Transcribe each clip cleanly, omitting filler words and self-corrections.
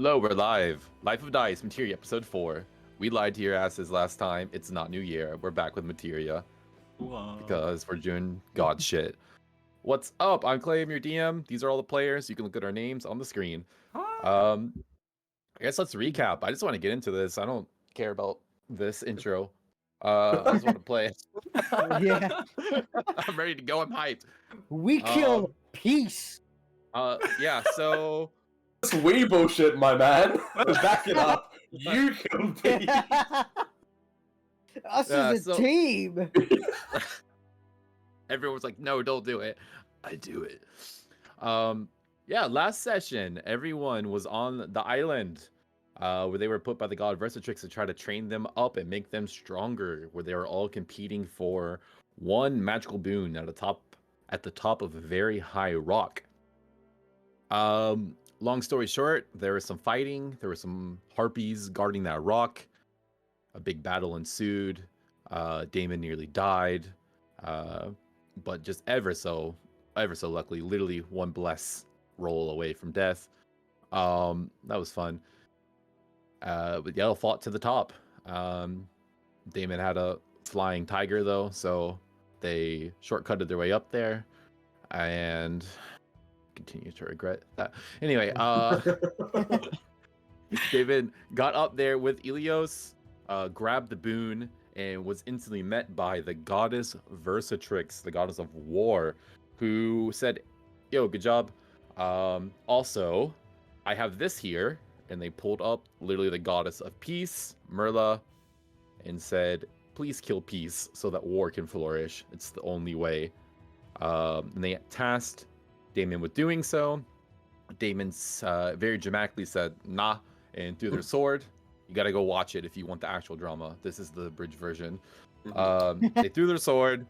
Hello, we're live. Life of Dice, Materia, episode 4. We lied to your asses last time. It's not New Year. We're back with Materia. Because we're doing god shit. What's up? I'm Clay, I'm your DM. These are all the players. You can look at our names on the screen. I guess let's recap. I just want to get into this. I don't care about this intro. I just want to play. Yeah. I'm ready to go. I'm hyped. We kill peace. Yeah. So That's we bullshit, my man. Back it up. You compete. Us as a team. Everyone's like, no, don't do it. I do it. Yeah, last session, everyone was on the island where they were put by the god Versatrix to try to train them up and make them stronger, where they were all competing for one magical boon at the top of a very high rock. Long story short, there was some fighting, there were some harpies guarding that rock. A big battle ensued. Damon nearly died. But just ever so luckily, literally one bless roll away from death. That was fun. But Yellow fought to the top. Damon had a flying tiger though, so they shortcutted their way up there, and continue to regret that. Anyway, Damon got up there with Elios, grabbed the boon, and was instantly met by the goddess Versatrix, the goddess of war, who said, yo, good job. Also, I have this here. And they pulled up literally the goddess of peace, Merla, and said, please kill peace so that war can flourish. It's the only way. And they tasked Damon with doing so. Damon's very dramatically said, nah, and threw their sword. You gotta go watch it if you want the actual drama. This is the abridged version. They threw their sword,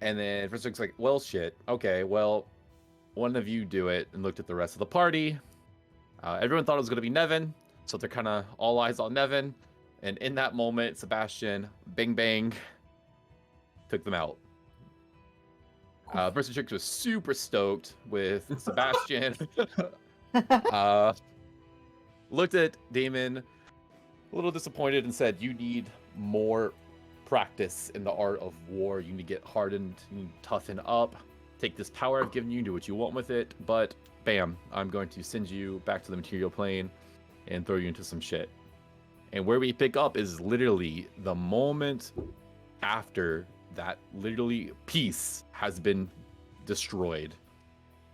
and then Versatrix like, well, shit. Okay, well, one of you do it, and looked at the rest of the party. Everyone thought it was gonna be Nevin, so they're kind of all eyes on Nevin. And in that moment, Sebastian, bang bang, took them out. Versatrix was super stoked with Sebastian. Looked at Damon, a little disappointed, and said, you need more practice in the art of war. You need to get hardened, you need to toughen up. Take this power I've given you, do what you want with it, but bam, I'm going to send you back to the material plane and throw you into some shit. And where we pick up is literally the moment after that, literally peace has been destroyed.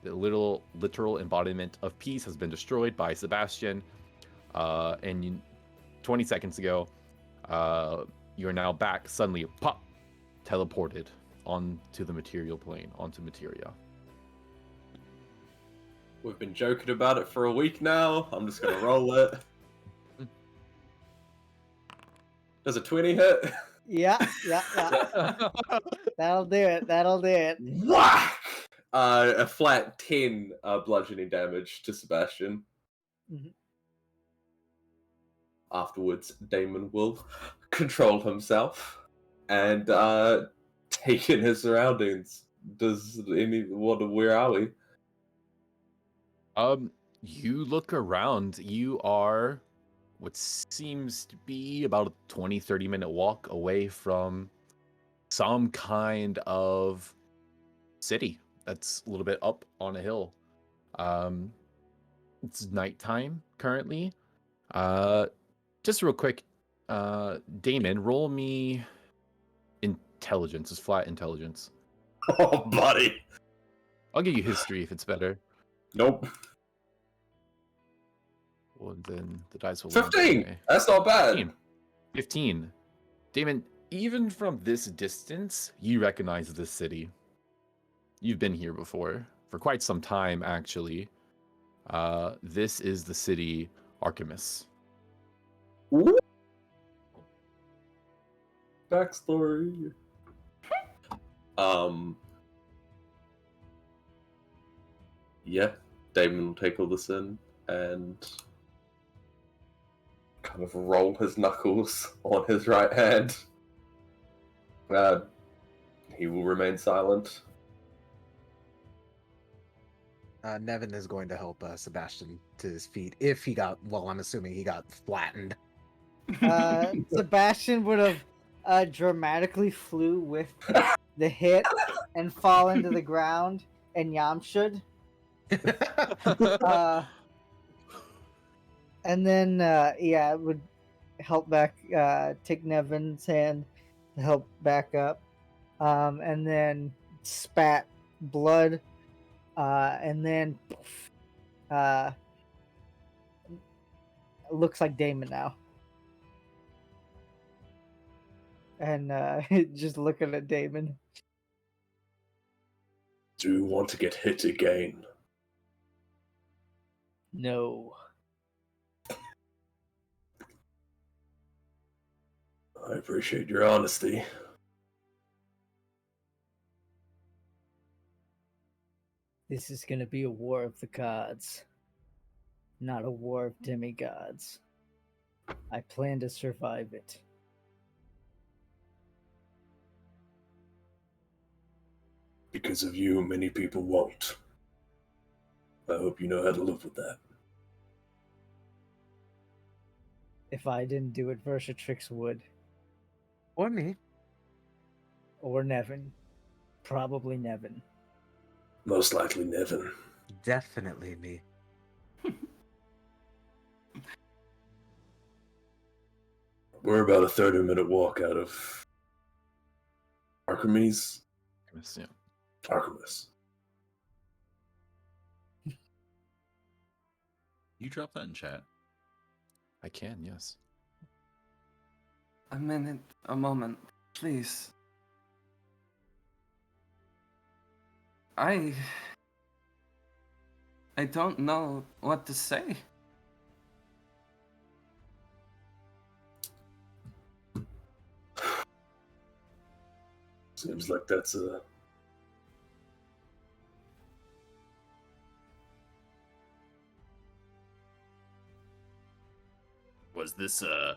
The literal embodiment of peace has been destroyed by Sebastian. And 20 seconds ago, you're now back, suddenly pop, teleported onto the material plane, onto Materia. We've been joking about it for a week now. I'm just gonna roll it. Does a 20 hit? Yeah. That'll do it. Whack! A flat 10 bludgeoning damage to Sebastian. Mm-hmm. Afterwards, Damon will control himself and take in his surroundings. Where are we? You look around. You are what seems to be about a 20-30 minute walk away from some kind of city that's a little bit up on a hill. It's nighttime currently. Just real quick, Damon, roll me intelligence. It's flat intelligence. Oh, buddy. I'll give you history if it's better. Nope. Well, then the dice will 15! That's not bad. 15. Damon, even from this distance, you recognize this city. You've been here before, for quite some time, actually. This is the city Archimus. Ooh. Backstory. Yeah, Damon will take all this in and kind of roll his knuckles on his right hand. He will remain silent. Nevin is going to help Sebastian to his feet if he got, well, I'm assuming he got flattened. Sebastian would have dramatically flew with the hit and fall into the ground, and Yam should. And then, it would help back, take Nevin's hand to help back up, and then spat blood And then uh, looks like Damon now. And just looking at Damon. Do you want to get hit again? No. I appreciate your honesty. This is gonna be a war of the gods, not a war of demigods. I plan to survive it. Because of you, many people won't. I hope you know how to live with that. If I didn't do it, Versatrix would. Or me. Or Nevin. Probably Nevin. Most likely Nevin. Definitely me. We're about a 30-minute walk out of Archimedes. Yeah. Archimedes. You drop that in chat. I can, yes. A minute, a moment, please. I don't know what to say. Seems like that's Was this I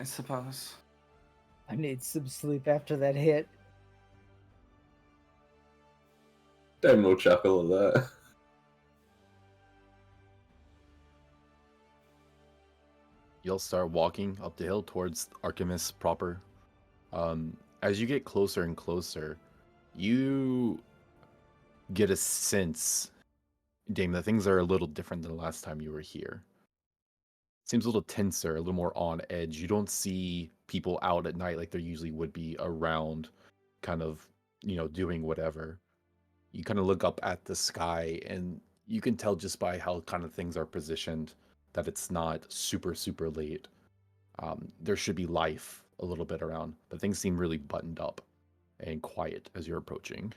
suppose. I need some sleep after that hit. Damn no chuckle of that. You'll start walking up the hill towards Archimedes proper. As you get closer and closer, you get a sense, Dame, that things are a little different than the last time you were here. Seems a little tenser, a little more on edge. You don't see people out at night like there usually would be around, kind of, doing whatever. You kind of look up at the sky, and you can tell just by how kind of things are positioned that it's not super, super late. There should be life a little bit around, but things seem really buttoned up and quiet as you're approaching.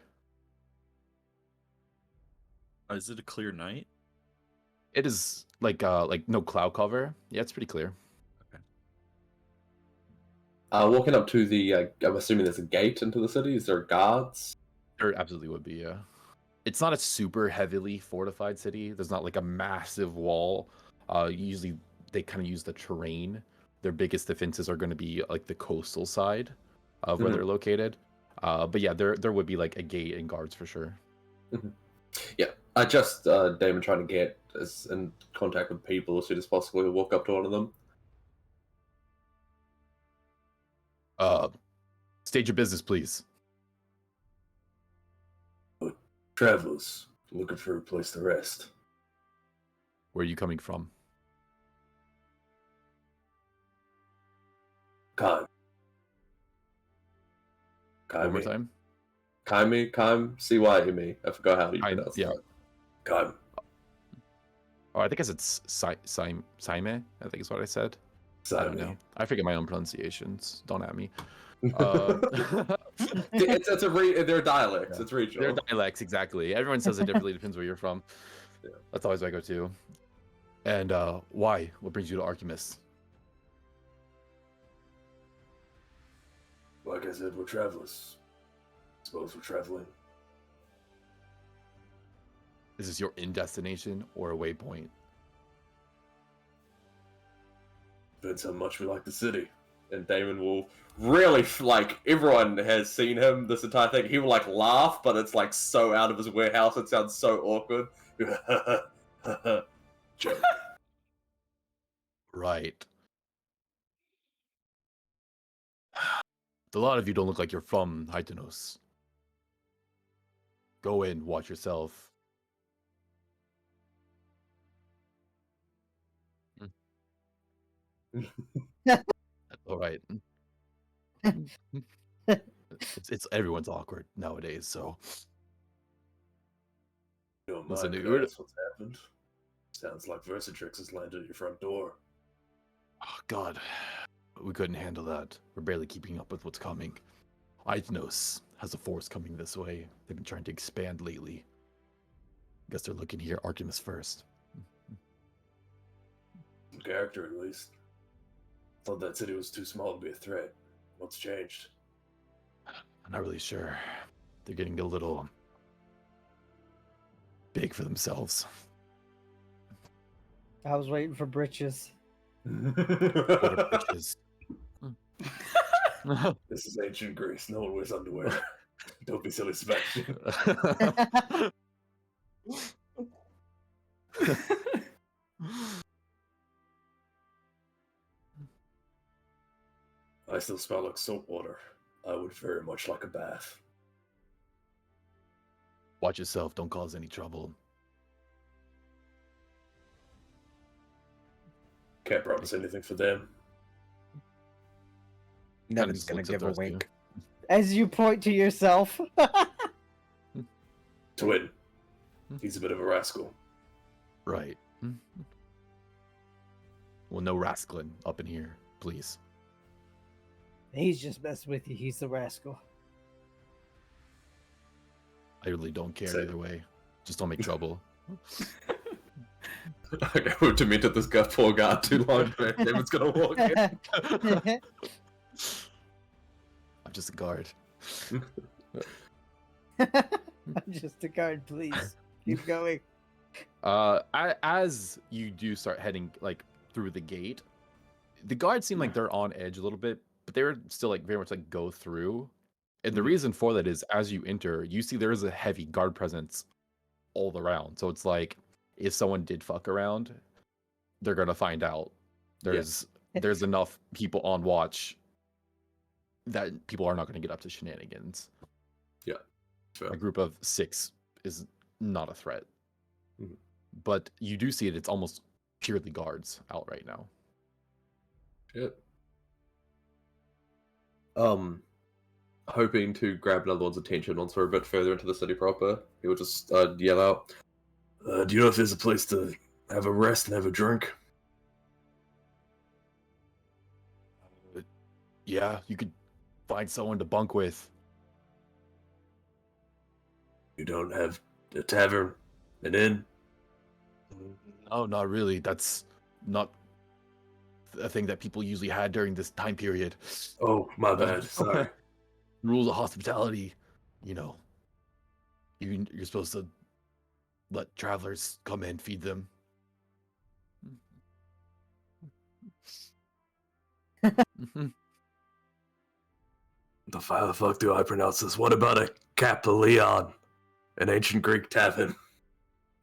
is it a clear night? It is like no cloud cover. Yeah, it's pretty clear. Walking up to the, I'm assuming there's a gate into the city. Is there guards? There absolutely would be, yeah. It's not a super heavily fortified city. There's not like a massive wall. Usually they kind of use the terrain. Their biggest defenses are going to be like the coastal side of where they're located. But yeah, there would be like a gate and guards for sure. Yeah, I just Damon trying to get in contact with people as soon as possible. He'll walk up to one of them. State your business, please. Travelers looking for a place to rest. Where are you coming from? Kaim. One more time. Kaim, C-Y-M-E. I forgot how you Kaim, pronounce yeah. that. Kaim. Oh, I think I said Saime, I think is what I said. I don't know. I forget my own pronunciations. Don't at me. They're dialects. Yeah. It's regional. They're dialects, exactly. Everyone says it differently. Depends where you're from. Yeah. That's always what I go to. And why? What brings you to Archimedes? Like I said, we're travelers. Suppose we're traveling. Is this your end destination or a waypoint? Depends how much we like the city. And Damon will really, like, everyone has seen him this entire thing. He will, like, laugh, but it's, like, so out of his warehouse. It sounds so awkward. Joke. Right. A lot of you don't look like you're from Hytenos. Go in, watch yourself. All right. It's everyone's awkward nowadays. So You don't Listen, mind, dude. that's what's happened. Sounds like Versatrix has landed at your front door. oh God, we couldn't handle that. We're barely keeping up with what's coming. Aethnos has a force coming this way. They've been trying to expand lately. Guess they're looking here Artemis first. Some character, at least. Thought that city was too small to be a threat. What's changed? I'm not really sure. They're getting a little big for themselves. I was waiting for britches. What are bitches? This is ancient Greece. No one wears underwear. Don't be silly, Sebastian. I still smell like salt water. I would very much like a bath. Watch yourself. Don't cause any trouble. Can't promise anything for them. Nevin's just gonna looks at give the a rest of you. wink. As you point to yourself. Twin. He's a bit of a rascal. Right. Well, no rascaling up in here, please. He's just messing with you. He's the rascal. I really don't care Same. either way. Just don't make trouble. Okay, we've demented this guy, poor guy, too long, man. David's gonna walk in. I'm just a guard. I'm just a guard, please. Keep going. As you do start heading like through the gate, the guards seem like they're on edge a little bit, but they're still like very much like go through. And the reason for that is as you enter, you see there is a heavy guard presence all around. So it's like if someone did fuck around, they're gonna find out. There's enough people on watch that people are not gonna get up to shenanigans. Fair. A group of 6 is not a threat. Mhm. But you do see it, it's almost purely guards out right now. Shit. Hoping to grab another one's attention once we're a bit further into the city proper. He will just yell out, do you know if there's a place to have a rest and have a drink? Yeah, you could find someone to bunk with. You don't have a tavern, an inn? No, not really. That's not a thing that people usually had during this time period. Oh, my bad. Sorry. Rules of hospitality, you know. You're supposed to let travelers come in, feed them. The fuck do I pronounce this? What about a Capleon? An ancient Greek tavern?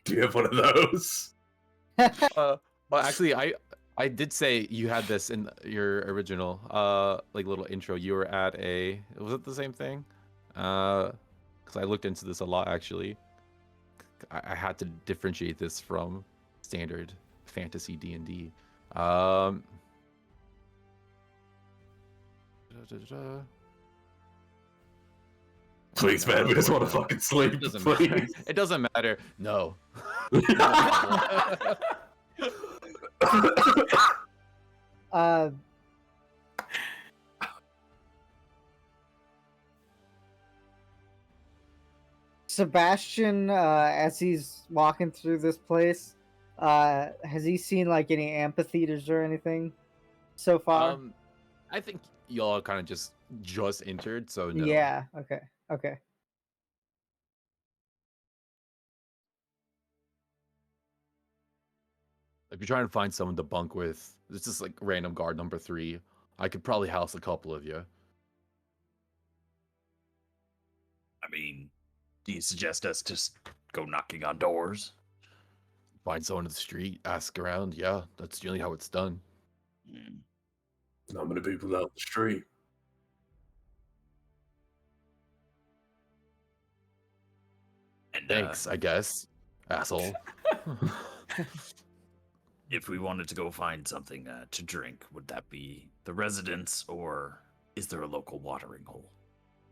Do you have one of those? Well, actually, I did say you had this in your original like little intro. You were at was it the same thing? Because I looked into this a lot actually. I had to differentiate this from standard fantasy D&D. Please, man, we just want to fucking sleep. It doesn't Please. matter. It doesn't matter. No. Uh, Sebastian, as he's walking through this place, has he seen like any amphitheaters or anything so far? I think y'all kind of just entered, so no. Yeah. Okay. Okay. If you're trying to find someone to bunk with, it's just like random guard number 3. I could probably house a couple of you. I mean, do you suggest us just go knocking on doors? Find someone in the street, ask around. Yeah, that's generally how it's done. Not many people out the street. And Thanks, I guess. Asshole. if we wanted to go find something to drink, would that be the residence or Is there a local watering hole?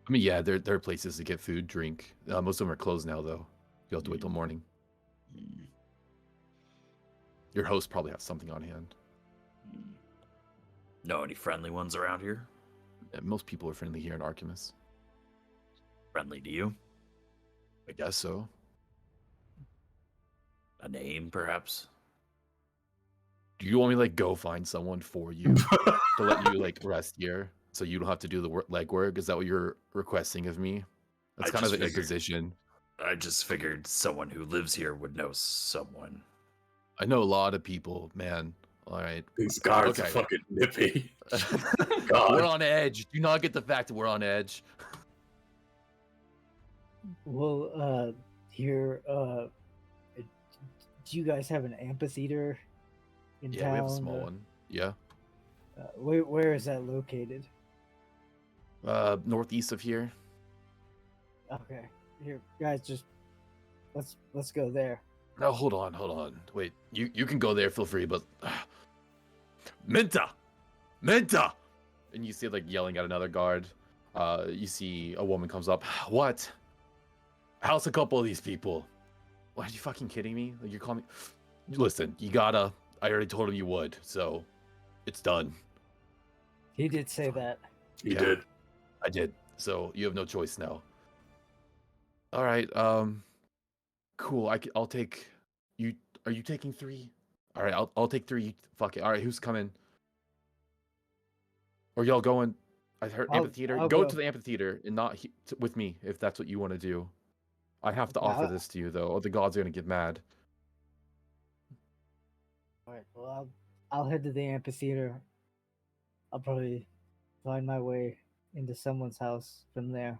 I mean, yeah, there are places to get food, drink. Most of them are closed now, though. You'll have to wait till morning. Hmm. Your host probably has something on hand. Know any friendly ones around here? Most people are friendly here in Artemis. Friendly to you? I guess so. A name, perhaps? Do you want me to like go find someone for you to let you like rest here, so you don't have to do the legwork? Is that what you're requesting of me? That's I kind of just a figured- position. I just figured someone who lives here would know someone. I know a lot of people, man. All right. These guards are Okay. fucking nippy. We're God. on edge. Do not get the fact that we're on edge. Well, here, do you guys have an amphitheater in Yeah, town? we have a small one. Yeah. Where is that located? Northeast of here. Okay, here, guys, just let's go there. No, hold on. Wait, you can go there, feel free, but Minta! And you see like yelling at another guard. You see a woman comes up. What? How's a couple of these people? What, are you fucking kidding me? Like, you're calling me? Listen, you gotta. I already told him you would, so it's done. He did say that. He Yeah. did. I did. So you have no choice now. All right. Cool. I'll take you. Are you taking 3? All right. I'll take 3. Fuck it. All right. Who's coming? Or y'all going? I heard I'll amphitheater. go. Go to the amphitheater and not with me if that's what you want to do. I have to Okay, offer this to you though, or the gods are gonna get mad. All right, well, I'll head to the amphitheater. I'll probably find my way into someone's house from there.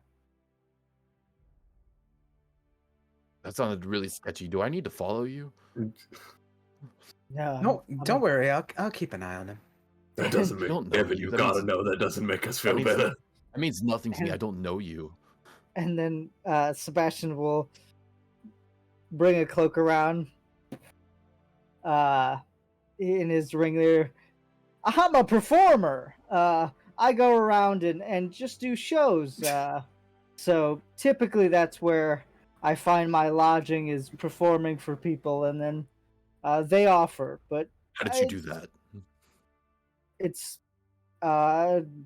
That sounded really sketchy. Do I need to follow you? No, No, I'm don't worry. I'll keep an eye on him. That doesn't I make don't know Evan, you. you That gotta means- know that doesn't make us feel means- better. That means nothing to me. I don't know you. And then Sebastian will bring a cloak around in his ring there. I'm a performer. I go around and just do shows. So typically that's where I find my lodging is performing for people, and then they offer. But How did you do that? it's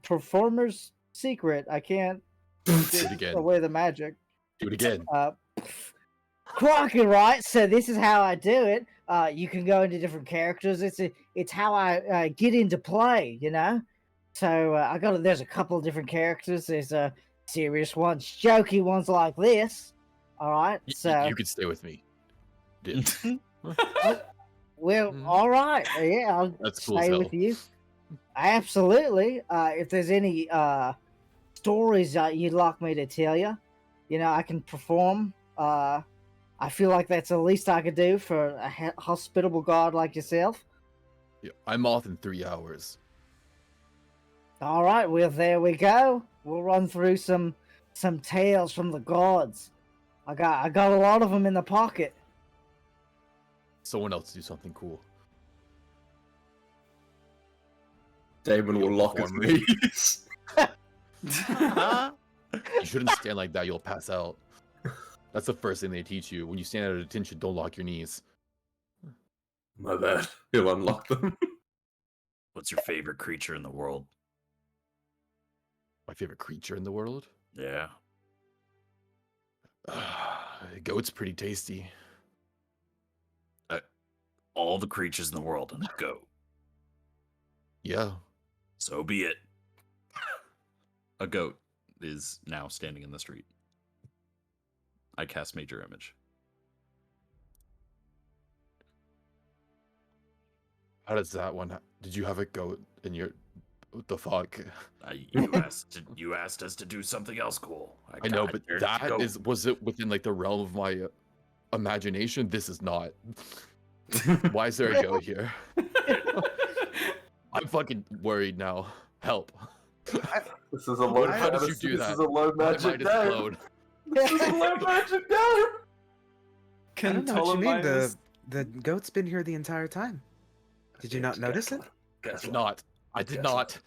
performer's secret. I can't Do it again. away the magic. Do it again. Crikey, right? So this is how I do it. You can go into different characters. It's how I get into play, you know. So there's a couple of different characters. There's serious ones, jokey ones like this. All right. So You could stay with me. Dude. well, Mhm. all right. Yeah, I'll That's cool as stay hell. with you. Absolutely. If there's any stories that you'd like me to tell you, you know, I can perform. I feel like that's the least I could do for a hospitable god like yourself. Yeah, I'm off in 3 hours. All right, well, there we go. We'll run through some tales from the gods. I got a lot of them in the pocket. Someone else do something cool. Damon will lock his Performer. knees. You shouldn't stand like that. You'll pass out. That's the first thing they teach you. When you stand at attention, don't lock your knees. My bad. He'll unlock them. What's your favorite creature in the world? My favorite creature in the world? Yeah. Goat's pretty tasty. All the creatures in the world and a goat. Yeah. So be it. A goat is now standing in the street. I cast Major Image. How does that one? Did you have a goat in your? What the fuck? You asked us to do something else cool. I know, got but there. that Go. was it within like the realm of my imagination? This is not. Why is there a goat here? I'm fucking worried now. Help. This is a low How did you fantasy. do This that? is a low My magic mind game. explode. This is a low magic game. I Can don't know what you mean. Ptolemy The goat's been here the entire time. Did you not notice it? Guess I did what? not. I did not.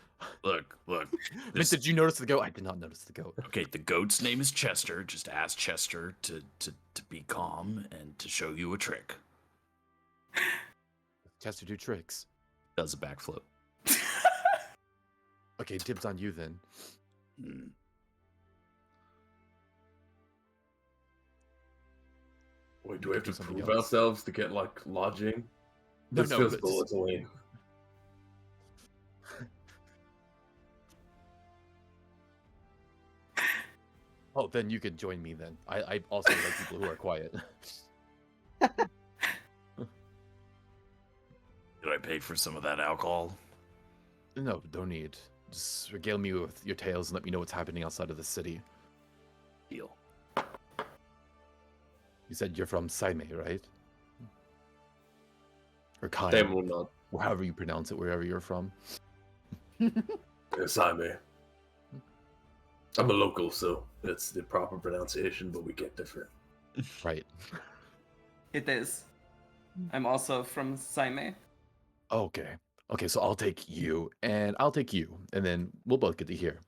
Look. Mint, This, did you notice the goat? I did not notice the goat. okay, the goat's name is Chester. Just ask Chester to be calm and to show you a trick. Chester do tricks. Does a backflip. Okay, dibs on you then. Hmm. Wait, do we have to Something prove else. ourselves to get like lodging? No, This no, feels but a little lame. Oh, then you could join me then. I also like people who are quiet. Did I pay for some of that alcohol? No, don't need. Just regale me with your tales and let me know what's happening outside of the city. Deal. You said you're from Saime, right? Or Kai, Damon will not. or however you pronounce it, wherever you're from. Yes, I'm a local, so it's the proper pronunciation, but we get different. Right. It is. I'm also from Saime. Okay. Okay, so I'll take you, and I'll take you, and then we'll both get to hear.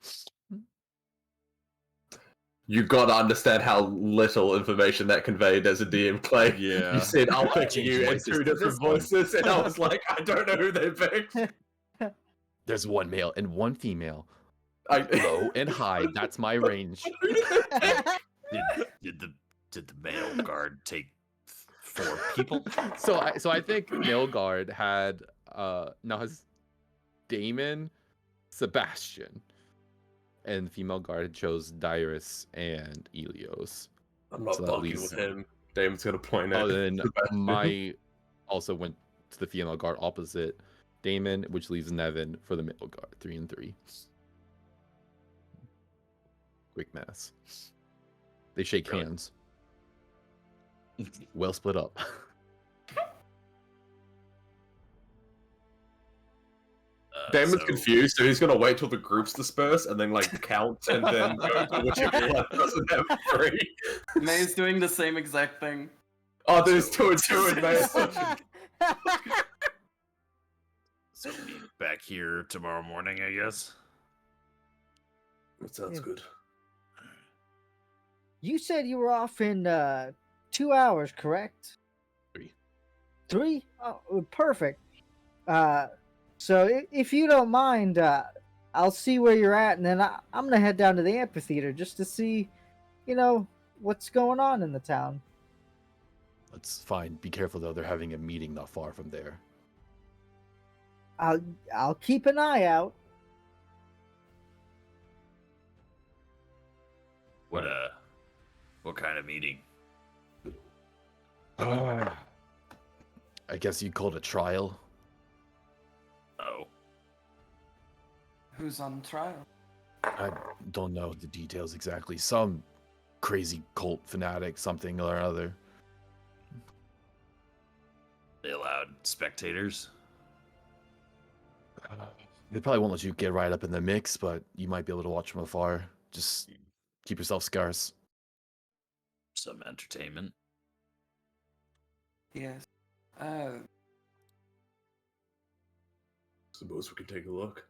You gotta understand how little information that conveyed as a DM play. Yeah. You said, I'll pick Change you in voices two to different this one. voices, and I was like, I don't know who they picked. There's one male and one female. I, Low and high. That's my range. Did the male guard take 4 people? So I think male guard had now has Damon, Sebastian, and female guard chose Dyrus and Elios. I'm not So that fucking leaves- with him. Damon's gonna point at Oh, then Sebastian. my also went to the female guard opposite Damon, which leaves Nevin for the male guard. 3 and 3. Quick mass. They shake Really? hands. Well split up. Damon's So- confused, so he's gonna wait till the groups disperse and then like count and then go to whichever one doesn't have 3. May is doing the same exact thing. Oh, there's 2 and 2 in May. So meet back here tomorrow morning, I guess. That sounds Yeah. good. You said you were off in 2 hours, correct? 3. 3? Oh, perfect. So if you don't mind, I'll see where you're at, and then I'm gonna head down to the amphitheater just to see, what's going on in the town. That's fine. Be careful though. They're having a meeting not far from there. I'll keep an eye out. What kind of meeting? I guess you'd call it a trial. Oh, Who's on trial? I don't know the details exactly. Some crazy cult fanatic, something or other. they allowed spectators? They probably won't let you get right up in the mix, but you might be able to watch from afar. Just keep yourself scarce. Some entertainment? Yes. Suppose we can take a look.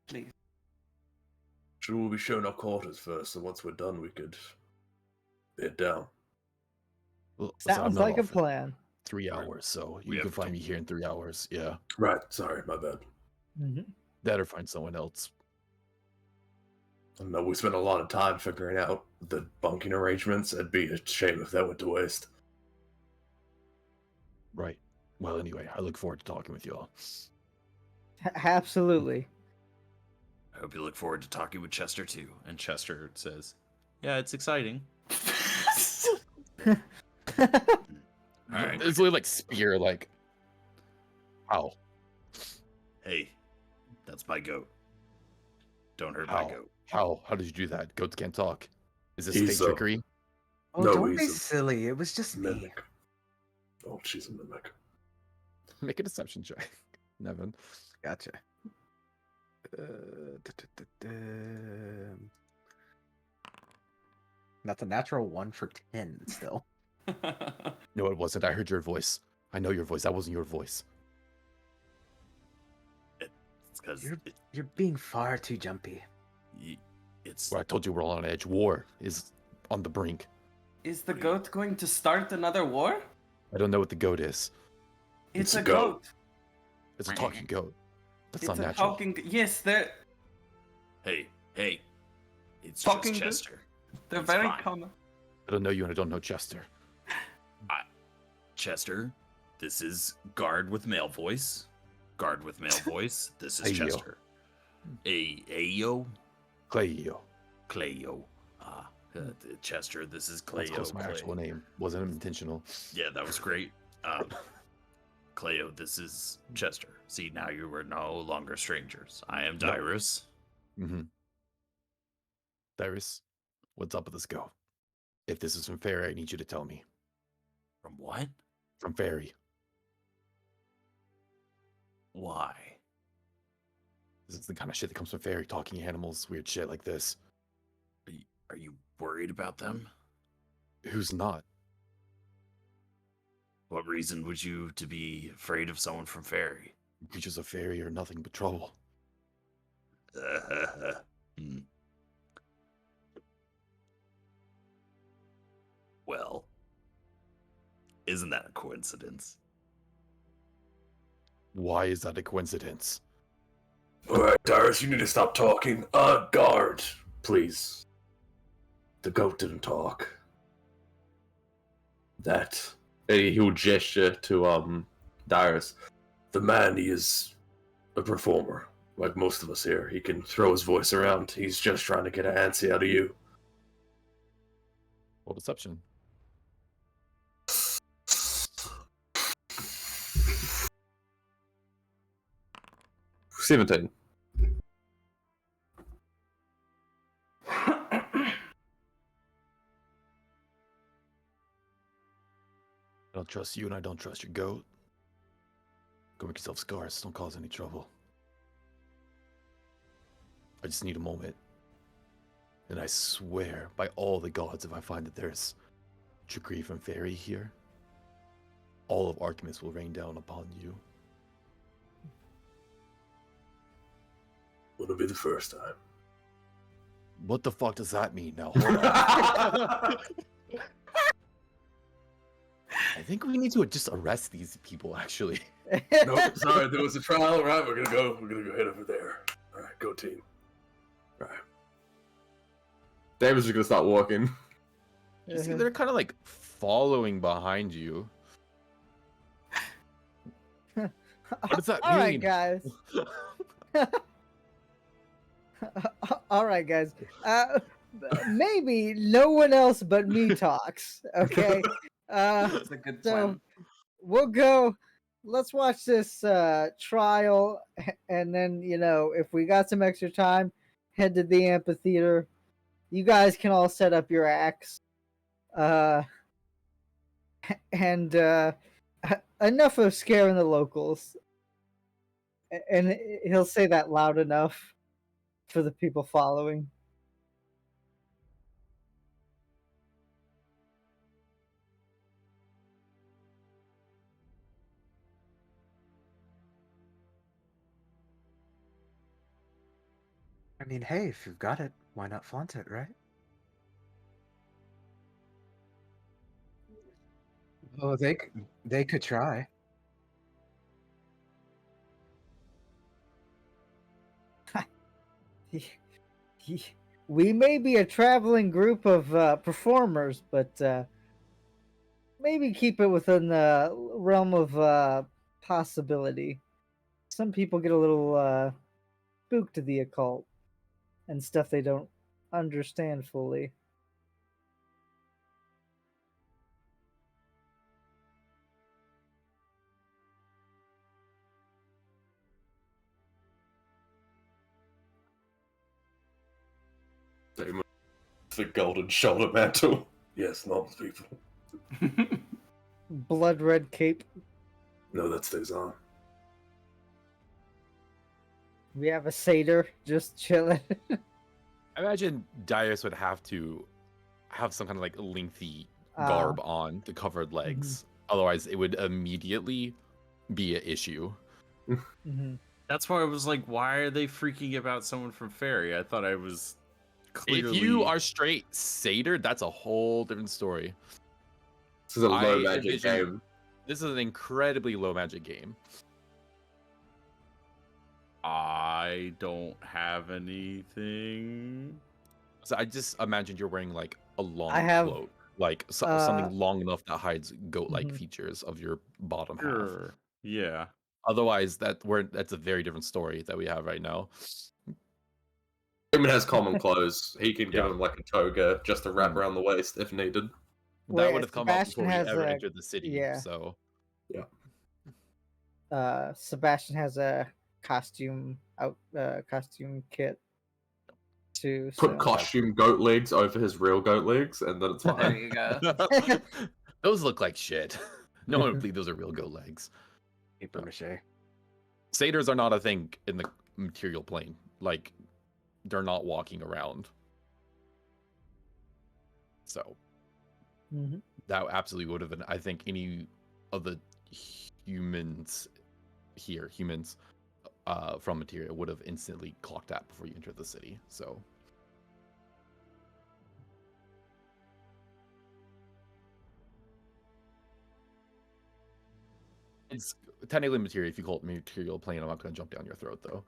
Please. Sure, we'll be shown our quarters first, and once we're done, we could head down. Well, listen, I'm Sounds not like a off in plan. 3 hours, so We you can have find to- me here in 3 hours. Yeah, Right, sorry, my bad. that or find someone else. I know we spent a lot of time figuring out the bunking arrangements. It'd be a shame if that went to waste. Right. Well, anyway, I look forward to talking with you all. Absolutely. I hope you look forward to talking with Chester too. And Chester says, "Yeah, it's exciting." All right. It's literally like spear, like, ow, Hey, that's my goat. Don't hurt How? my goat. how did you do that? Goats can't talk. Is this He's, fake trickery? Oh, No, don't be he's a silly. It was just me. Mimic. Oh, she's a mimic. Make a deception check, Nevin. Gotcha. That's a natural 1 for 10 still. No, it wasn't. I heard your voice. I know your voice. That wasn't your voice. because You're being far too jumpy. it's Well, I told you we're all on edge. War is on the brink. Is the goat going to start another war? I don't know what the goat is. It's a a goat. goat. It's a talking goat. That's It's not a natural. talking. Yes, they're hey. It's Talking just to- Chester. they're It's very fine. common. I don't know you and I don't know Chester. Chester, this is guard with male voice. Guard with male voice. This is Ayo. Chester. Ayo. Cleo. Cleo. Chester, this is Cleo. That's close to my actual name. Wasn't intentional. Yeah, that was great. Cleo, this is Chester. See, now you are no longer strangers. I am No. Dyrus. Mm-hmm. Dyrus, what's up with this go? If this is from Faerie, I need you to tell me. From what? From Faerie. Why? This is the kind of shit that comes from Faerie, talking animals, weird shit like this. Are you worried about them? Who's not? What reason would you to be afraid of someone from Faerie? Creatures of Faerie are nothing but trouble. Hmm. Well, isn't that a coincidence? Why is that a coincidence? Alright, Darius, you need to stop talking. Guard, please. The goat didn't talk. That. He'll gesture to, Darius. The man, he is a performer, like most of us here. He can throw his voice around. He's just trying to get an answer out of you. Well, deception. $17. I don't trust you and I don't trust your goat. Go make yourself scars. Don't cause any trouble. I just need a moment. And I swear by all the gods, if I find that there's trickery from Faerie here, all of Artemis will rain down upon you. Wouldn't be the first time. What the fuck does that mean now? Hold on. I think we need to just arrest these people, actually. No, sorry, there was a trial. All right, we're gonna go head over there. All right, go team. All right. David's just gonna start walking. You see, they're kind of like following behind you. What does that All right, mean? guys. All right, guys. Maybe no one else but me talks. Okay. That's a good So plan. we'll go. Let's watch this trial, and then if we got some extra time, head to the amphitheater. You guys can all set up your acts. And enough of scaring the locals. And he'll say that loud enough for the people following. I mean, hey, if you've got it, why not flaunt it, right? Oh, they could try. We may be a traveling group of performers, but maybe keep it within the realm of possibility. Some people get a little spooked to the occult and stuff they don't understand fully. The golden shoulder mantle. Yes, normal people. Blood red cape. No, that stays on. We have a satyr just chilling. I imagine Darius would have to have some kind of like lengthy Ah. garb on the covered legs. Otherwise, it would immediately be an issue. Mhm. That's why I was like, why are they freaking about someone from Faerie? I thought I was clearly. If you are straight satyr, that's a whole different story. This is a low I magic envision- game. This is an incredibly low magic game. I don't have anything. So I just imagined you're wearing like a long I have, cloak, like something long enough that hides goat-like Mhm. features of your bottom half. Sure. Yeah. Otherwise, that's a very different story that we have right now. Damon has common clothes. He can give Yeah. him like a toga just to wrap Mm. around the waist if needed. Where That would have come up Sebastian before we has ever a- entered the city. yeah. So Sebastian has a costume kit too. Put So. costume goat legs over his real goat legs, and then it's There fine. you go. those look like shit. No one would believe those are real goat legs. Paper mache. Satyrs are not a thing in the material plane. Like, they're not walking around. So Mhm. that absolutely would have been. I think any of the humans from Materia would have instantly clocked that before you entered the city. So it's technically Materia. If you call it material plane, I'm not going to jump down your throat though.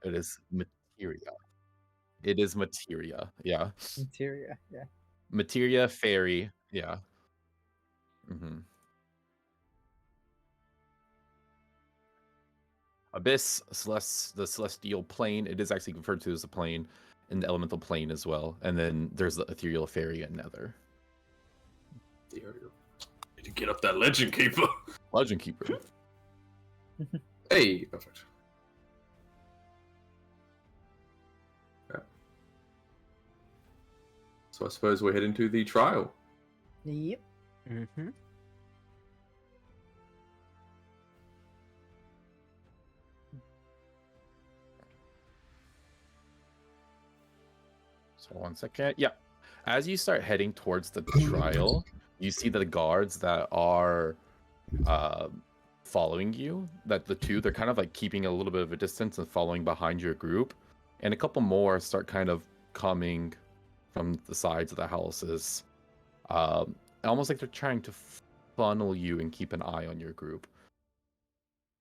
It is Materia. It is Materia. Yeah. Interior, yeah. Materia, Faerie. Yeah. Mm-hmm. Abyss, the celestial plane. It is actually referred to as a plane in the elemental plane as well. And then there's the ethereal fairy and nether. Need to get up that legend keeper. Legend keeper. Hey, perfect. Yeah. So I suppose we're heading to the trial. Yep. Mm-hmm. So 1 second. Yeah. As you start heading towards the trial, you see the guards that are following you. That they're kind of like keeping a little bit of a distance and following behind your group. And a couple more start kind of coming from the sides of the houses. Almost like they're trying to funnel you and keep an eye on your group.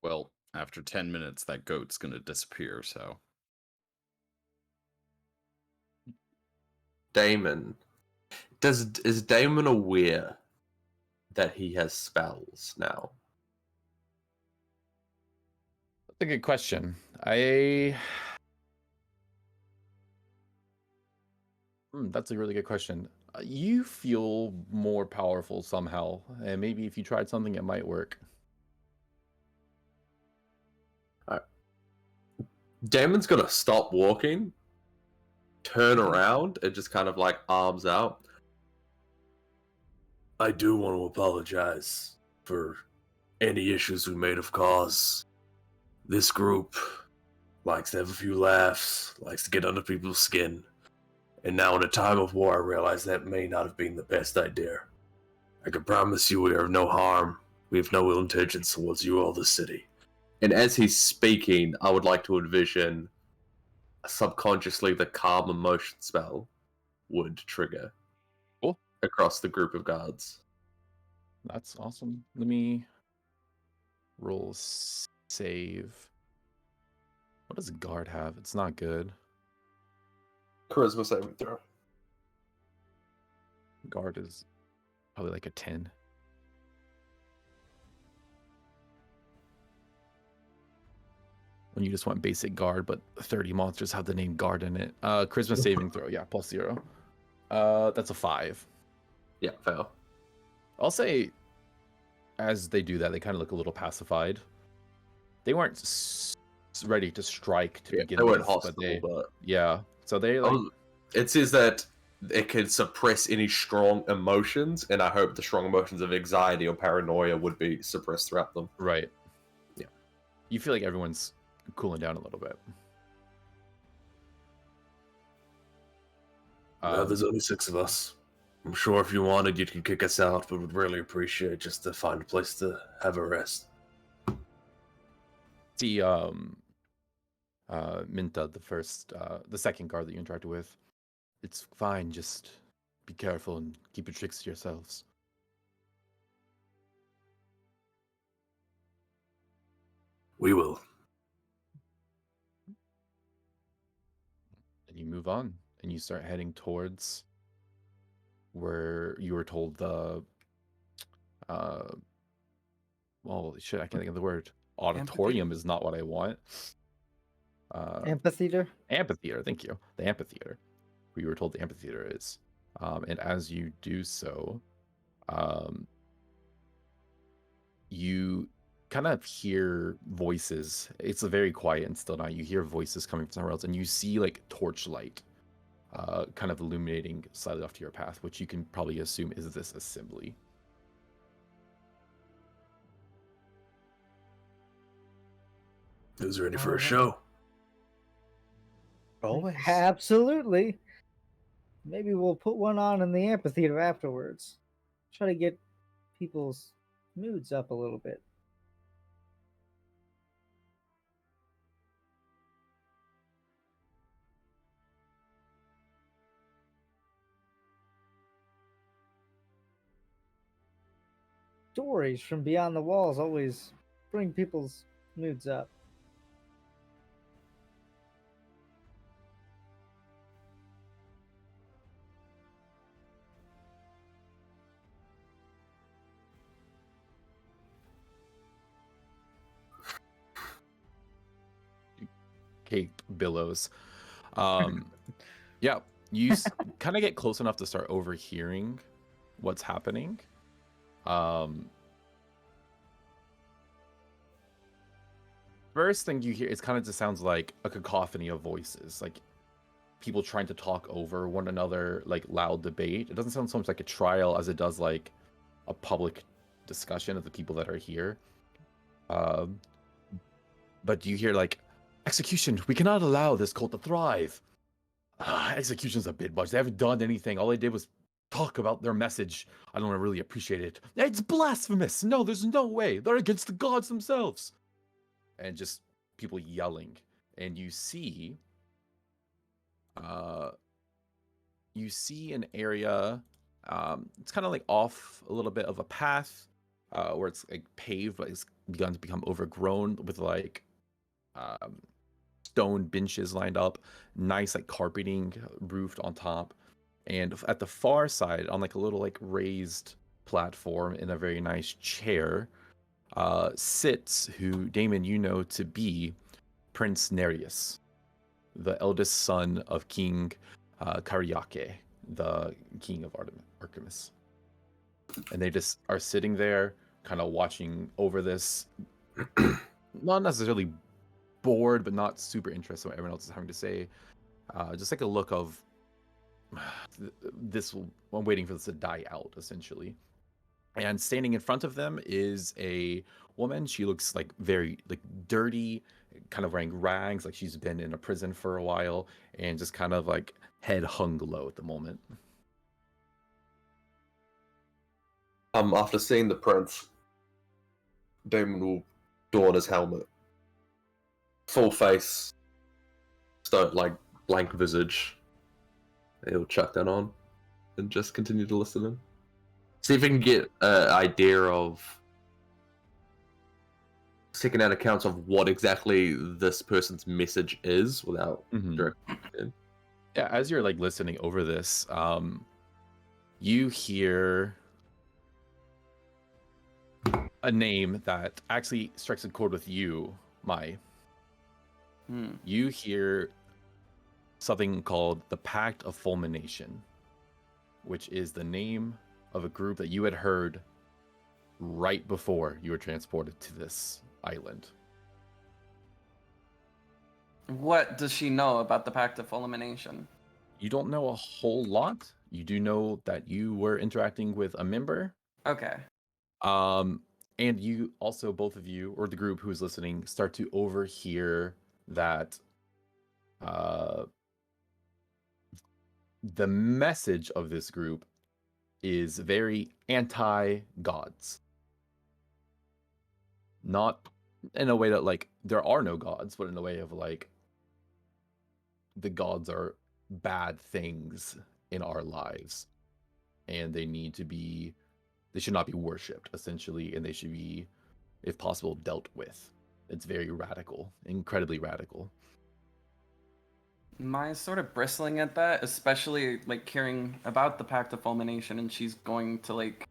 Well, after 10 minutes, that goat's gonna disappear. So Damon. Is Damon aware that he has spells now? That's a good question. That's a really good question. You feel more powerful somehow, and maybe if you tried something, it might work. Damon's gonna stop walking, turn around, and just kind of like arms out. I do want to apologize for any issues we may have caused. This group likes to have a few laughs, likes to get under people's skin. And now in a time of war, I realize that may not have been the best idea. I can promise you we are no harm. We have no ill intentions towards you or the city. And as he's speaking, I would like to envision subconsciously the calm emotion spell would trigger Cool. across the group of guards. That's awesome. Let me roll save. What does guard have? It's not good. Charisma saving throw. Guard is probably like a 10. When you just want basic guard, but 30 monsters have the name guard in it. Charisma saving throw, yeah, +0. That's a 5. Yeah, fail. I'll say, as they do that, they kind of look a little pacified. They weren't ready to strike to begin they weren't with, hostile, but but yeah. So they like it says that it can suppress any strong emotions, and I hope the strong emotions of anxiety or paranoia would be suppressed throughout them. right. Yeah. You feel like everyone's cooling down a little bit. There's only 6 of us. I'm sure if you wanted, you could kick us out, but would really appreciate just to find a place to have a rest. See, Minta, the second guard that you interacted with. It's fine. Just be careful and keep your tricks to yourselves. We will. And you move on, and you start heading towards where you were told the well, shit, I can't think of the word. Auditorium is not what I want. Amphitheater. Amphitheater, thank you. The amphitheater, where you were told the amphitheater is. And as you do so, you kind of hear voices. It's a very quiet and still night. You hear voices coming from somewhere else, and you see like torchlight kind of illuminating slightly off to your path, which you can probably assume is this assembly. Who's ready for a show? Always. Absolutely. Maybe we'll put one on in the amphitheater afterwards. Try to get people's moods up a little bit. Stories from beyond the walls always bring people's moods up. Kate billows. Yeah, you kind of get close enough to start overhearing what's happening. First thing you hear, it kind of just sounds like a cacophony of voices, like people trying to talk over one another, like loud debate. It doesn't sound so much like a trial as it does like a public discussion of the people that are here. But you hear like, execution, we cannot allow this cult to thrive. Execution's a bit much. They haven't done anything. All they did was talk about their message. I don't really appreciate it. It's blasphemous. No, there's no way. They're against the gods themselves. And just people yelling. And you see an area, it's kind of like off a little bit of a path, where it's like paved, but it's begun to become overgrown with like stone benches lined up, nice like carpeting roofed on top. And at the far side, on like a little like raised platform in a very nice chair, sits who, Damon, you know to be Prince Nereus, the eldest son of King Kariake, the king of Artemis. And they just are sitting there, kind of watching over this, not necessarily bored, but not super interested in what everyone else is having to say. Just like a look of I'm waiting for this to die out, essentially. And standing in front of them is a woman. She looks like very like dirty, kind of wearing rags, like she's been in a prison for a while, and just kind of like head hung low at the moment. After seeing the prince, Damon will don his helmet. Full face, like blank visage. He'll chuck that on and just continue to listen in. See if we can get an idea of second-hand accounts of what exactly this person's message is without direct. Yeah, as you're like listening over this, you hear a name that actually strikes a chord with you, Mai. You hear something called the Pact of Fulmination, which is the name of a group that you had heard right before you were transported to this island. What does she know about the Pact of Fulmination? You don't know a whole lot. You do know that you were interacting with a member. Okay. And you also, both of you, or the group who is listening, start to overhear that the message of this group is very anti-gods. Not in a way that like there are no gods, but in a way of like the gods are bad things in our lives, and they should not be worshipped essentially, and they should be, if possible, dealt with. It's very radical, incredibly radical. Maya's sort of bristling at that, especially like hearing about the Pact of Fulmination, and she's going to like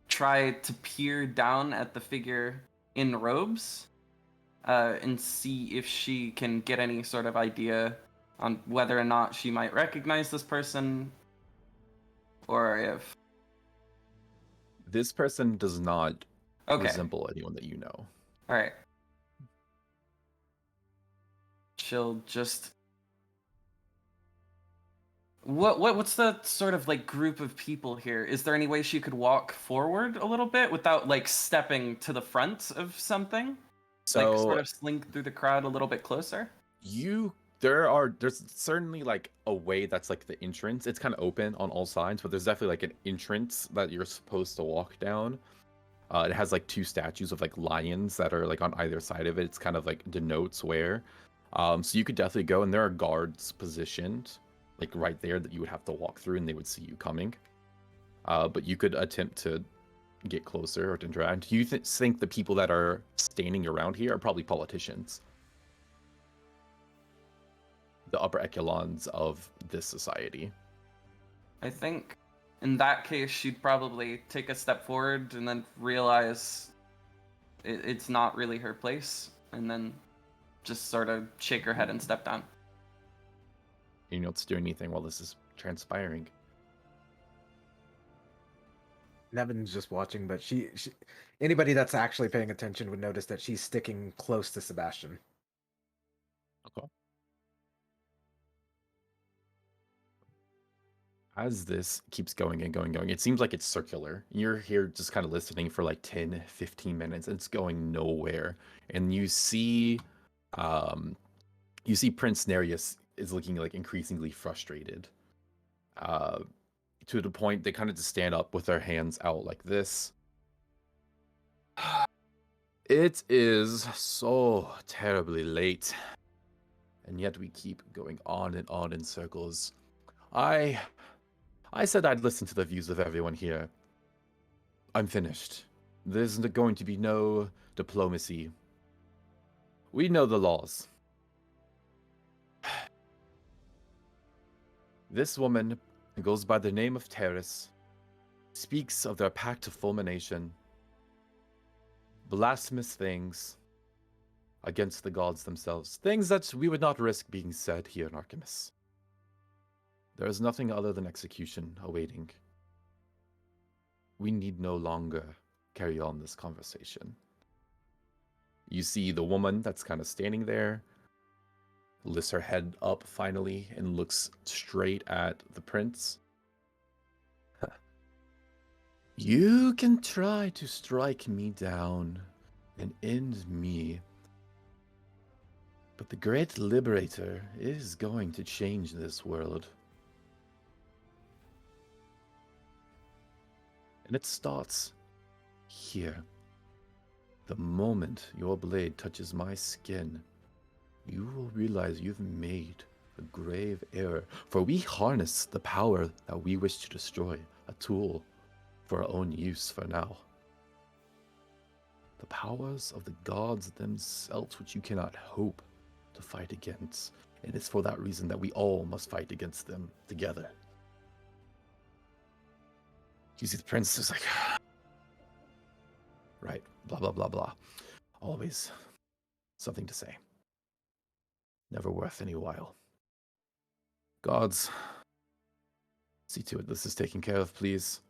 try to peer down at the figure in robes and see if she can get any sort of idea on whether or not she might recognize this person, or if This person does not okay. resemble anyone that you know. All right. She'll just what's the sort of like group of people here? Is there any way she could walk forward a little bit without like stepping to the front of something? So Like sort of slink through the crowd a little bit closer? there's certainly like a way that's like the entrance. It's kind of open on all sides, but there's definitely like an entrance that you're supposed to walk down. It has like two statues of like lions that are like on either side of it. It's kind of like denotes where. So you could definitely go, and there are guards positioned like right there that you would have to walk through, and they would see you coming. But you could attempt to get closer or to interact. Do you think the people that are standing around here are probably politicians? The upper echelons of this society. I think in that case she'd probably take a step forward and then realize it's not really her place, and then just sort of shake her head and step down. You know, to do anything while this is transpiring. Nevin's just watching, but she anybody that's actually paying attention would notice that she's sticking close to Sebastian. Okay. As this keeps going and going, it seems like it's circular. You're here just kind of listening for like 10, 15 minutes. And it's going nowhere. And you see Prince Nereus is looking like increasingly frustrated. To the point they kind of just stand up with their hands out like this. It is so terribly late. And yet we keep going on and on in circles. I said I'd listen to the views of everyone here. I'm finished. There's going to be no diplomacy. We know the laws. This woman, who goes by the name of Terrace, speaks of their pact of fulmination. Blasphemous things against the gods themselves. Things that we would not risk being said here in Artemis. There is nothing other than execution awaiting. We need no longer carry on this conversation. You see the woman that's kind of standing there, lifts her head up finally and looks straight at the prince. You can try to strike me down and end me, but the great liberator is going to change this world. And it starts here. The moment your blade touches my skin, you will realize you've made a grave error. For we harness the power that we wish to destroy, a tool for our own use for now. The powers of the gods themselves, which you cannot hope to fight against. And it's for that reason that we all must fight against them together. You see the prince is like, right, blah, blah, blah, blah. Always something to say. Never worth any while. Gods, see to it this is taken care of, please.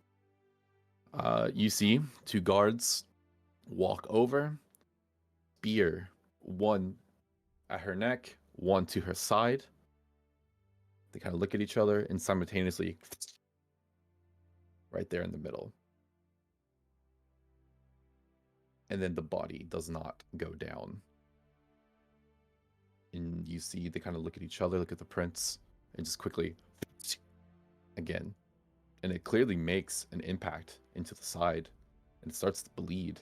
You see two guards walk over, spear, one at her neck, one to her side. They kind of look at each other and simultaneously right there in the middle. And then the body does not go down. And you see they kind of look at each other, look at the prince, and just quickly again. And it clearly makes an impact into the side, and it starts to bleed.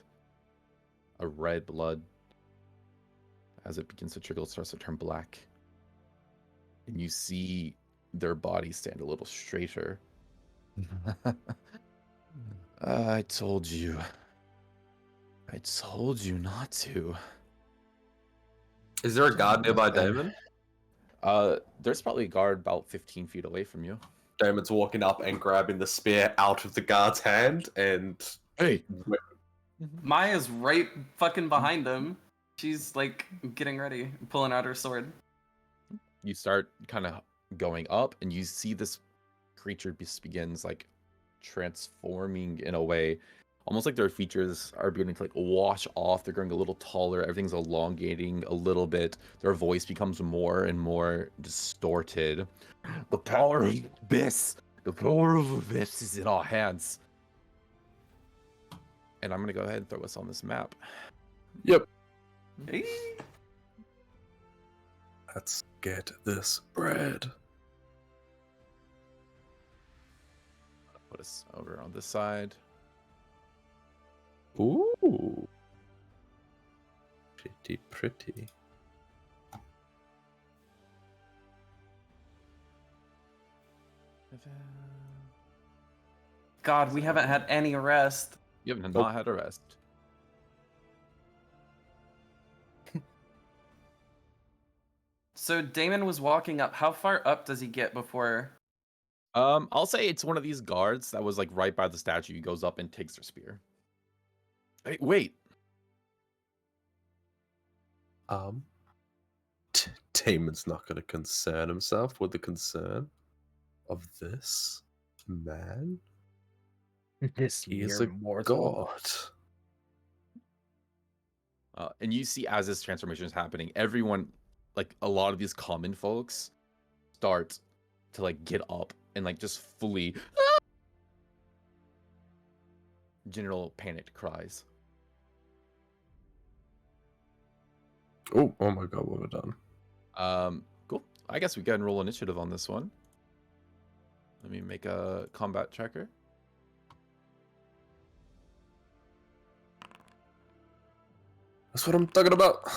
A red blood as it begins to trickle, it starts to turn black. And you see their bodies stand a little straighter. I told you. I told you not to. Is there a guard nearby, Nothing. Damon? There's probably a guard about 15 feet away from you. Damon's walking up and grabbing the spear out of the guard's hand and... Hey! Maya's right fucking behind him. She's like getting ready, pulling out her sword. You start kind of going up, and you see this creature begins like transforming in a way, almost like their features are beginning to like wash off. They're growing a little taller. Everything's elongating a little bit. Their voice becomes more and more distorted. The power of Abyss. The power of Abyss is in our hands. And I'm gonna go ahead and throw us on this map. Yep. Hey. Let's get this bread. Put us over on this side. Ooh. Pretty, pretty. God, we haven't had any rest. You have not had a rest. So Damon was walking up. How far up does he get before? I'll say it's one of these guards that was like right by the statue. He goes up and takes their spear. Hey, wait. Damon's not going to concern himself with the concern of this man. This He is mere a mortal. god. And you see as this transformation is happening, everyone, like a lot of these common folks, start to like get up and like just flee. General panicked cries. Oh my god, what have I done? Cool. I guess we go and roll initiative on this one. Let me make a combat tracker. That's what I'm talking about.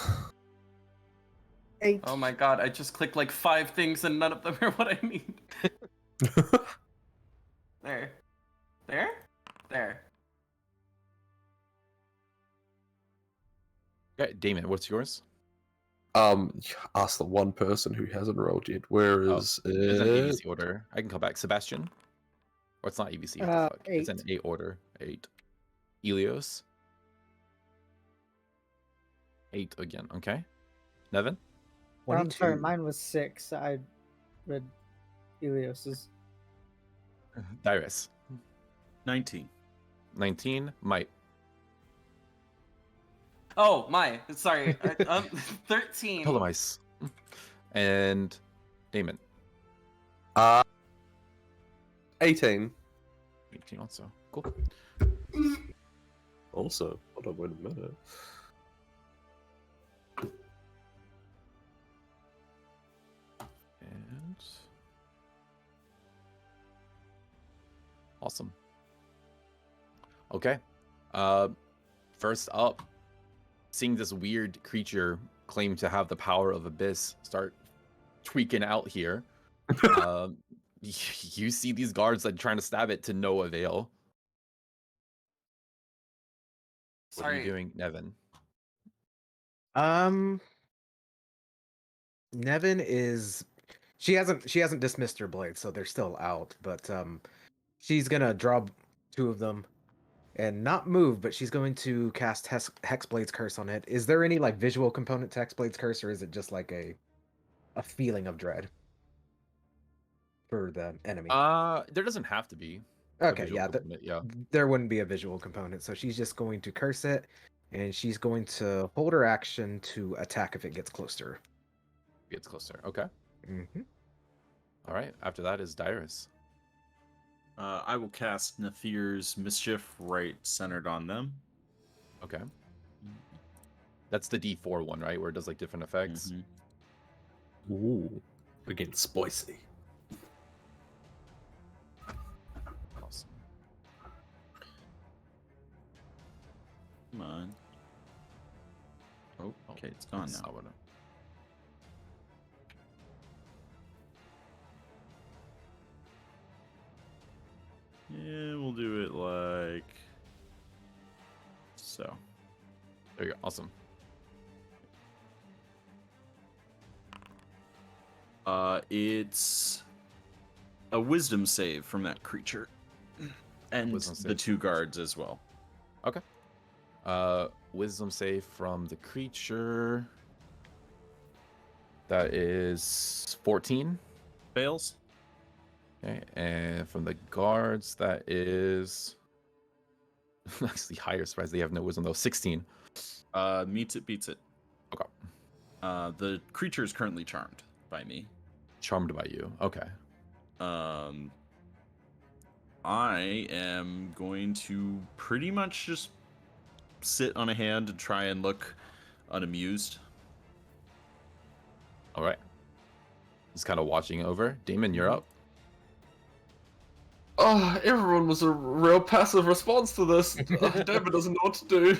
8. Oh my god, I just clicked like 5 things and none of them are what I need. There. There? There. Okay, Damon, what's yours? Ask the one person who hasn't rolled yet. Where is It's an it? ABC order. I can come back. Sebastian? Or it's not ABC. What the fuck? It's an 8 order. 8. Elios? 8 again. Okay. Nevin? I'm sorry, 22. mine was 6. I read Elios's. Dyrus? 19. 19. Might. Oh, sorry. 13. Ptolemice. And Damon? 18. 18 also. Cool. Also, hold on, wait a minute. And... Awesome. Okay. First up, seeing this weird creature claim to have the power of Abyss start tweaking out here. You see these guards like trying to stab it to no avail. What are you Sorry. doing, Nevin? Nevin is she hasn't dismissed her blade, so they're still out, but she's gonna draw 2 of them and not move, but she's going to cast Hexblade's Curse on it. Is there any like visual component to Hexblade's Curse, or is it just like a feeling of dread for the enemy? There doesn't have to be. Okay, yeah, yeah. there wouldn't be a visual component, so she's just going to curse it, and she's going to hold her action to attack if it gets close to her. Gets closer. Okay. Mm-hmm. All right. After that is Dyrus. I will cast Nathir's Mischief right centered on them. Okay. That's the D4 one, right? Where it does like different effects. Mhm. Ooh, we're getting spicy. Awesome. Come on. Oh, okay, it's gone That's now. not what Yeah, we'll do it like so. There you go. Awesome. It's a wisdom save from that creature, and Wisdom the save. 2 guards as well. Okay. Wisdom save from the creature. That is 14. Fails. Okay, and from the guards, that is actually higher. Surprised they have no wisdom though. 16. Meets it, beats it. Okay. The creature is currently charmed by me. Charmed by you. Okay. I am going to pretty much just sit on a hand and try and look unamused. All right. Just kind of watching over. Damon, you're up. Oh, everyone was a real passive response to this. David doesn't know what to do.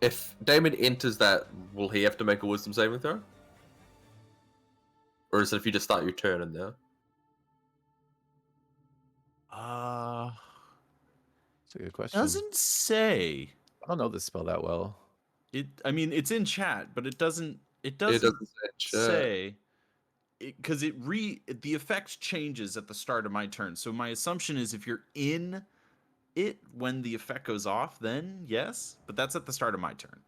If Damon enters that, will he have to make a wisdom saving throw? Or is it if you just start your turn in there? That's a good question. Doesn't say. I don't know this spell that well. I mean, it's in chat, but it doesn't Say. say because the effect changes at the start of my turn. So my assumption is if you're in it when the effect goes off, then yes, but that's at the start of my turn.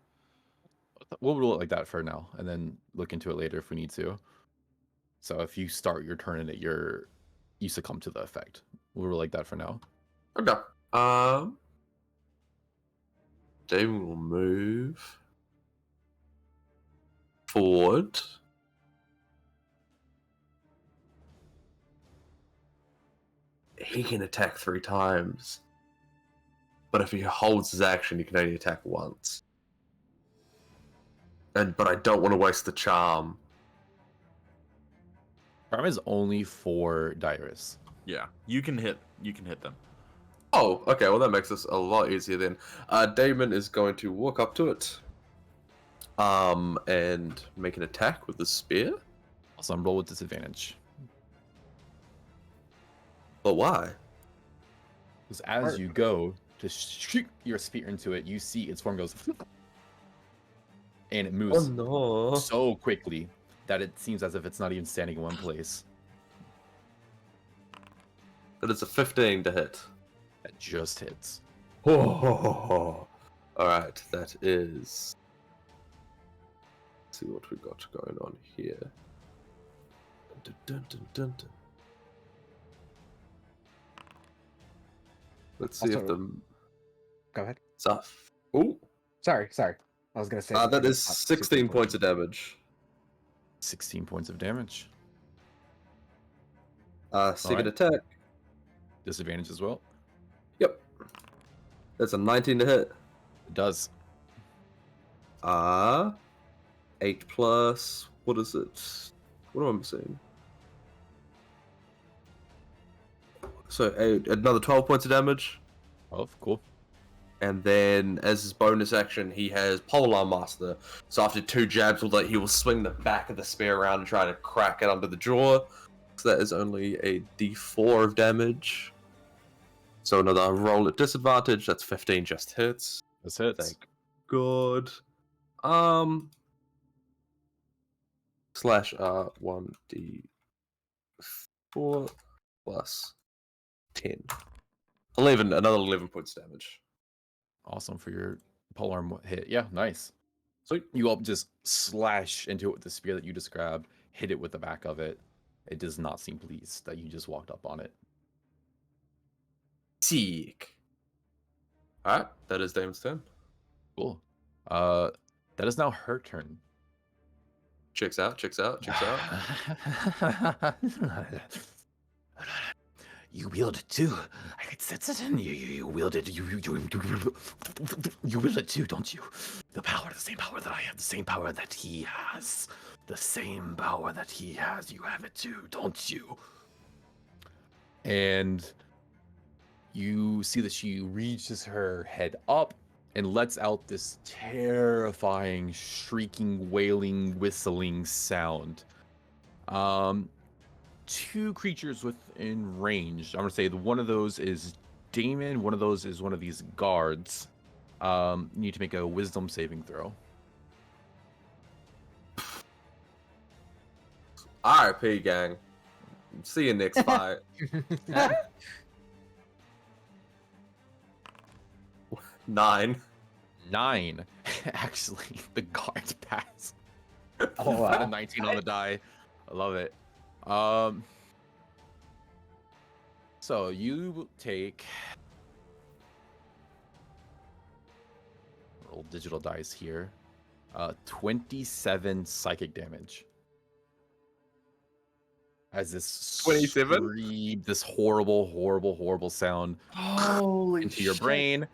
We'll rule it like that for now, and then look into it later if we need to. So if you start your turn in it, you succumb to the effect. We'll rule like that for now. Okay. Damon will move forward. He can attack 3 times. But if he holds his action, he can only attack once. But I don't want to waste the charm. Charm is only for Dyrus. Yeah, you can hit them. Oh, okay, well that makes this a lot easier then. Damon is going to walk up to it. And make an attack with the spear. Also, roll with disadvantage. But why? Because as you go to shoot your spear into it, you see its form goes and it moves no. so quickly that it seems as if it's not even standing in one place. That is a 15 to hit. That just hits. Alright, that is... Let's see what we got going on here. Dun, dun, dun, dun, dun. Let's see if Also- the Go ahead. stuff. Oh, Sorry. I was gonna say that is 16 points of damage. 16 points of damage. Second Alright. attack. Disadvantage as well. Yep. That's a 19 to hit. It does. 8 plus. What is it? What am I missing? So another 12 points of damage. Oh, cool. And then, as his bonus action, he has Polearm Master. So after 2 jabs, he will swing the back of the spear around and try to crack it under the jaw. So that is only a d4 of damage. So another roll at disadvantage. That's 15 just hits. This hits. Thank God. Slash 1d4 plus 10. 11. Another 11 points damage. Awesome for your polearm hit. Yeah, nice. Sweet. You all just slash into it with the spear that you just grabbed, hit it with the back of it. It does not seem pleased that you just walked up on it. Sick. Alright, that is Damon's turn. Cool. That is now her turn. Checks out. You wield it too. I could sense it in you. You wield it. You wield it too, don't you? The power, the same power that I have, the same power that he has. The same power that he has. You have it too, don't you? And You see that she reaches her head up and lets out this terrifying, shrieking, wailing, whistling sound. Two creatures within range. I'm gonna say one of those is Damon. One of those is one of these guards. You need to make a wisdom saving throw. RIP, gang. See you next fight. 9. 9. Actually, the guards pass. Oh, Got a wow. 19 on the die. I love it. So you take roll digital dice here. 27 psychic damage. As this 27? scream, this horrible sound Holy into your shit. brain.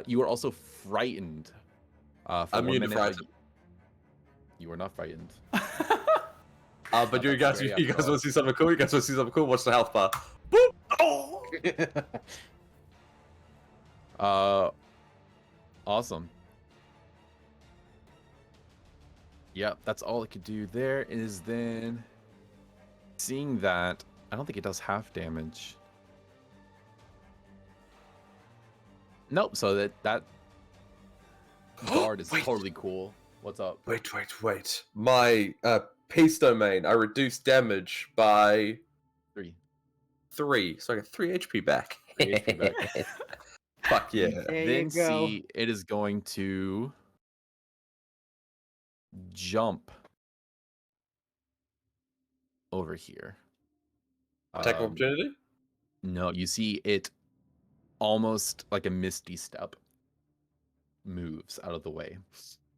You are also frightened. For I'm 1 immune to minute, but frightened. you are not frightened. But you guys, Very you guys after want to see something cool? You guys want to see something cool? Watch the health bar. Boop! Oh! Awesome. Yep, that's all it could do there. Is then seeing that I don't think it does half damage. Nope. So that guard is Wait. totally cool. What's up? Wait. My peace domain, I reduced damage by 3. 3, so I get 3 HP back. 3 HP back. Fuck yeah. There Then you go. see it is going to jump over here. Attack of opportunity? No, you see it almost like a misty step moves out of the way.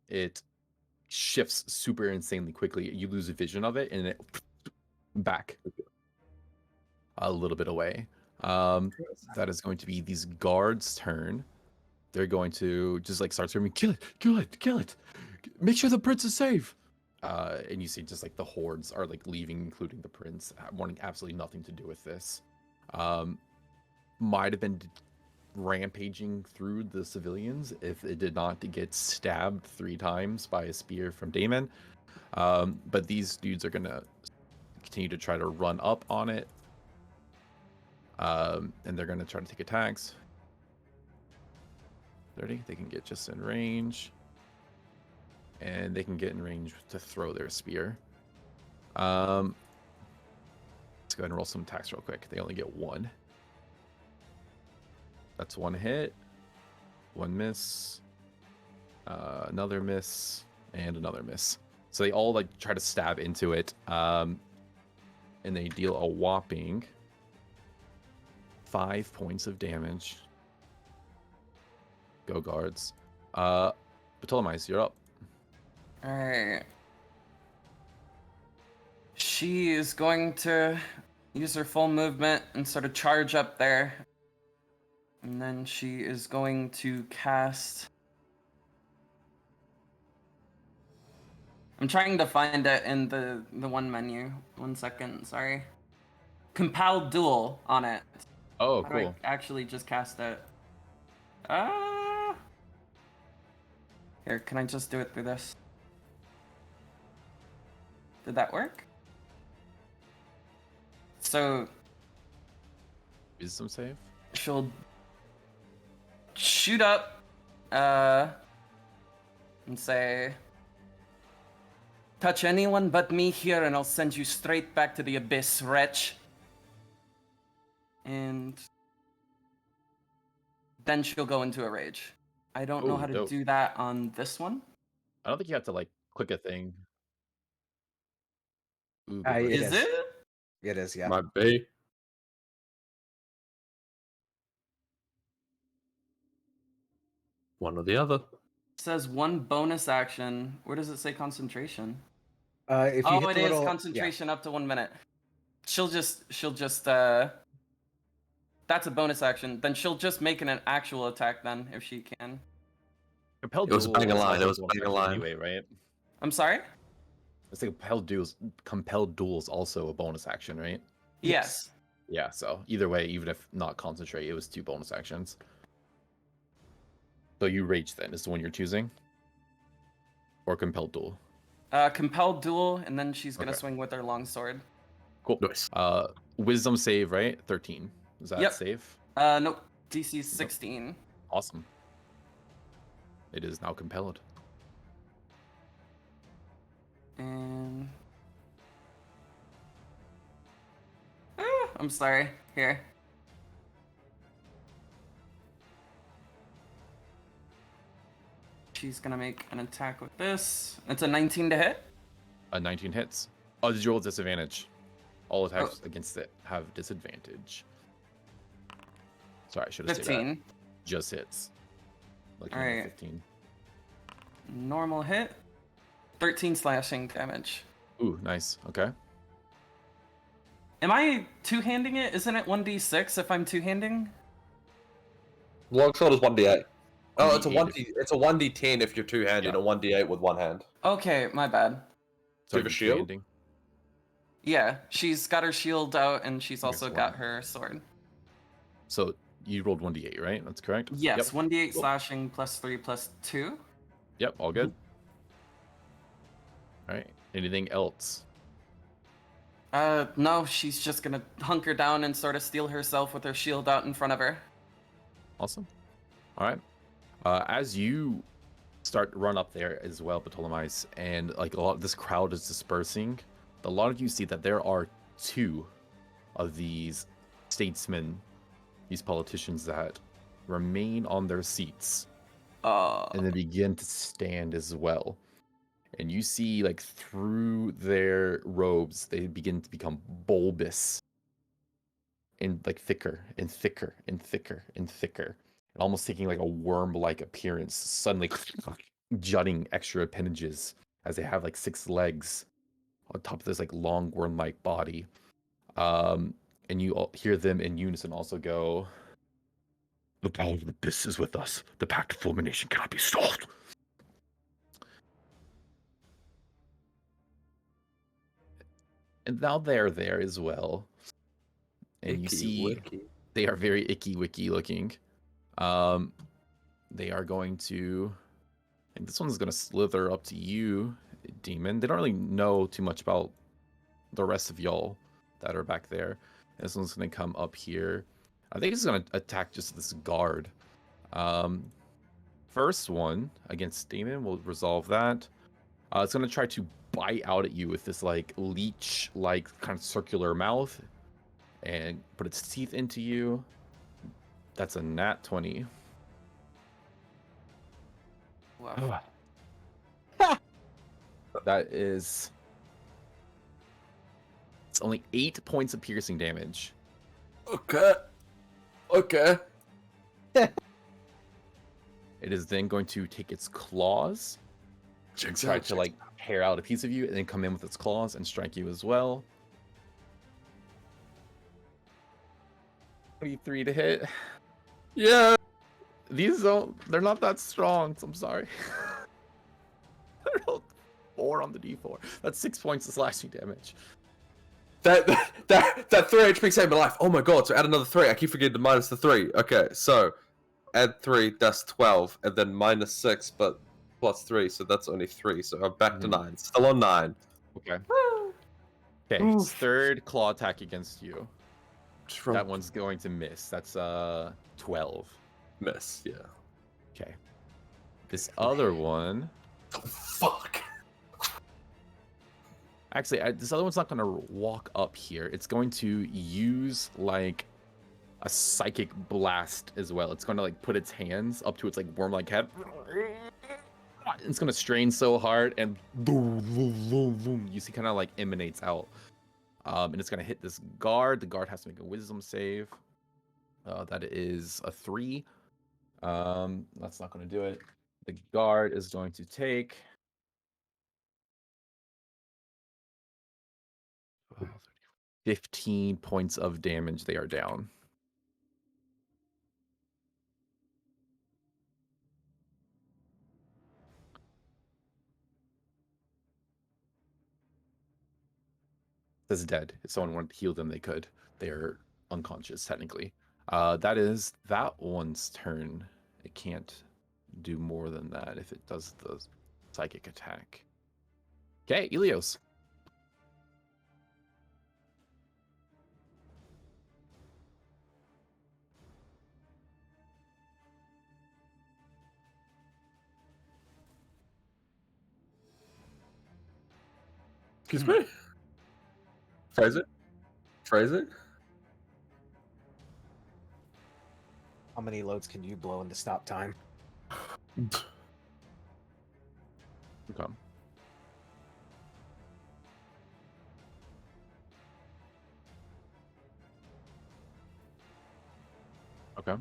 It shifts super insanely quickly. You lose a vision of it and it back a little bit away. That is going to be these guards' turn. They're going to just like start screaming, kill it. Make sure the prince is safe. And you see just like the hordes are like leaving, including the prince, wanting absolutely nothing to do with this. Might have been rampaging through the civilians if it did not get stabbed 3 times by a spear from Damon. But these dudes are gonna continue to try to run up on it. And they're gonna try to take attacks. 30, they can get just in range. And they can get in range to throw their spear. Let's go ahead and roll some attacks real quick. They only get 1. That's 1 hit, 1 miss, another miss, and another miss. So they all like try to stab into it, and they deal a whopping 5 points of damage. Go guards. Ptolemy, you're up. Alright. She is going to use her full movement and sort of charge up there. And then she is going to cast... I'm trying to find it in the one menu. 1 second, sorry. Compelled Duel on it. Oh, How do I cool. actually just cast it? Here, can I just do it through this? Did that work? So Wisdom save. she'll shoot up and say, touch anyone but me here and I'll send you straight back to the abyss, wretch. And then she'll go into a rage. I don't know Ooh, how to dope. do that on this one. I don't think you have to like click a thing. Ooh, good It gracious. Is it? It is, yeah. Might be. One or the other. It says 1 bonus action. Where does it say concentration? If you Oh, hit it the is little, concentration up to 1 minute. She'll just that's a bonus action. Then she'll just make an actual attack then, if she can. Compelled It was duel bang a is line, also it was bonus bang a action line. anyway, right? I'm sorry? It's like compelled duel is also a bonus action, right? Yes. Yeah, so either way, even if not concentrate, it was 2 bonus actions. So you rage then is the one you're choosing? Or compelled duel? Compelled duel, and then she's gonna Okay. swing with her longsword. Cool. Nice. Wisdom save, right? 13. Is that Yep. safe? Nope. DC 16. Awesome. It is now compelled. And I'm sorry. Here. She's gonna make an attack with this. It's a 19 to hit. A 19 hits. Oh, did you roll disadvantage? All attacks against it have disadvantage. Sorry, I should have said that. 15. Just hits. Like Alright. 15. Normal hit. 13 slashing damage. Ooh, nice. Okay. Am I two-handing it? Isn't it 1d6 if I'm two-handing? Longsword is 1d8. Oh, it's a 1d8 1d. It's a 1d10 if you're two-handed, Yeah. and 1d8 with one hand. Okay, my bad. Do you have a shield? two-handing? Yeah, she's got her shield out and she's Okay, also so got one. her sword. So you rolled 1d8, right? That's correct? Yes, Yep. 1d8 Cool. slashing plus 3 plus 2. Yep, all good. All right. Anything else? No, she's just gonna hunker down and sort of steel herself with her shield out in front of her. Awesome. All right. As you start to run up there as well, Ptolemy, and like a lot of this crowd is dispersing, a lot of you see that there are 2 of these statesmen, these politicians that remain on their seats and they begin to stand as well. And you see, like, through their robes, they begin to become bulbous and like thicker and thicker and thicker and thicker, and almost taking like a worm-like appearance, suddenly jutting extra appendages as they have like 6 legs on top of this like long worm-like body. And you all hear them in unison also go, "The power of the abyss is with us. The pact of fulmination cannot be stalled." And now they're there as well. And you Icky see wicky. they are very icky wicky looking. They are going to, I think this one's going to slither up to you, Demon. They don't really know too much about the rest of y'all that are back there. This one's going to come up here. I think it's going to attack just this guard. First one against Demon, we'll resolve that. It's going to try to bite out at you with this like leech-like kind of circular mouth and put its teeth into you. That's a nat 20. Wow. That is... It's only 8 points of piercing damage. Okay. Okay. It is then going to take its claws and try to like tear out a piece of you and then come in with its claws and strike you as well. 23 to hit. Yeah. These don't, they're not that strong, so I'm sorry. I rolled 4 on the d4. That's 6 points of slashing damage. That 3 HP saved my life. Oh my god, so add another 3. I keep forgetting to minus the 3. Okay, so add 3, that's 12, and then minus 6, but plus 3, so that's only 3. So I'm back to 9. Still on 9. Okay. Okay, Oof. third claw attack against you. That one's going to miss. That's 12. Miss, yeah. Okay. This other one... Oh, fuck. Actually, this other one's not going to walk up here. It's going to use, like, a psychic blast as well. It's going to, like, put its hands up to its, like, worm-like head. It's going to strain so hard, and boom, boom, boom, boom. You see kind of, like, emanates out. And it's going to hit this guard. The guard has to make a wisdom save. That is a 3. That's not going to do it. The guard is going to take... 15 points of damage. They are down. This is dead. If someone wanted to heal them, they could. They're unconscious technically. That is that one's turn. It can't do more than that if it does the psychic attack. Okay, Elios. Excuse me? Phrase it? Phrase it? How many loads can you blow into stop time? Okay. Okay.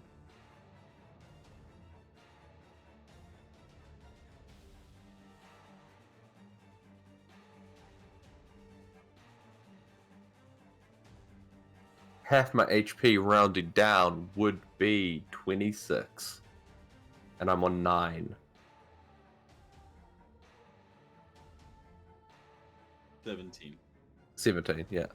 Half my HP rounded down would be 26. And I'm on 9. 17. 17, yeah.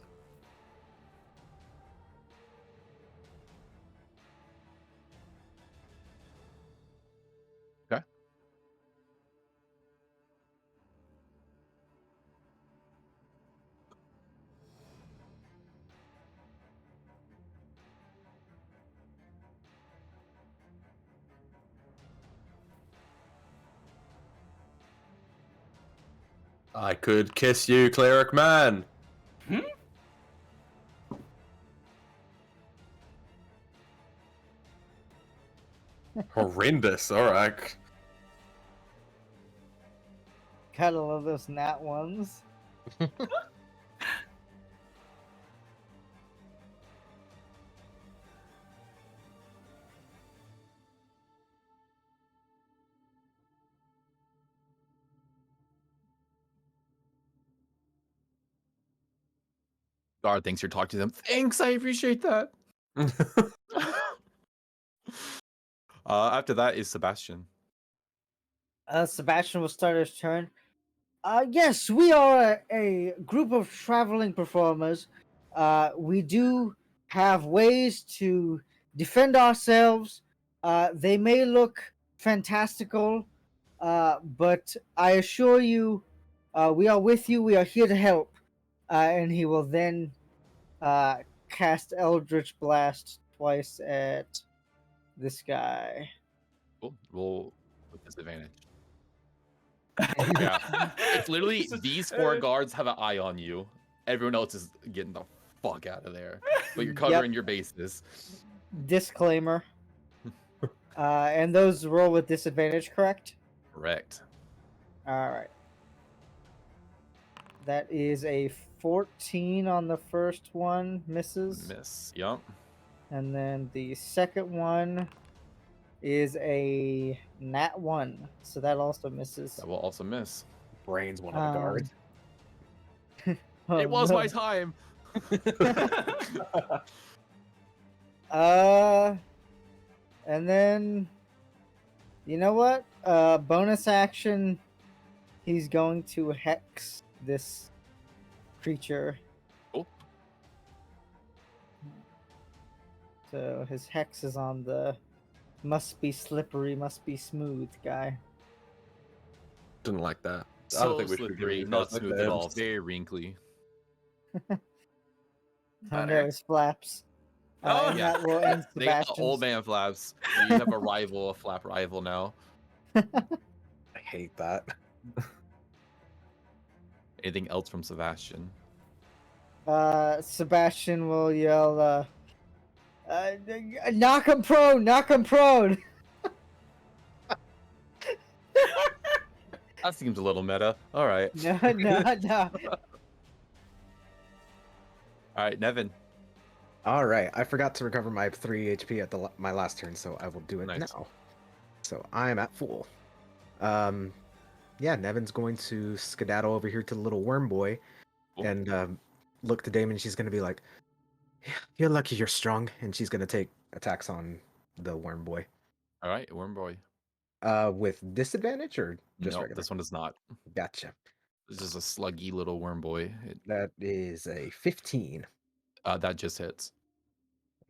Okay. I could kiss you, cleric man. Hmm? Horrendous. All right. Gotta love those nat ones. Guard thinks you're talking to them. Thanks, I appreciate that. After that is Sebastian. Sebastian will start his turn. Yes, we are a group of traveling performers. We do have ways to defend ourselves. They may look fantastical, but I assure you, we are with you. We are here to help. And he will then cast Eldritch Blast twice at this guy. Cool. Roll with disadvantage. Yeah. It's literally these 4 guards have an eye on you. Everyone else is getting the fuck out of there. But you're covering your bases. Disclaimer. And those roll with disadvantage, correct? Correct. All right. That is a 14 on the first one, misses. Miss. Yup. And then the second one is a nat 1, so that also misses. That will also miss. Brains one of the guards. Oh, It was no. my time. And then, you know what? Bonus action. He's going to hex this creature. Cool. So his hex is on the must be slippery, must be smooth guy. Didn't like that. I So don't think we should slippery, give not those smooth at all. nicknames. Very wrinkly. Oh no, Better. his flaps. Oh, And yeah. that will end They got the Sebastian's. old man flaps. You have a rival, a flap rival now. I hate that. Anything else from Sebastian? Sebastian will yell, knock him prone, knock him prone. That seems a little meta. All right. No, no, no. All right, Nevin. All right, I forgot to recover my 3 HP at my last turn, so I will do it Nice. now. So I am at full. Yeah, Nevin's going to skedaddle over here to the little worm boy, Cool. and look to Damon. She's gonna be like, "Yeah, you're lucky you're strong," and she's gonna take attacks on the worm boy. All right, Worm Boy. With disadvantage or just No, regular? this one does not. Gotcha. This is a sluggy little worm boy. That is a 15. That just hits.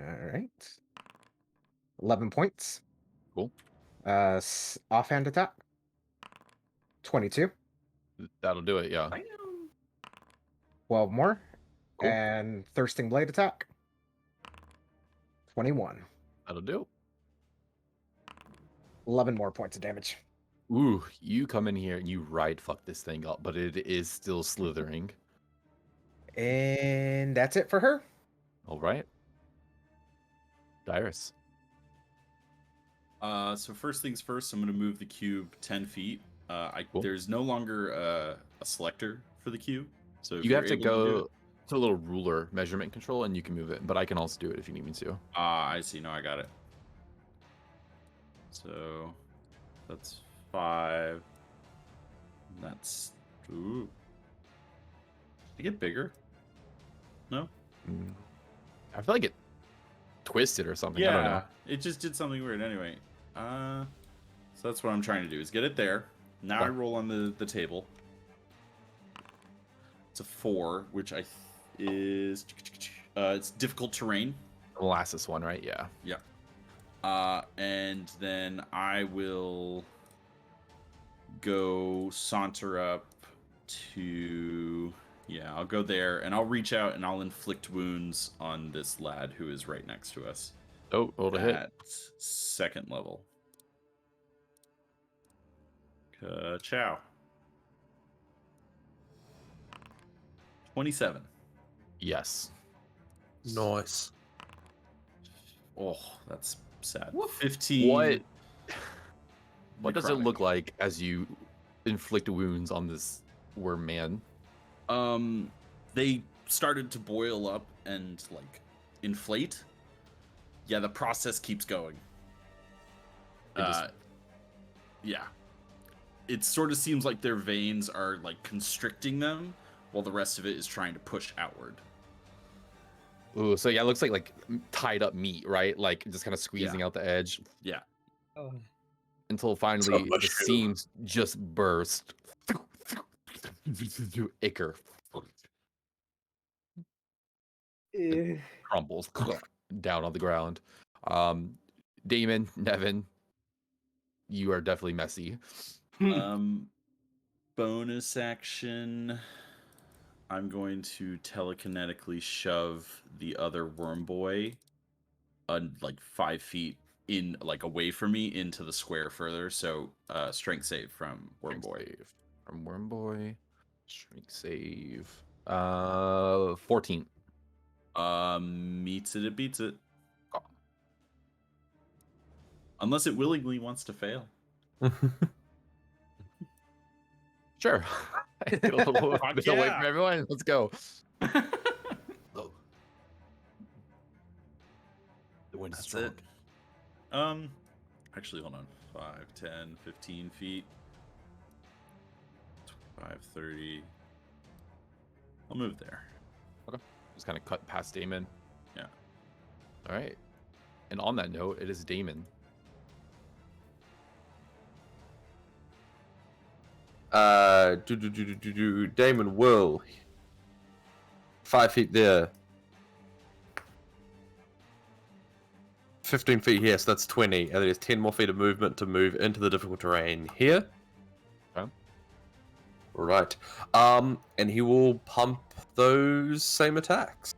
All right. 11 points. Cool. Offhand attack. 22. That'll do it. Yeah. Bam. 12 more. Cool. And thirsting blade attack. 21. That'll do. 11 more points of damage. Ooh, you come in here and you fuck this thing up, but it is still slithering. And that's it for her. All right. Dyrus. So first things first, I'm going to move the cube 10 feet. Cool. There's no longer a selector for the cube. So if You you're have to able do go it- to a little ruler measurement control and you can move it, but I can also do it if you need me to. I see. No, I got it. So that's 5. That's... Ooh. Did it get bigger? No? I feel like it twisted or something. I don't know. It just did something weird anyway. So that's what I'm trying to do, is get it there. Now I Okay. roll on the table. It's a 4, which is... it's difficult terrain. Molasses one, right? Yeah. And then I will go saunter up to... Yeah, I'll go there, and I'll reach out and I'll inflict wounds on this lad who is right next to us. Oh, roll to hit. At 2nd level. Ka-chow. 27. Yes. Nice. Oh, that's sad. 15. What does it necrotic. look like as you inflict wounds on this worm man? They started to boil up and like inflate. Yeah, the process keeps going. It just- Yeah. It sort of seems like their veins are like constricting them, while the rest of it is trying to push outward. Ooh, so yeah, it looks like tied up meat, right? Like just kind of squeezing out the edge Yeah. Oh. until finally the mushroom. seams just burst. Ichor Eh. crumbles down on the ground. Damon, Nevin, you are definitely messy. Bonus action. I'm going to telekinetically shove the other worm boy, like 5 feet in, like away from me into the square further. So, strength save from worm boy. Save from worm boy. Strength save. 14. Meets it, it beats it. Oh. Unless it willingly wants to fail. Sure. Get a little Fuck bit away yeah. from everyone. Let's go. Oh. The wind is That's strong. it. Actually, hold on. 5, 10, 15 feet. 25, 30. I'll move there. Just kind of cut past Damon. Yeah. All right. And on that note, it is Damon. Damon will 5 feet there. 15 feet here, so that's 20, and then there's 10 more feet of movement to move into the difficult terrain here. Okay. Right. And he will pump those same attacks.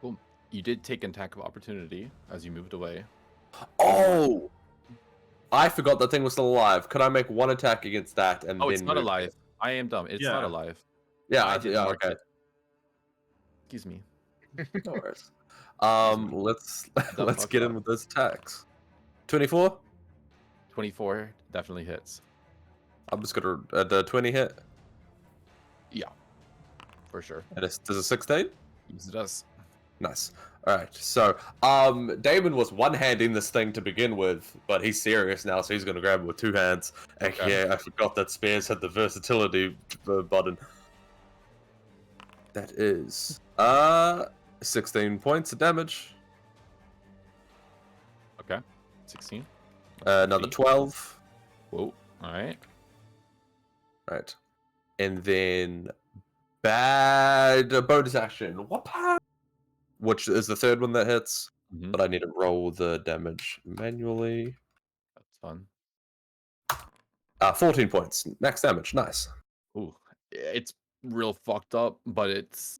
Cool. You did take an attack of opportunity as you moved away. Oh! I forgot that thing was still alive. Could I make one attack against that and Oh, then it's not move alive. it? I am dumb. It's not Yeah. alive. Yeah, I didn't mark okay. it. Excuse me. No worries. Let's The fuck get up. in with those attacks. 24? 24 definitely hits. I'm just gonna the 20 hit. Yeah. For sure. And does a 16? Yes, it does. Nice. All right. So, Damon was one-handing this thing to begin with, but he's serious now, so he's gonna grab it with 2 hands. And Okay. yeah, I forgot that spears had the versatility button. That is 16 points of damage. Okay. 16. Another 12. Whoa. All right. Right. And then bad bonus action. Whoop-ha! Which is the third one that hits. but I need to roll the damage manually. That's fun. 14 points. Max damage. Nice. Ooh, it's real fucked up, but its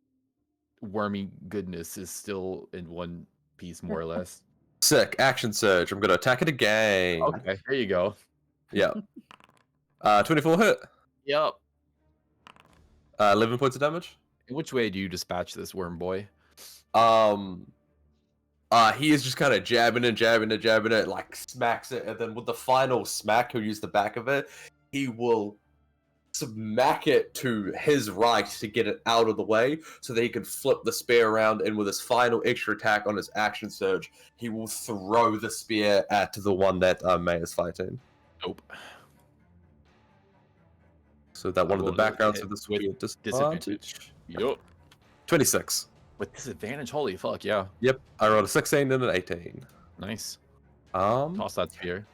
wormy goodness is still in one piece, more or less. Sick. Action surge. I'm gonna attack it again. Okay, there you go. Yeah. 24 hit. Yep. 11 points of damage. In which way do you dispatch this worm boy? He is just kind of jabbing it, like smacks it, and then with the final smack, he'll use the back of it. He will smack it to his right to get it out of the way, so that he can flip the spear around, and with his final extra attack on his action surge, he will throw the spear at the one that May is fighting. Nope. So that one of the backgrounds of the spear disadvantage. Yup. 26. With disadvantage? Holy fuck, yeah. Yep, I rolled a 16 and an 18. Nice. Um, Toss that spear.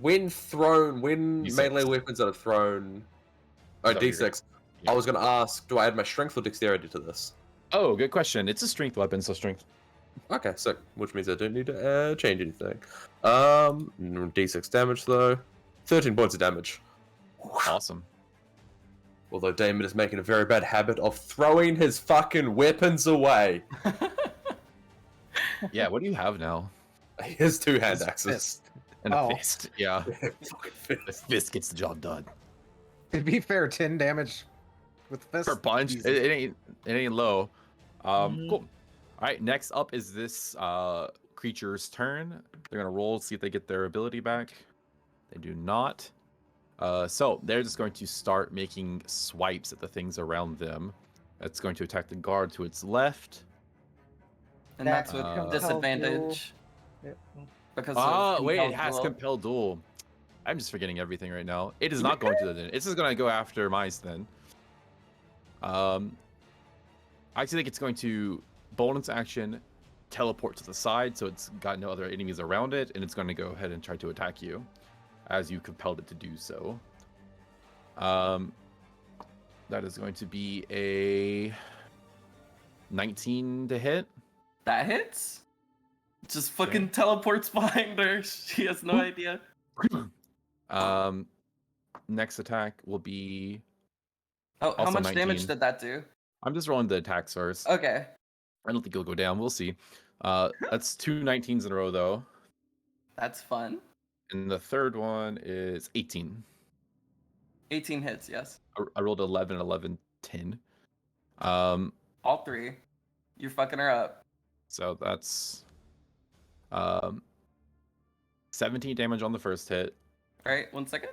when D6. melee weapons are thrown, oh, Is that what you're D6. Yeah. I was gonna ask, do I add my strength or dexterity to this? Oh, good question. It's a strength weapon, so strength. Okay, so which means I don't need to change anything. D6 damage though, 13 points of damage. Awesome. Although Damon is making a very bad habit of throwing his fucking weapons away. Yeah, what do you have now? His two hand His axes. fist. And Oh. a fist. Yeah. Fucking fist. The fist gets the job done. To be fair, 10 damage with fist. Per punch. Easy. It ain't low. Cool. Alright, next up is this creature's turn. They're gonna roll, see if they get their ability back. They do not. So they're just going to start making swipes at the things around them. That's going to attack the guard to its left. And that's with Compelled disadvantage. Yep. Because Oh, of wait, it compelled has duel. compelled duel. I'm just forgetting everything right now. It is not going to the. It's just going to go after mice then. I think it's going to bonus action, teleport to the side, so it's got no other enemies around it, and it's going to go ahead and try to attack you, as you compelled it to do so. That is going to be a 19 to hit. That hits? Just fucking teleports behind her. She has no idea. Next attack will be. Oh, how Also much 19. damage did that do? I'm just rolling the attack source. Okay. I don't think it'll go down. We'll see. That's two 19s in a row though, That's fun. and the third one is 18. 18 hits, yes. I rolled 11, 11, 10. All three. You're fucking her up. So that's 17 damage on the first hit. Alright, 1 second.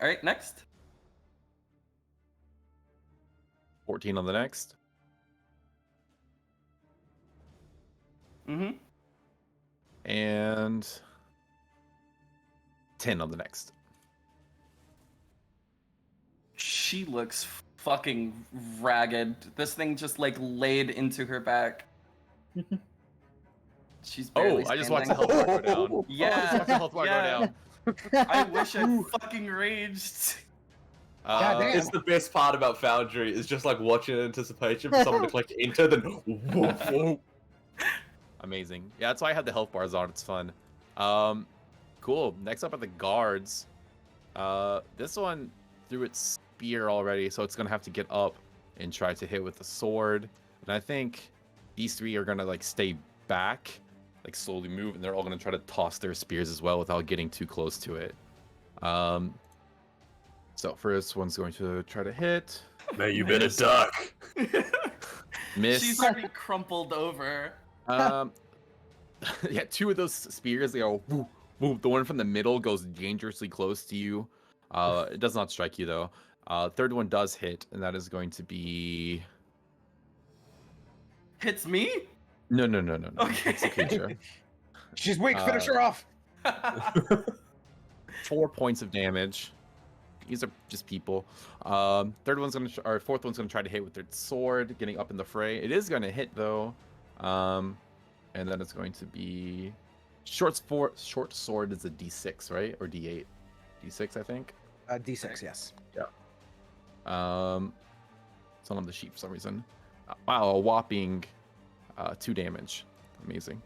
Alright, next. 14 on the next. Mm-hmm. And 10 on the next. She looks fucking ragged. This thing just like laid into her back. She's barely I just watched the standing. health bar go down. Yeah, I just watched the health bar yeah. go down. I wish I fucking raged. Goddamn. It's the best part about Foundry is just like watching in anticipation for someone to click enter, then whoa. Amazing. Yeah, that's why I had the health bars on. It's fun. Cool. Next up are the guards. This one threw its spear already, so it's gonna have to get up and try to hit with the sword. And I think these three are gonna like stay back, like slowly move, and they're all gonna try to toss their spears as well without getting too close to it. So first one's going to try to hit. Man, you better duck. Miss. She's already crumpled over. Yeah, two of those spears, they go woo, woo. The one from the middle goes dangerously close to you. It does not strike you though. Third one does hit, and that is going to be Hits me? no. Okay. It's a creature. She's weak. Finish her off. 4 points of damage. These are just people. Fourth one's gonna try to hit with their sword, getting up in the fray. It is gonna hit though. And then it's going to be short sword is a D6, right? Or D8? D6, I think. D6, yes. It's not on the sheet for some reason. Wow, a whopping 2 damage. Amazing.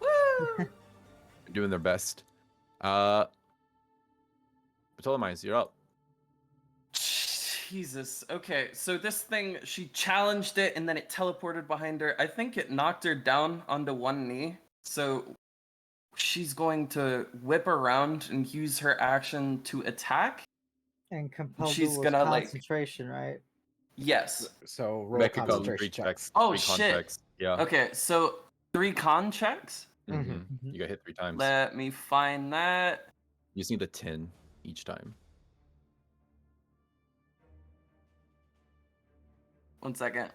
Woo! Doing their best. Ptolemy, you're up. Jesus. Okay, so this thing, she challenged it and then it teleported behind her. I think it knocked her down onto one knee. So she's going to whip around and use her action to attack. And compel She's duelist gonna, like- concentration, right? Yes. So roll Make a go. concentration 3 check. checks. Oh, 3 con shit. checks. Yeah. Okay, so 3 con checks. Mhm. Mhm. You got hit 3 times. Let me find that. You just need a 10 each time. 1 second.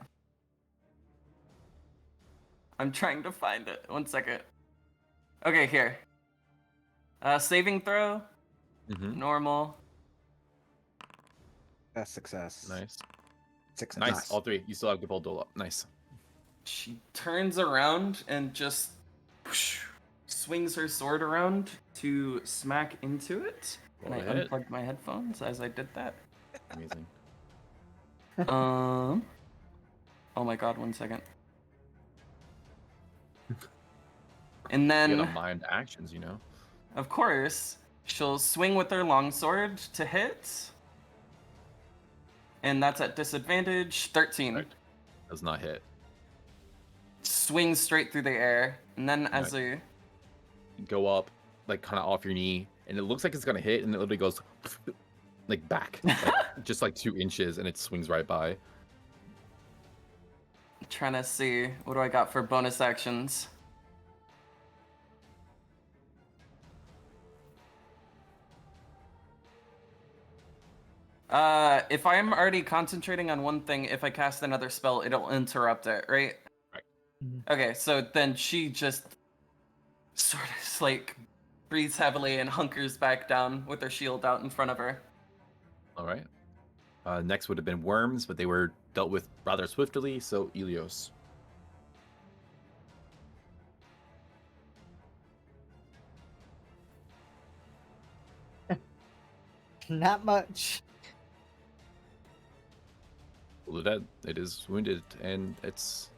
I'm trying to find it. 1 second. Okay, here. Saving throw. Mm-hmm. Normal. That's success. Nice. Success. Nice. All 3. You still have Gabal Dole up. Nice. She turns around and just swings her sword around to smack into it. And Go I ahead. unplugged my headphones as I did that. Amazing. Oh my god, 1 second. And You then, gotta mind actions, you know. of course, she'll swing with her longsword to hit. And that's at disadvantage. 13. Right. Does not hit. Swings straight through the air. And then as a... Go up, like kind of off your knee, and it looks like it's gonna hit, and it literally goes like back, just like 2 inches, and it swings right by. Trying to see, what do I got for bonus actions? If I'm already concentrating on one thing, if I cast another spell, it'll interrupt it, right? Right. Mhm. Okay, so then she just sort of like breathes heavily and hunkers back down with her shield out in front of her. All right. Next would have been worms, but they were dealt with rather swiftly. So Elios. Not much. Well, dead. It is wounded, and it's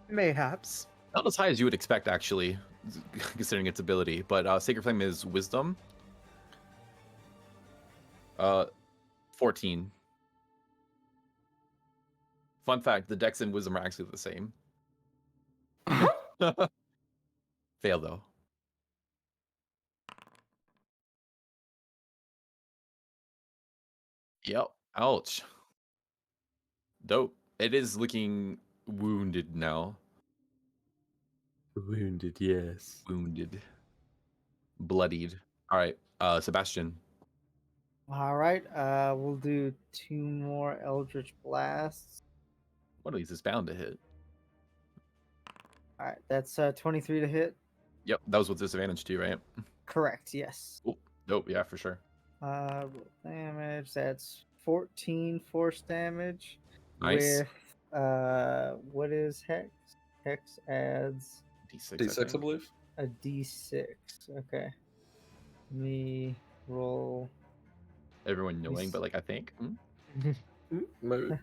Mayhaps. not as high as you would expect, actually, considering its ability. But Sacred Flame is Wisdom. 14. Fun fact: the Dex and Wisdom are actually the same. Fail though. Yep. Ouch. Dope. It is looking wounded now. Wounded, yes. Wounded. Bloodied. All right. Sebastian. All right. We'll do 2 more Eldritch Blasts. What at least is bound to hit. All right. That's 23 to hit. Yep. That was with disadvantage too, right? Correct. Yes. Dope. Yeah, for sure. Roll damage. That's 14 force damage. Nice. With what is hex? Hex adds D6. D6, I believe. a d6. Okay. Let me roll. Everyone knowing, but like I think. Maybe.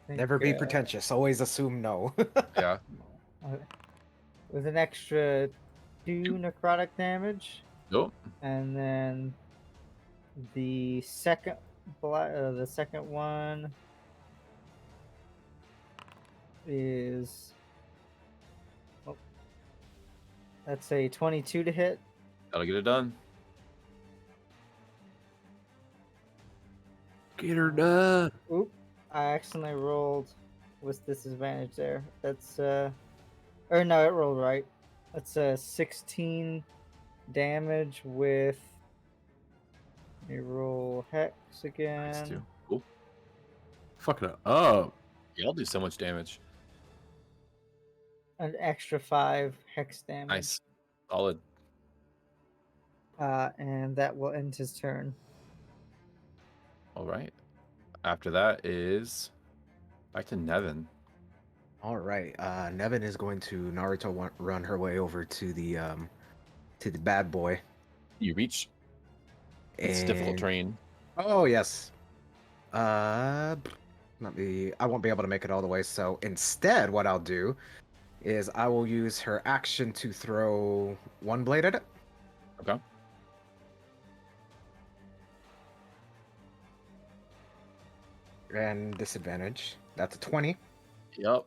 Never be think, pretentious. Always assume no. Yeah. with an extra 2 necrotic damage, Nope. and then the second one is that's a 22 to hit. That'll get it done. Get her done. Oop! I accidentally rolled with disadvantage there. That's or no, it rolled right. That's 16 damage with. Let me roll hex again. Nice too. Cool. Fucking it up. Yeah, I'll do so much damage. An extra 5 hex damage. Nice. Solid. And that will end his turn. All right. After that is back to Nevin. All right. Nevin is going to Naruto run her way over to the bad boy. You reach. It's difficult and- terrain. Oh yes. I won't be able to make it all the way. So instead, what I'll do is I will use her action to throw one blade at it. Okay. And disadvantage. That's a 20. Yep.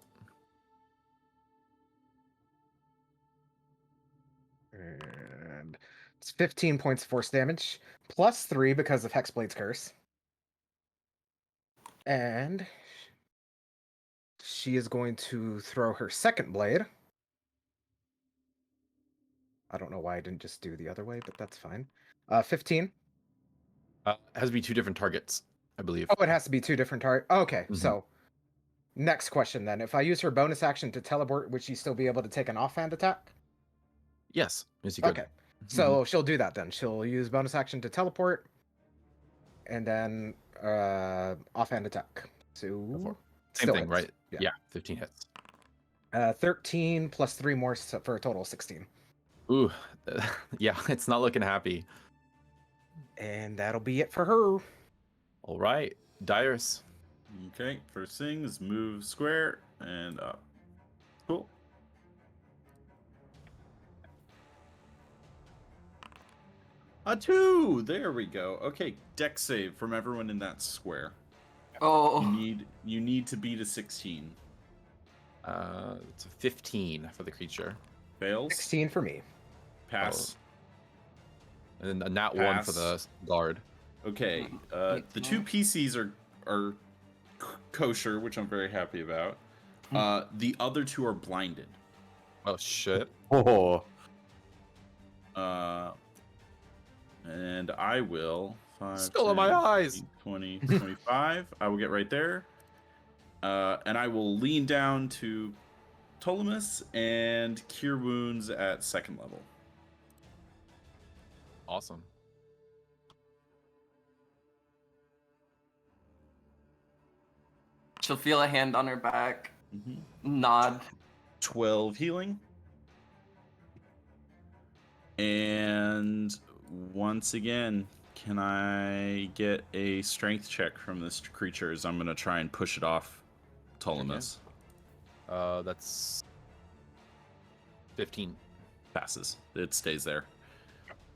And it's 15 points of force damage, plus 3 because of Hexblade's curse. And she is going to throw her second blade. I don't know why I didn't just do the other way, but that's fine. 15. It has to be 2 different targets, I believe. Oh, it has to be 2 different targets. Okay, Mhm. so next question then. If I use her bonus action to teleport, would she still be able to take an offhand attack? Yes. Yes, you could. Okay, so she'll do that then. She'll use bonus action to teleport, and then offhand attack. So Same still thing, hits. right? Yeah. Yeah, 15 hits. 13 plus 3 more for a total of 16. Ooh, yeah, it's not looking happy. And that'll be it for her. All right, Dyrus. Okay, first thing is move square and up. Cool. A 2! There we go. Okay, deck save from everyone in that square. Oh, You need to beat a 16. It's a 15 for the creature, Fails. 16 for me. Pass. and then a nat 1 for Pass. the guard. Okay, the 2 PCs are kosher, which I'm very happy about. The other 2 are blinded. Oh shit! Oh, And I will 5, Skull in my 10, eyes. 15, 20, 25. I will get right there. And I will lean down to Ptolemus and cure wounds at 2nd level. Awesome. she'll feel a hand on her back, nod. 12 healing. And once again, can I get a strength check from this creature as I'm going to try and push it off Ptolemus? That's 15. Passes. It stays there.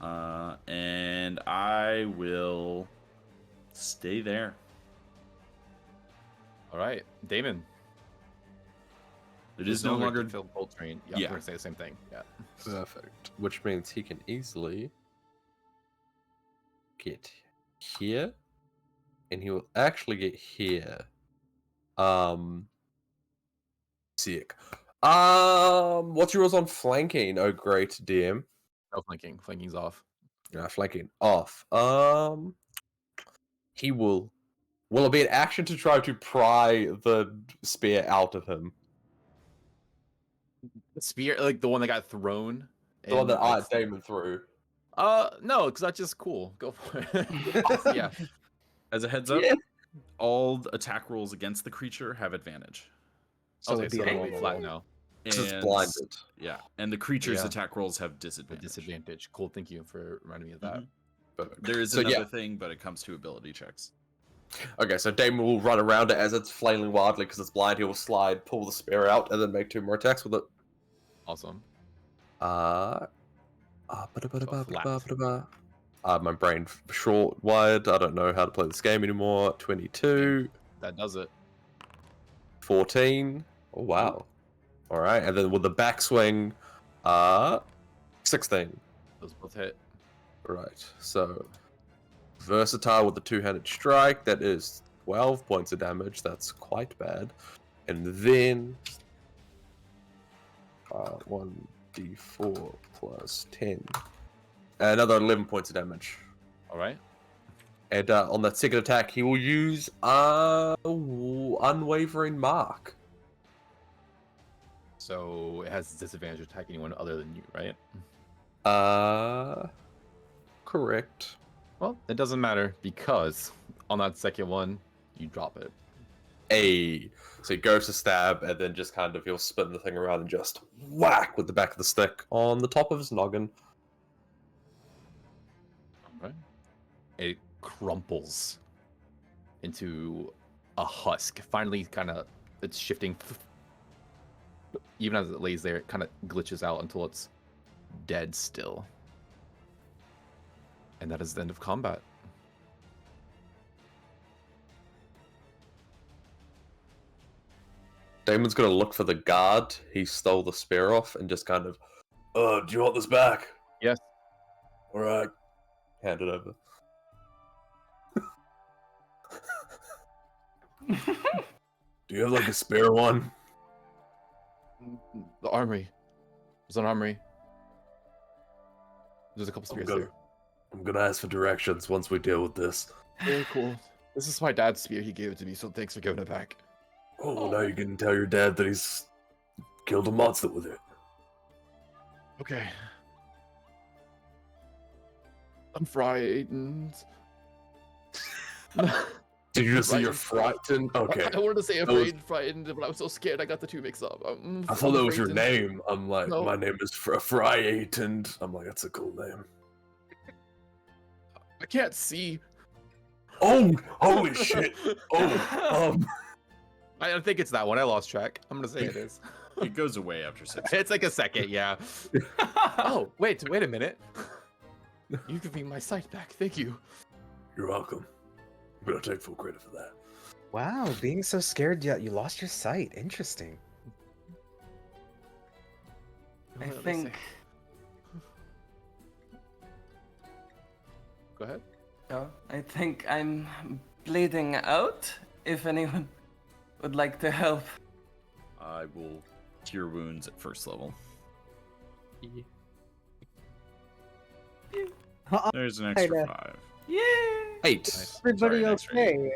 And I will stay there. All right, Damon. It is no longer... Phil Coltrane. Yeah, Yeah. we're gonna say the same thing. Yeah. perfect. Which means he can easily get here, and he will actually get here. Sick. What's yours on flanking? Oh, great, DM. No flanking. Flanking's off. Flanking off. He will. Will it be an action to try to pry the spear out of him? The spear, like the one that got thrown. The one that like, Damon threw. No, because that's just cool. Go for it. Yeah. As a heads up, Yeah. all attack rolls against the creature have advantage. So Okay, it'd be so a it'll normal be flat roll. now. Because it's And- blinded. Yeah, and the creature's Yeah. attack rolls have With disadvantage. disadvantage. Cool. Thank you for reminding me of that. Mhm. Perfect. There is So, another yeah. thing, but it comes to ability checks. Okay, so Damon will run around it as it's flailing wildly because it's blind. He will slide, pull the spear out, and then make 2 more attacks with it. Awesome. My brain short wired. I don't know how to play this game anymore. 22, That does it. 14. Oh wow. All right, and then with the backswing, 16. Those both hit. Right. So versatile with the 2-handed strike. That is 12 points of damage. That's quite bad. And then 1d4 plus 10. Another 11 points of damage. All right. And on that second attack, he will use Unwavering Mark. So it has disadvantage attack anyone other than you, right? Correct. Well, it doesn't matter because on that second one, you drop it. So he goes to stab, and then just kind of he'll spin the thing around and just whack with the back of the stick on the top of his noggin. All right. It crumples into a husk. Finally, kind of, it's shifting. Even as it lays there, it kind of glitches out until it's dead still. And that is the end of combat. Damon's gonna look for the guard he stole the spear off and just kind of, do you want this back? Yes. Alright. Hand it over. Do you have like a spare one? The armory. There's an armory. There's a couple spears there. I'm gonna ask for directions once we deal with this. Very cool. This is my dad's spear. He gave it to me, so thanks for giving it back. Oh, well, now you can tell your dad that he's killed a monster with it. Okay. I'm frightened. Did you just say you're frightened? Okay. I wanted to say afraid, frightened, but I was so scared I got the two mixed up. I thought that was your frightened. name. I'm like, No. my name is Frightened. I'm like, that's a cool name. I can't see. Oh, holy shit. Oh, I think it's that one. I lost track. I'm gonna say it is. It goes away after 6. It's like a second, yeah. Oh, wait a minute. You give me my sight back. Thank you. You're welcome. I'm gonna take full credit for that. Wow, being so scared yet you lost your sight. Interesting. I What did think. say? Go ahead. Oh, I think I'm bleeding out. If anyone would like to help. I will cure wounds at first level. There's an extra 5. Yeah. 8. Nice. Everybody Sorry, next rating. okay?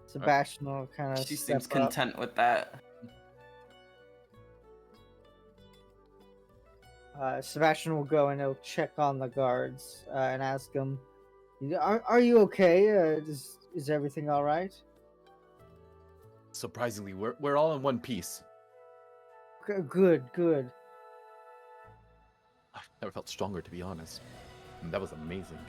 Sebastian will kind of She step seems up. content with that. Sebastian will go and he'll check on the guards and ask them, "Are you okay? Is everything all right?" Surprisingly, we're all in one piece. Good, good. I've never felt stronger, to be honest. And that was amazing.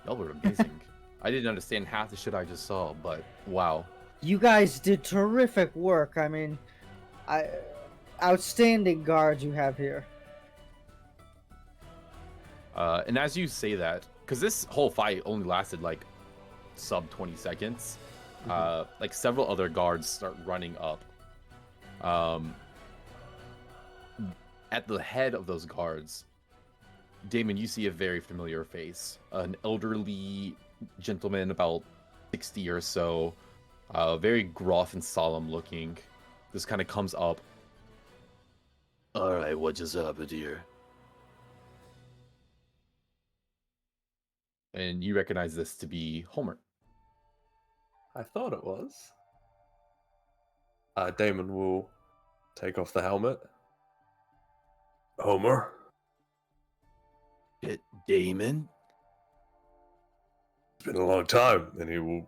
Y'all were amazing. I didn't understand half the shit I just saw, but wow. You guys did terrific work. I mean, outstanding guards you have here. And as you say that, because this whole fight only lasted like sub 20 seconds, like several other guards start running up. At the head of those guards, Damon, you see a very familiar face. An elderly gentleman, about 60 or so, very gruff and solemn looking. This kind of comes up. All right, what just happened here? And you recognize this to be Homer. I thought it was. Damon will take off the helmet. Homer? Damon? It's been a long time. And he will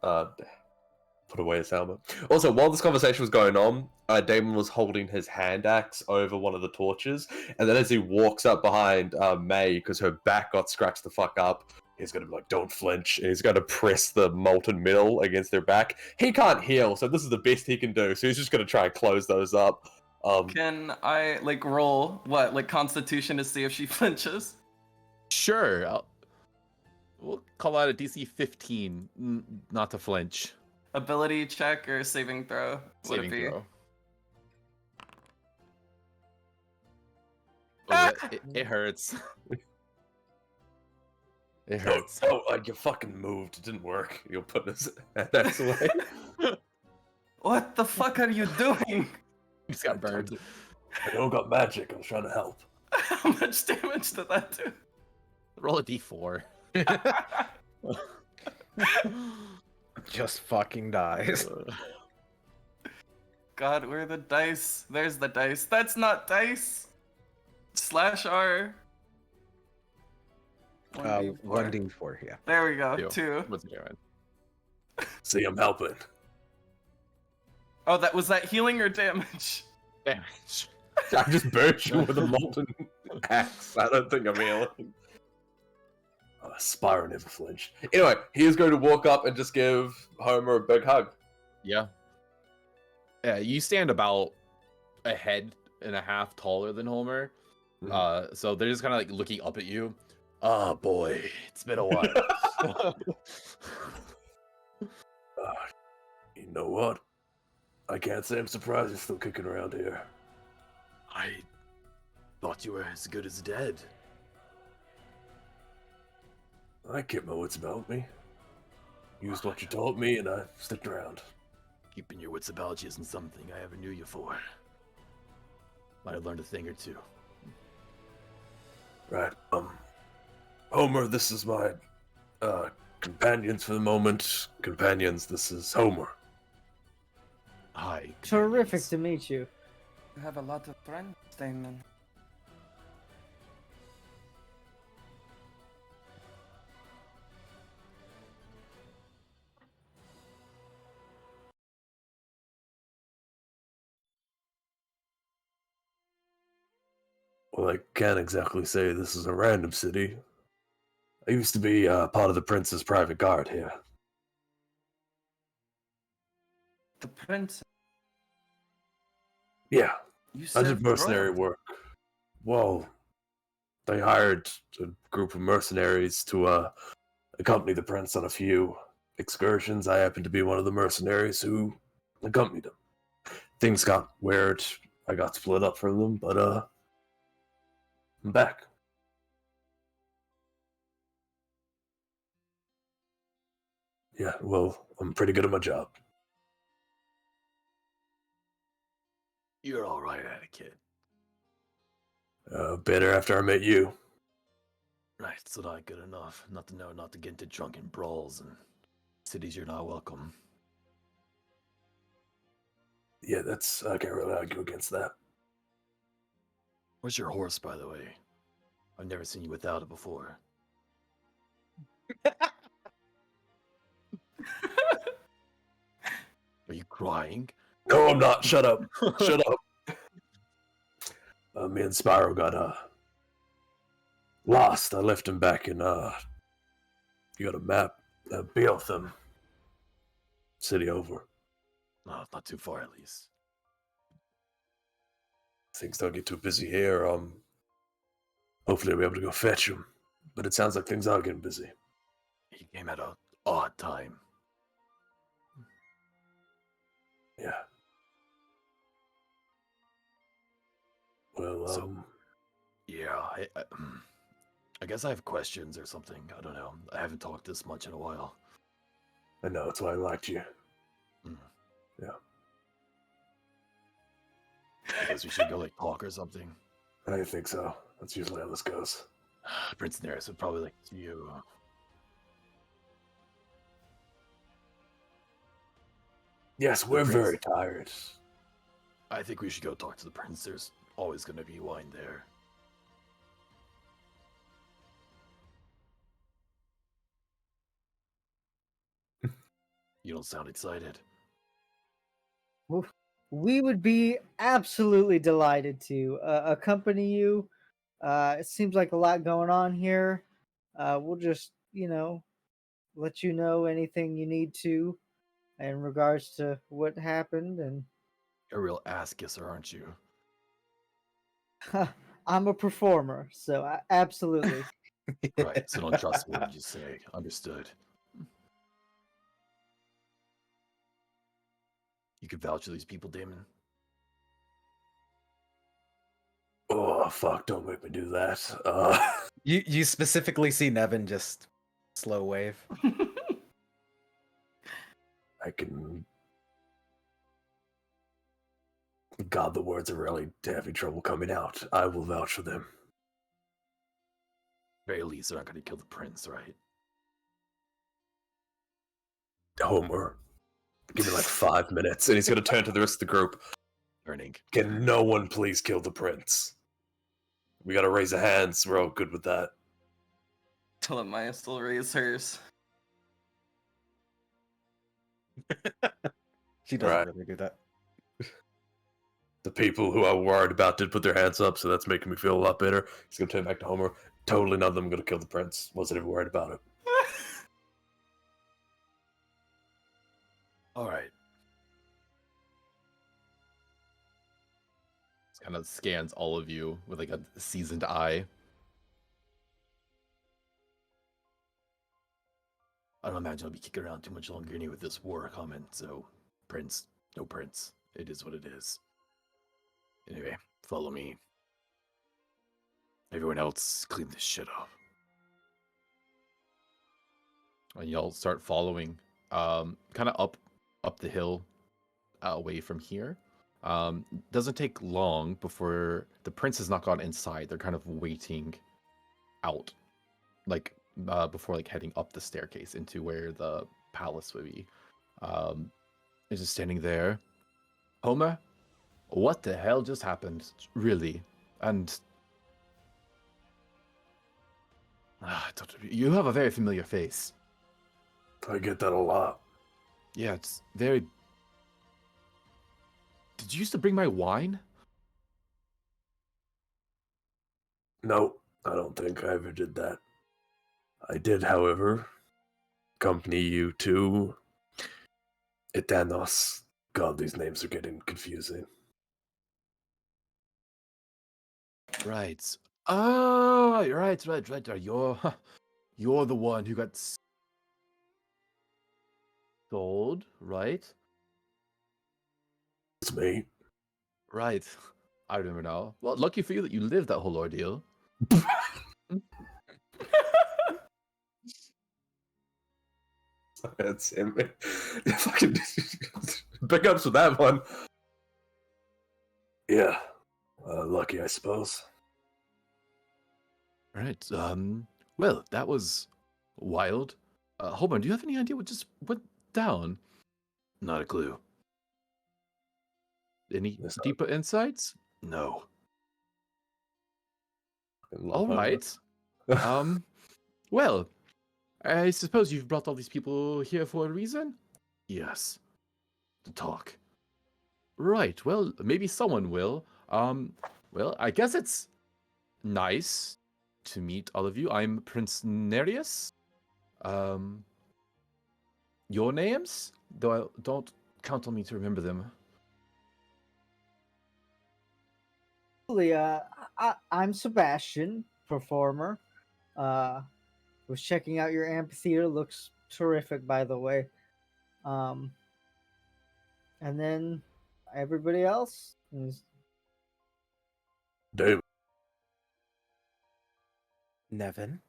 put away his helmet. Also, while this conversation was going on, Damon was holding his hand axe over one of the torches. And then as he walks up behind May, because her back got scratched the fuck up, he's going to be like, don't flinch. And he's going to press the molten metal against their back. He can't heal, so this is the best he can do. So he's just going to try and close those up. Can I like roll what, like Constitution to see if she flinches? Sure. We'll call out a DC 15, not to flinch. Ability check or saving throw? Would Saving it be? throw. Oh, it hurts. It hurts. Oh, you fucking moved. It didn't work. You'll put his axe away. What the fuck are you doing? He just got burned. I don't got magic. I was trying to help. How much damage did that do? Roll a D4. Just fucking dies. God, where are the dice? There's the dice. That's not dice. Slash R. 1d4. 1d4, yeah. There we go. Yo, 2. What's it doing? See, I'm helping. Oh, that was that healing or damage? Damage. I just burnt you with a molten axe. I don't think I'm healing. Spyro never flinched. Anyway, he is going to walk up and just give Homer a big hug. Yeah. Yeah, you stand about a head and a half taller than Homer. So they're just kind of like looking up at you. Ah, boy, it's been a while. You know what? I can't say I'm surprised you're still kicking around here. I thought you were as good as dead. I kept my wits about me. Used what you told me, and I stuck around. Keeping your wits about you isn't something I ever knew you for. Might have learned a thing or two. Right. Homer, this is my companions for the moment. Companions, this is Homer. Hi. Terrific to meet you. You have a lot of friends, Damon. Well, I can't exactly say this is a random city. I used to be part of the prince's private guard here. The prince. Yeah, You I did served mercenary royalty. work. Well, they hired a group of mercenaries to accompany the prince on a few excursions. I happened to be one of the mercenaries who accompanied him. Things got weird. I got split up from them, but I'm back. Yeah, well, I'm pretty good at my job. You're all right at it, kid. Better after I met you. Right, so not good enough. Not to know not to get into drunken brawls and cities you're not welcome. Yeah, I can't really argue against that. Where's your horse, by the way? I've never seen you without it before. Are you crying? No, I'm not. Shut up. Shut up. Me and Spyro got lost. I left him back in you got a map, Beotham. City over. No, not too far at least. Things don't get too busy here. Hopefully I'll be able to go fetch him. But it sounds like things are getting busy. He came at an odd time. Yeah. Well, So- Yeah, I guess I have questions or something. I don't know. I haven't talked this much in a while. I know, that's why I liked you. Mm. Yeah. I guess we should go like talk or something. I think so. That's usually how this goes. Prince Neris would probably like to see you. Yes, we're prince- very tired. I think we should go talk to the prince. There's always going to be wine there. You don't sound excited. We would be absolutely delighted to accompany you. It seems like a lot going on here. We'll just, let you know anything you need to in regards to what happened. And You're a real ass kisser, aren't you? I'm a performer, so absolutely. Right, so don't trust me when you say. Understood. You could vouch for these people, Damon. Oh, fuck, don't make me do that. You specifically see Nevin just slow wave. I can... God, the words are really having trouble coming out. I will vouch for them. Very least, they're not going to kill the prince, right? Homer, give me like 5 minutes, and he's gonna turn to the rest of the group. Turning. Can no one please kill the prince? We gotta raise a hands. We're all good with that. Tell him Maya still raise hers. She doesn't Right. really do that. The people who I worried about did put their hands up, so that's making me feel a lot better. He's gonna turn back to Homer. Totally none of them gonna kill the prince. Wasn't even worried about it. All right. Kind of scans all of you with like a seasoned eye. I don't imagine I'll be kicking around too much longer anyway with this war coming. So, prince, no prince. It is what it is. Anyway, follow me. Everyone else, clean this shit up. And y'all start following, kind of up the hill, away from here. Doesn't take long before the prince has not gone inside. They're kind of waiting out, like before like heading up the staircase into where the palace would be. Is just standing there. Homer, what the hell just happened? Really? And you have a very familiar face. I get that a lot. Yeah, it's very. Did you used to bring my wine? No, I don't think I ever did that. I did, however, accompany you to Etanos. God, these names are getting confusing. Right. Oh, right. You're the one who got sold, right? It's me. Right. I remember now. Well, lucky for you that you lived that whole ordeal. That's him. Fucking big ups with that one. Yeah. Lucky, I suppose. Right. Well, that was wild. Homer, do you have any idea what just went down? Not a clue. Any Yes, I- deeper insights? No. All Homer. right. Well, I suppose you've brought all these people here for a reason? Yes. To talk. Right. Well, maybe someone will. Well, I guess it's nice to meet all of you. I'm Prince Nereus. Your names? Though I don't count on me to remember them. I'm Sebastian, performer. Was checking out your amphitheater. Looks terrific, by the way. And then everybody else is Damn. Nevin.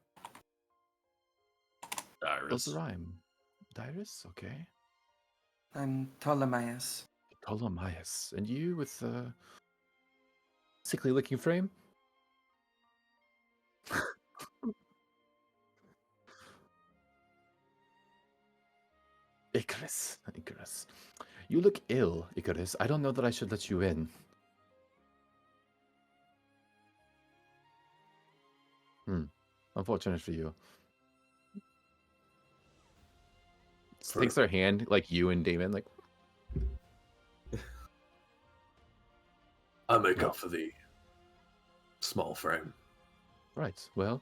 Those Dyrus. rhyme. Dyrus? Okay. I'm Ptolemaeus. Ptolemaeus. And you with the sickly looking frame? Icarus. Icarus. You look ill, Icarus. I don't know that I should let you in. Unfortunate for you. Takes their hand, like you and Damon, like, I make No. up for the small frame. right, well,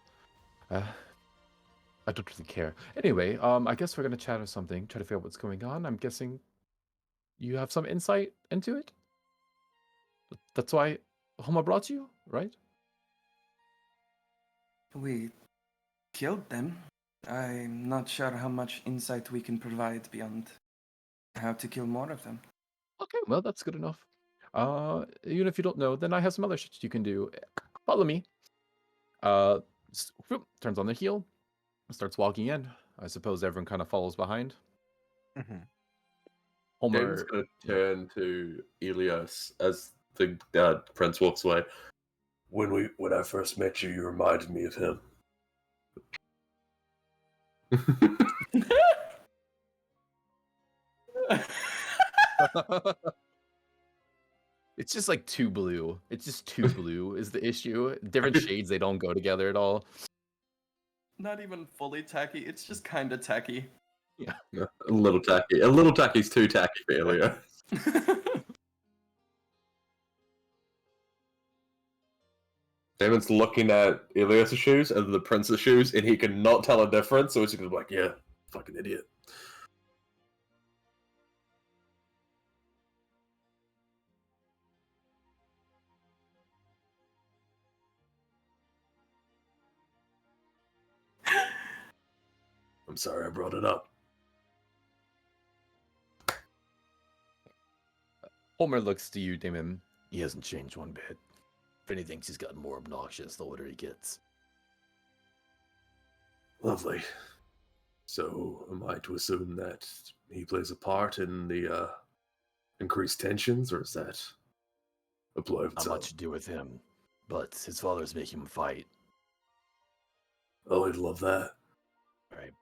I don't really care. Anyway, I guess we're gonna chat or something, try to figure out what's going on. I'm guessing you have some insight into it? That's why Homa brought you, right? We killed them. I'm not sure how much insight we can provide beyond how to kill more of them. Okay, well, that's good enough. Even if you don't know, then I have some other shit you can do. Follow me. Turns on the heel, starts walking in. I suppose everyone kind of follows behind. Mm-hmm. Damon's Homer, going to turn to Elios as the prince walks away. When I first met you, you reminded me of him. it's just like too blue. It's just too blue is the issue. Different shades, they don't go together at all. Not even fully tacky, it's just kind of tacky. A little tacky. A little tacky's too tacky for Elios. Damon's looking at Elios' shoes and the prince's shoes, and he cannot tell a difference, so he's just like, yeah, fucking idiot. I'm sorry I brought it up. Homer looks to you, Damon. He hasn't changed one bit. If anything, he's gotten more obnoxious the older he gets. Lovely. So, am I to assume that he plays a part in the increased tensions, or is that a ploy of Not itself? much to do with him, but his father's making him fight. Oh, I'd love that. Right.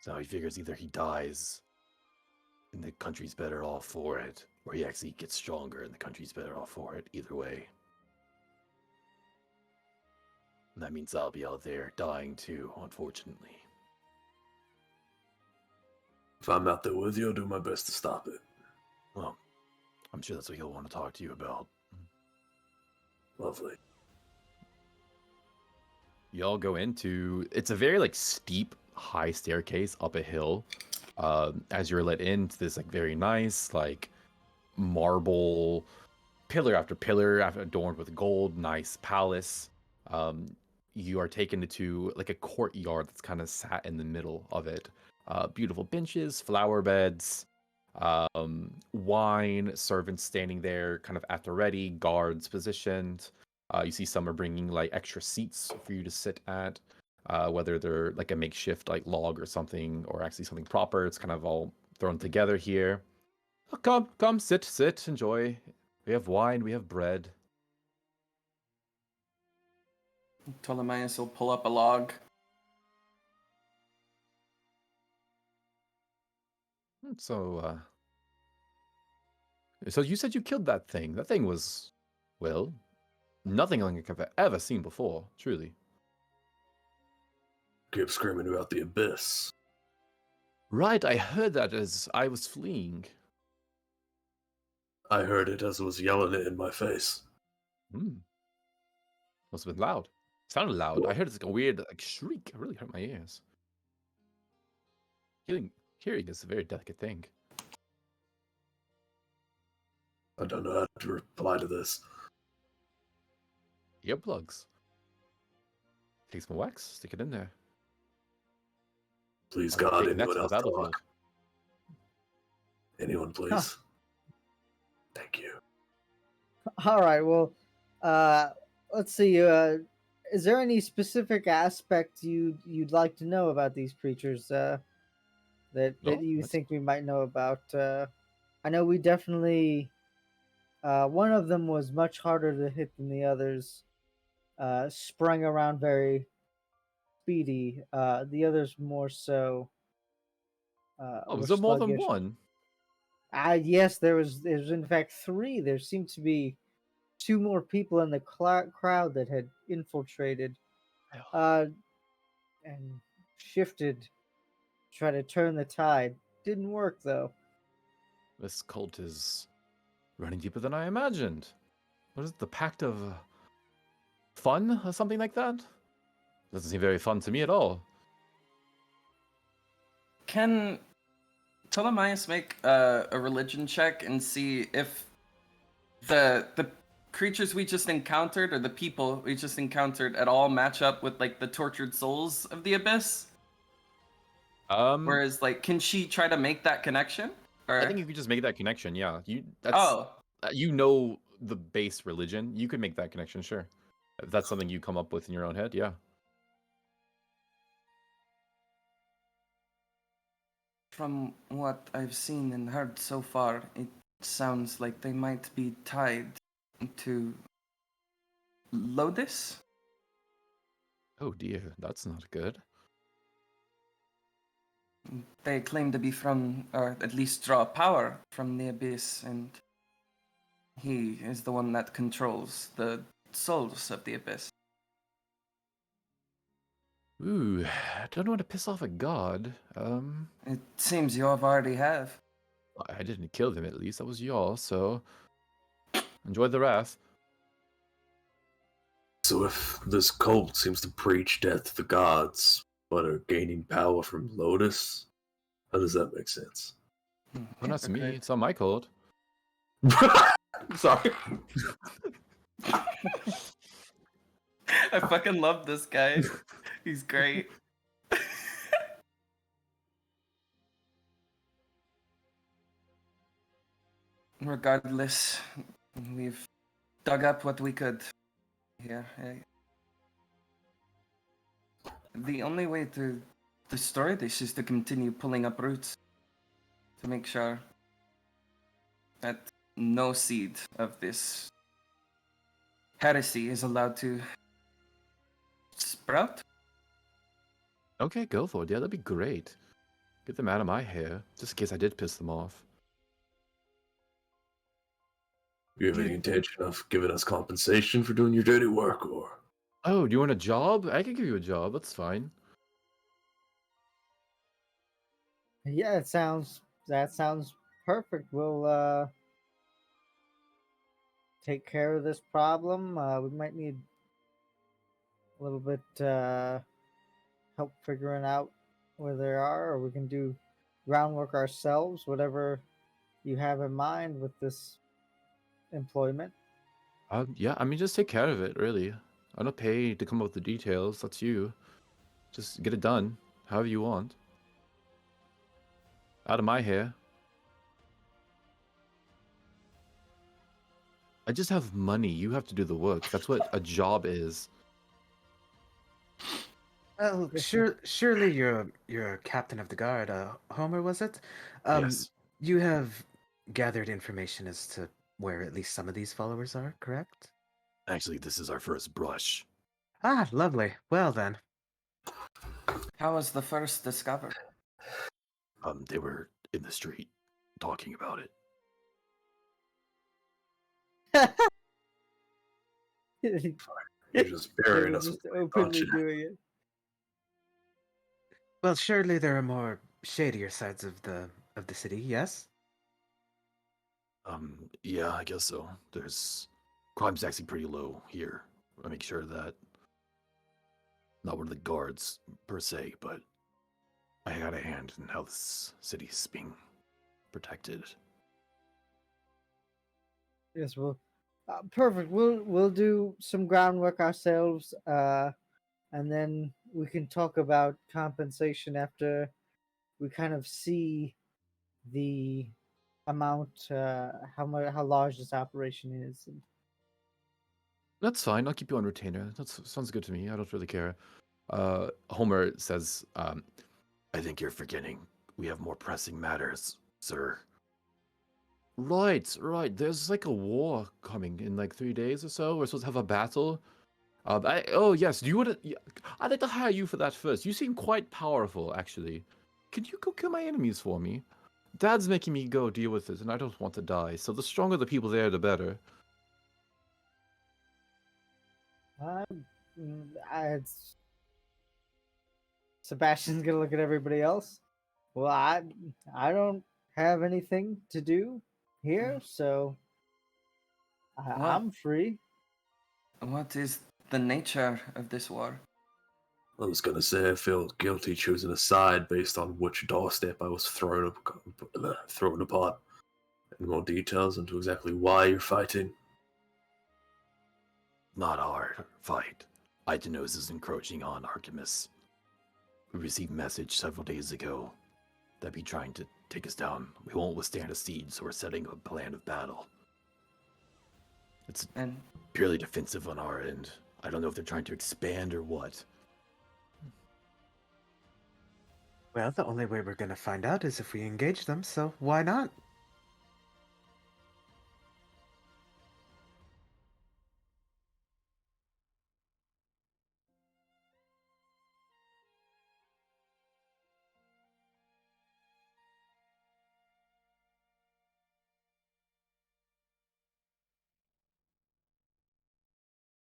So he figures either he dies and the country's better off for it, or he actually gets stronger and the country's better off for it. Either way. And that means I'll be out there dying too, unfortunately. If I'm out there with you, I'll do my best to stop it. Well, I'm sure that's what he'll want to talk to you about. Lovely. Y'all go into, it's a very like steep, high staircase up a hill. As you're let into this like very nice like marble pillar after pillar adorned with gold, nice palace. You are taken into like a courtyard that's kind of sat in the middle of it. Beautiful benches, flower beds, wine, servants standing there kind of at the ready, guards positioned. You see some are bringing like extra seats for you to sit at, whether they're like a makeshift like log or something, or actually something proper. It's kind of all thrown together here. Oh, come, sit, enjoy. We have wine, we have bread. Ptolemaeus will pull up a log. So you said you killed that thing. That thing was, well, nothing like I've ever seen before, truly. Keep screaming about the abyss. Right, I heard that as I was fleeing. I heard it as I was yelling it in my face. Must have been loud. Sounded loud. I heard it's like a weird like shriek. It really hurt my ears. Hearing is a very delicate thing. I don't know how to reply to this. Earplugs. Take some wax, stick it in there. Please, I'll God, take next anyone else without a talk? vote. Anyone, please. Huh. Thank you. All right. Well, let's see. Is there any specific aspect you'd like to know about these creatures? That No, you that's- think we might know about? I know we definitely. One of them was much harder to hit than the others. Sprung around very speedy. The others more so. Oh, Were was there more than sluggish. one? Yes, there was in fact three. There seemed to be two more people in the crowd that had infiltrated and shifted to try to turn the tide. Didn't work though. This cult is running deeper than I imagined. What is it, the Pact of Fun or something like that? Doesn't seem very fun to me at all. Can Ptolemaeus make a religion check and see if the creatures we just encountered or the people we just encountered at all match up with like the tortured souls of the abyss? Whereas, like, can she try to make that connection? Or I think you could just make that connection. Yeah, that's oh, you know the base religion. You could make that connection, sure. If that's something you come up with in your own head, yeah. from what I've seen and heard so far, it sounds like they might be tied to Lodis. Oh dear, that's not good. They claim to be from, or at least draw power from the abyss, and he is the one that controls the souls of the abyss. Ooh, I don't want to piss off a god. It seems you already have. I didn't kill them at least. That was y'all, so enjoy the wrath. So if this cult seems to preach death to the gods, but are gaining power from Lotus, how does that make sense? Well, not to me. It's on my code. Sorry. I fucking love this guy. He's great. Regardless, we've dug up what we could here. The only way to destroy this is to continue pulling up roots to make sure that no seed of this heresy is allowed to sprout. Okay, go for it. Yeah, that'd be great. Get them out of my hair, just in case I did piss them off. Do you have any intention of giving us compensation for doing your dirty work, or? Oh, do you want a job? I can give you a job. That's fine. Yeah, that sounds perfect. We'll take care of this problem. We might need a little bit help figuring out where they are, or we can do groundwork ourselves. Whatever you have in mind with this employment. Yeah, I mean, just take care of it, really. I don't pay to come up with the details. That's you. Just get it done, however you want. Out of my hair. I just have money. You have to do the work. That's what a job is. Well, surely you're a captain of the guard. Homer, was it? Yes. You have gathered information as to where at least some of these followers are, correct? Actually, this is our first brush. Ah, lovely. Well then. How was the first discovered? They were in the street talking about it. You're just burying us Just with blame, aren't openly you? doing it. Well, surely there are more shadier sides of the city, yes? Yeah, I guess so. Crime's actually pretty low here. I make sure of that. Not one of the guards, per se, but I had a hand in how this city's being protected. Yes, well, perfect. We'll do some groundwork ourselves, and then we can talk about compensation after we kind of see the amount, how large this operation is. That's fine. I'll keep you on retainer. That sounds good to me. I don't really care. Homer says, I think you're forgetting. We have more pressing matters, sir. Right. There's like a war coming in like 3 days or so. We're supposed to have a battle. Oh, yes. Do you want to... I'd like to hire you for that first. You seem quite powerful, actually. Could you go kill my enemies for me? Dad's making me go deal with it, and I don't want to die. So the stronger the people there, the better. Sebastian's gonna look at everybody else. Well, I don't have anything to do here, so I'm free. What is the nature of this war? I was gonna say I feel guilty choosing a side based on which doorstep I was thrown upon. Any more details into exactly why you're fighting? Not a hard fight. Idanos is encroaching on Artemis. We received message several days ago that be trying to take us down. We won't withstand a siege, so we're setting a plan of battle. It's purely defensive on our end. I don't know if they're trying to expand or what. Well, the only way we're gonna find out is if we engage them, so why not?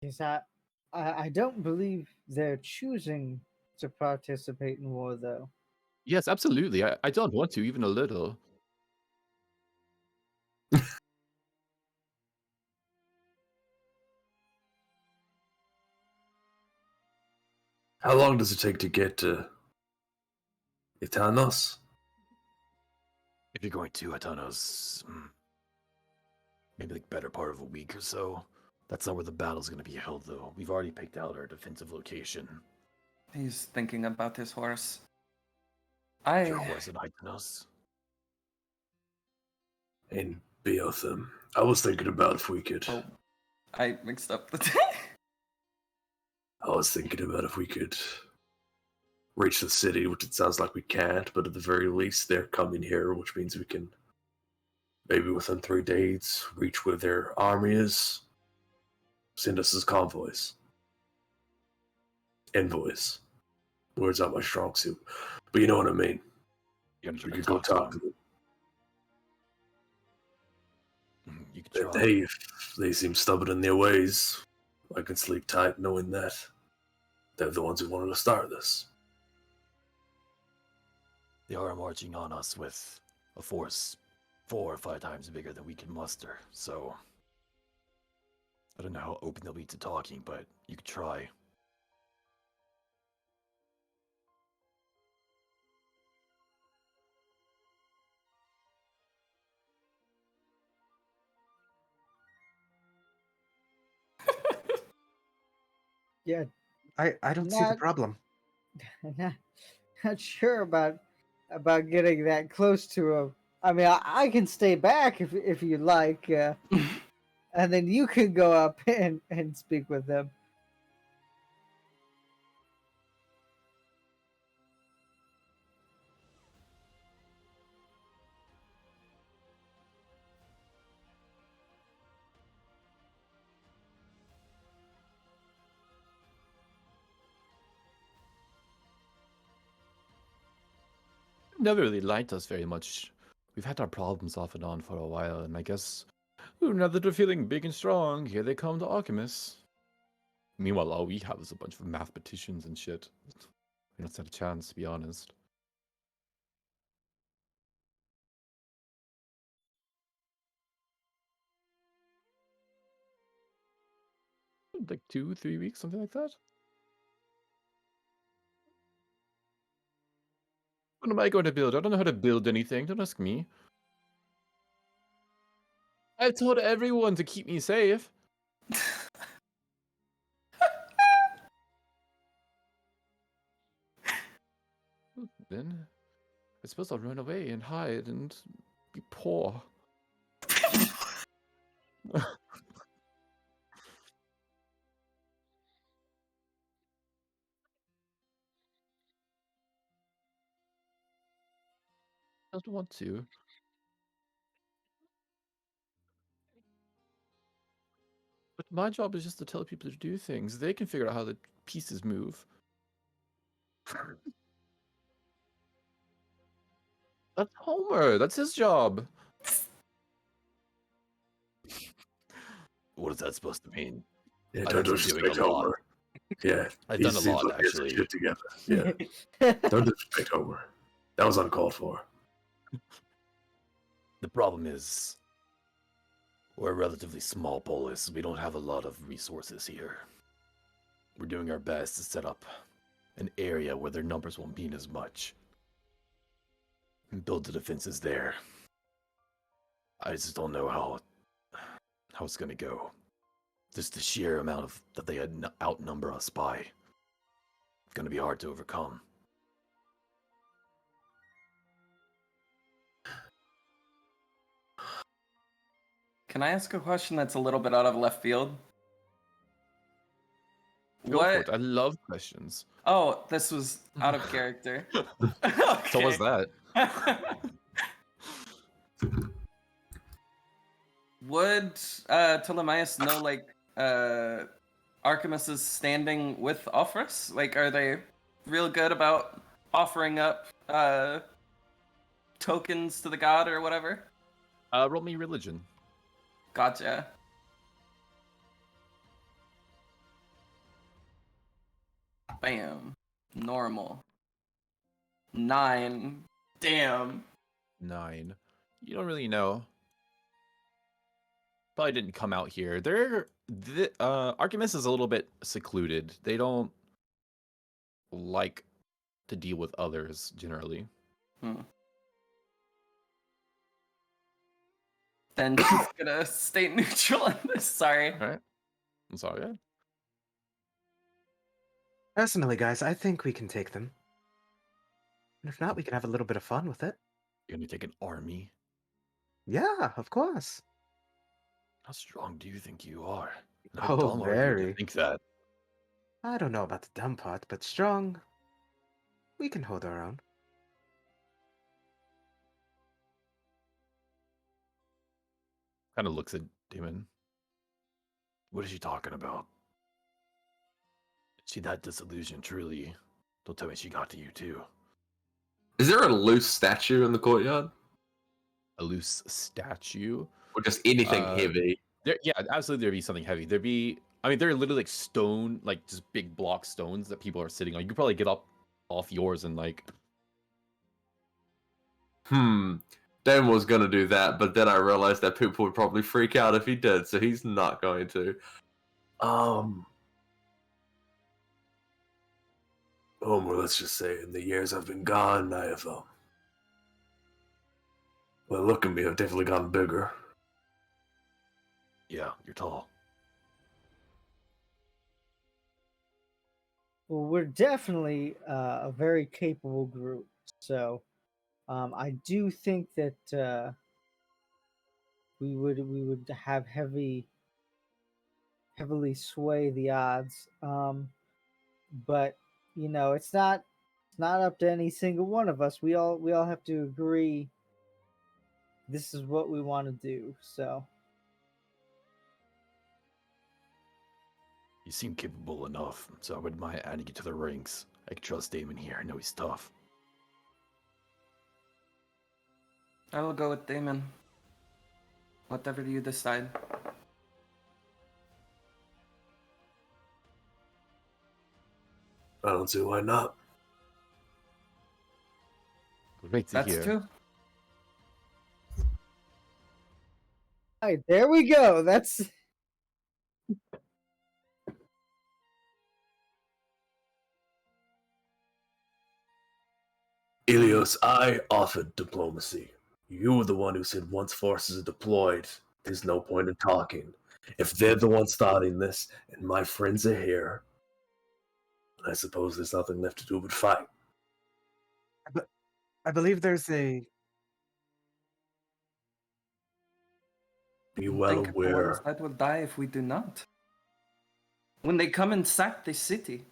Is that I don't believe they're choosing to participate in war, though. Yes, absolutely. I don't want to, even a little. How long does it take to get to Itanos? If you're going to Atanos, maybe like better part of a week or so. That's not where the battle's going to be held, though. We've already picked out our defensive location. He's thinking about his horse. Your horse in Itanos. In Beotham. I was thinking about if we could. Oh, I mixed up the. I was thinking about if we could reach the city, which it sounds like we can't, but at the very least they're coming here, which means we can maybe within 3 days reach where their army is. Send us as convoys. Envoys. Words not my strong suit. But you know what I mean. You We could go talk to them. You could try. If they seem stubborn in their ways, I can sleep tight knowing that they're the ones who wanted to start this. They are marching on us with a force 4 or 5 times bigger than we can muster, so I don't know how open they'll be to talking, but you could try. Yeah, I don't see the Not- problem. not sure about getting that close to him. I mean, I can stay back if you like, and then you can go up and speak with them. Never really liked us very much. We've had our problems off and on for a while, and I guess now that they're feeling big and strong, here they come to Alchemists. Meanwhile, all we have is a bunch of mathematicians and shit. We don't stand a chance, to be honest. Like 2, 3 weeks, something like that. What am I going to build? I don't know how to build anything. Don't ask me. I've told everyone to keep me safe. Then I suppose I'll run away and hide and be poor. I don't want to. But my job is just to tell people to do things. They can figure out how the pieces move. That's Homer. That's his job. What is that supposed to mean? Yeah, I've don't been doing disrespect a lot. Homer. Yeah, I've he done a seems lot, like he has his actually. shit together. Yeah, don't disrespect Homer. That was uncalled for. The problem is, we're a relatively small polis. We don't have a lot of resources here. We're doing our best to set up an area where their numbers won't mean as much. And build the defenses there. I just don't know how it's gonna go. Just the sheer amount of that they outnumber us by. It's gonna be hard to overcome. Can I ask a question that's a little bit out of left field? Go for it. I love questions. Oh, this was out of character. So was that. Would Ptolemaeus know like Archimus' standing with Ophrus? Like, are they real good about offering up tokens to the god or whatever? Roll me religion. Gotcha. Bam. Normal. 9. Damn. 9. You don't really know. Probably didn't come out here. Archimus is a little bit secluded. They don't like to deal with others generally. Then she's gonna stay neutral on this. Sorry. All right. I'm sorry. Yeah. Personally, guys, I think we can take them. And if not, we can have a little bit of fun with it. You're gonna take an army. Yeah, of course. How strong do you think you are? And Oh, dumb are you to very. think that? I don't know about the dumb part, but strong. We can hold our own. Kind of looks at Damon. What is she talking about? Is she that disillusioned, truly? Don't tell me she got to you too. Is there a loose statue in the courtyard? A loose statue? Or just anything Uh, heavy? Yeah, absolutely there'd be something heavy. There'd be, I mean, there are literally like stone, like just big block stones that people are sitting on. You could probably get up off yours and like... Dan was gonna do that, but then I realized that people would probably freak out if he did, so he's not going to. Well, let's just say in the years I've been gone, I have, well, look at me, I've definitely gotten bigger. Yeah, you're tall. Well, we're definitely a very capable group. So I do think that we would have heavily sway the odds. But you know, it's not up to any single one of us. We all have to agree this is what we want to do. So You seem capable enough, so I wouldn't mind adding you to the ranks. I can trust Damon here. I know he's tough. I will go with Damon. Whatever you decide. I don't see why not. Great to That's hear. true. all right, there we go. That's Elios, I offered diplomacy. You were the one who said once forces are deployed, there's no point in talking. If they're the ones starting this, and my friends are here, I suppose there's nothing left to do but fight. I believe there's a... Be well Think of the ones aware. that will die if we do not. When they come and sack this city.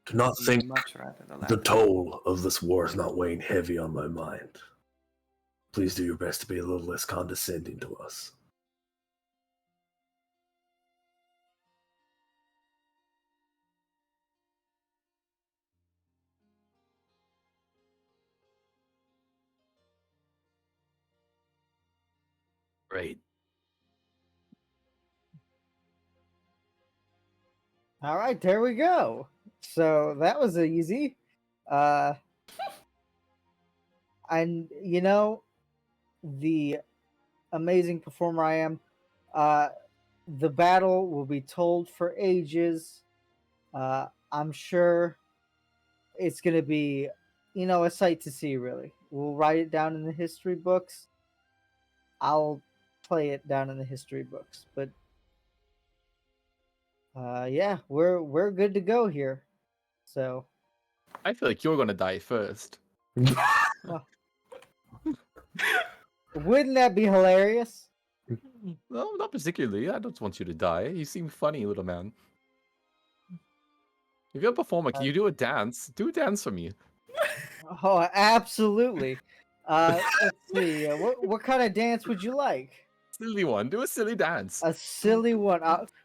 Do not think Much rather the the latter. toll of this war is not weighing heavy on my mind. Please do your best to be a little less condescending to us. Great. all right. There we go. So that was easy. And you know, the amazing performer I am. The battle will be told for ages. I'm sure it's gonna be, you know, a sight to see. Really, we'll write it down in the history books. I'll play it down in the history books. But yeah, we're good to go here. So I feel like you're gonna die first. wouldn't that be hilarious? No, not particularly. I don't want you to die. You seem funny, little man. If you're a performer, can you do a dance? Do a dance for me. Oh, absolutely. Let's see. What kind of dance would you like? Silly one. Do a silly dance. A silly one.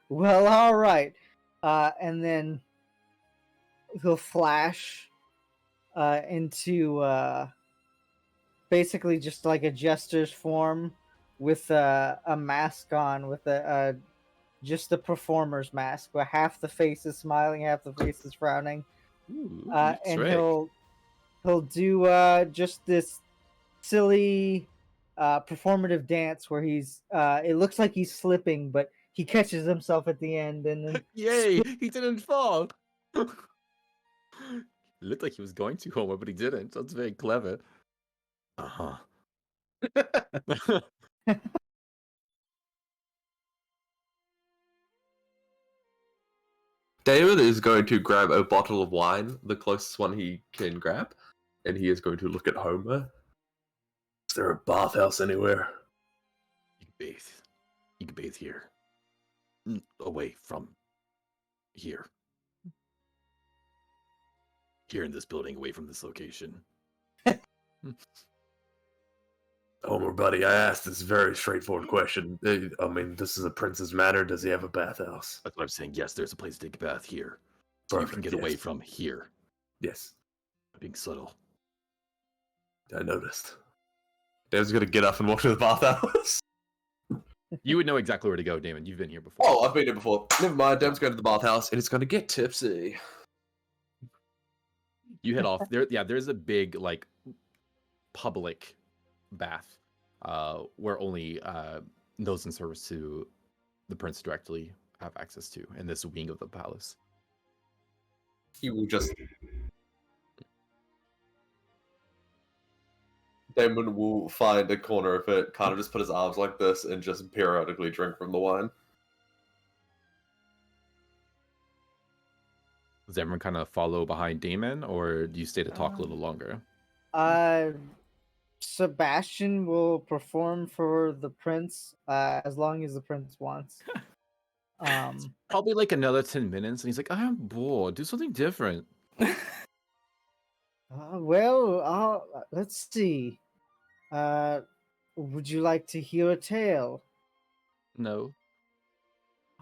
Well, all right. And then he'll flash into basically just like a jester's form with a mask on, with just the performer's mask, where half the face is smiling, half the face is frowning. Ooh, And Shrek. he'll do just this silly performative dance where he's it looks like he's slipping, but he catches himself at the end and then Yay! He didn't fall. It looked like he was going to Homer, but he didn't. That's very clever. Uh huh. David is going to grab a bottle of wine, the closest one he can grab, and he is going to look at Homer. Is there a bathhouse anywhere? You can bathe. You can bathe here. Away from here. Here in this building, away from this location. Homer, buddy, I asked this very straightforward question. I mean, this is a prince's manor. Does he have a bathhouse? That's what I'm saying. Yes, there's a place to take a bath here. Perfect, You can get away from here. Yes, Being subtle. I noticed. David's going to get up and walk to the bathhouse. You would know exactly where to go, Damon. You've been here before. Oh, I've been here before. Never mind. David's going to the bathhouse, and he's going to get tipsy. You head off there. Yeah, there's a big like public bath where only those in service to the prince directly have access to in this wing of the palace. He will just... Damon will find a corner of it, kind of just put his arms like this, and just periodically drink from the wine. Does everyone kind of follow behind Damon, or do you stay to talk a little longer? Sebastian will perform for the prince as long as the prince wants. Probably like another 10 minutes, and he's like, I'm bored. Do something different. Let's see. Would you like to hear a tale? No.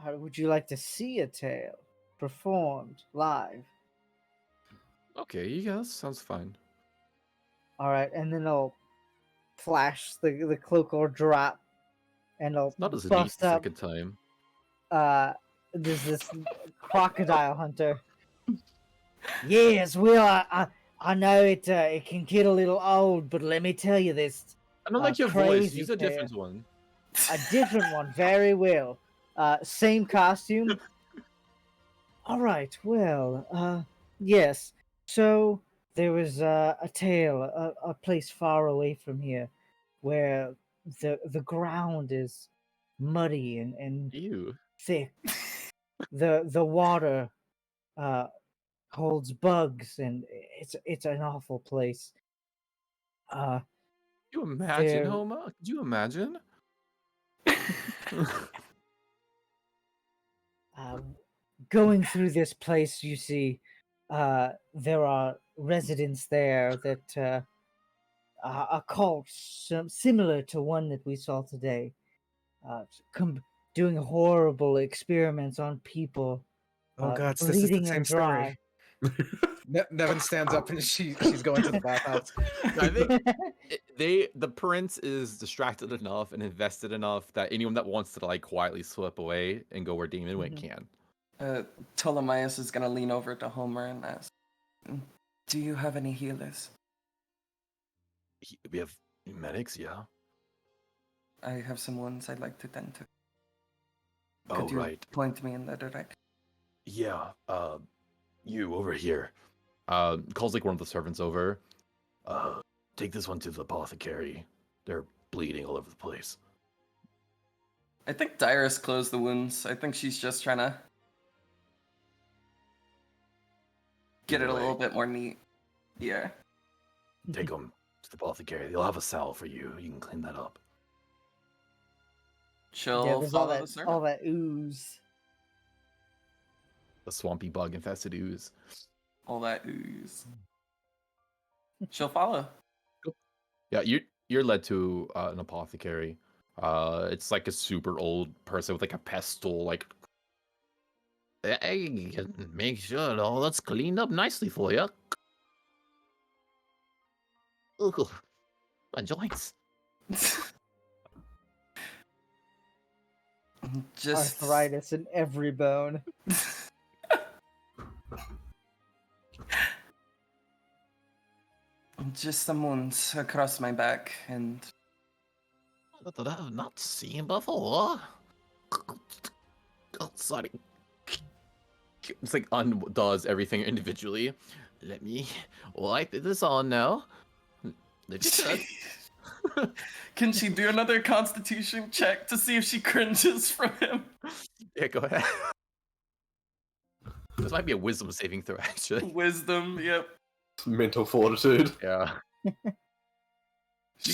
Would you like to see a tale performed live? Okay, yeah, that sounds fine. All right, and then I'll flash the cloak or drop, and I'll Not as neat bust the up. second time. There's this crocodile hunter. Yes, well, I know it can get a little old, but let me tell you this. I don't like your voice. Crazy Use a tale. different one. A different one, very well. Same costume. All right, well, yes. So there was a tale, a place far away from here, where the ground is muddy and Ew. thick. The water holds bugs, and it's an awful place. Could you imagine, there- Homa? Could you imagine? Going through this place, you see, there are residents there that are a cult similar to one that we saw today, doing horrible experiments on people. Oh god, this is the bleeding same them dry. story. Nevin stands up and she's going to the bathhouse. I think the prince is distracted enough and invested enough that anyone that wants to like quietly slip away and go where Damon went can. Ptolemaeus is gonna lean over to Homer and ask, "Do you have any healers?" We have medics, yeah. I have some wounds I'd like to tend to. Oh, Could you right. point me in that direction? Yeah, you over here. Calls like one of the servants over. Take this one to the apothecary. They're bleeding all over the place. I think Dyrus closed the wounds. I think she's just trying to get it a little bit more neat. Yeah. Take them to the apothecary. They'll have a salve for you. You can clean that up. She'll There's all follow the servant. all that ooze. The swampy bug infested ooze. All that ooze. She'll follow. Yeah, you're led to an apothecary. It's like a super old person with like a pestle, like. Hey, make sure all that's cleaned up nicely for you. Ooh, my joints. Just Arthritis in every bone. Just some wounds across my back, and That I have not seen before. Oh, sorry. It's like undoes everything individually. Let me wipe this on now. can she do another Constitution check to see if she cringes from him? Yeah, go ahead. This might be a wisdom saving throw, actually. Wisdom, yep. Mental fortitude. Yeah. You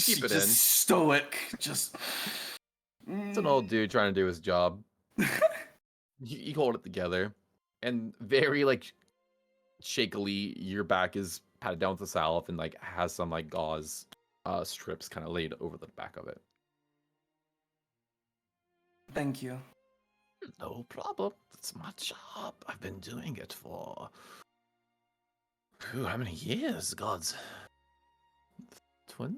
keep it in. Just stoic, just. It's an old dude trying to do his job. You hold it together, and very like shakily, your back is patted down with the salve and like has some like gauze strips kind of laid over the back of it. Thank you. No problem. It's my job. I've been doing it for how many years? Gods. 20?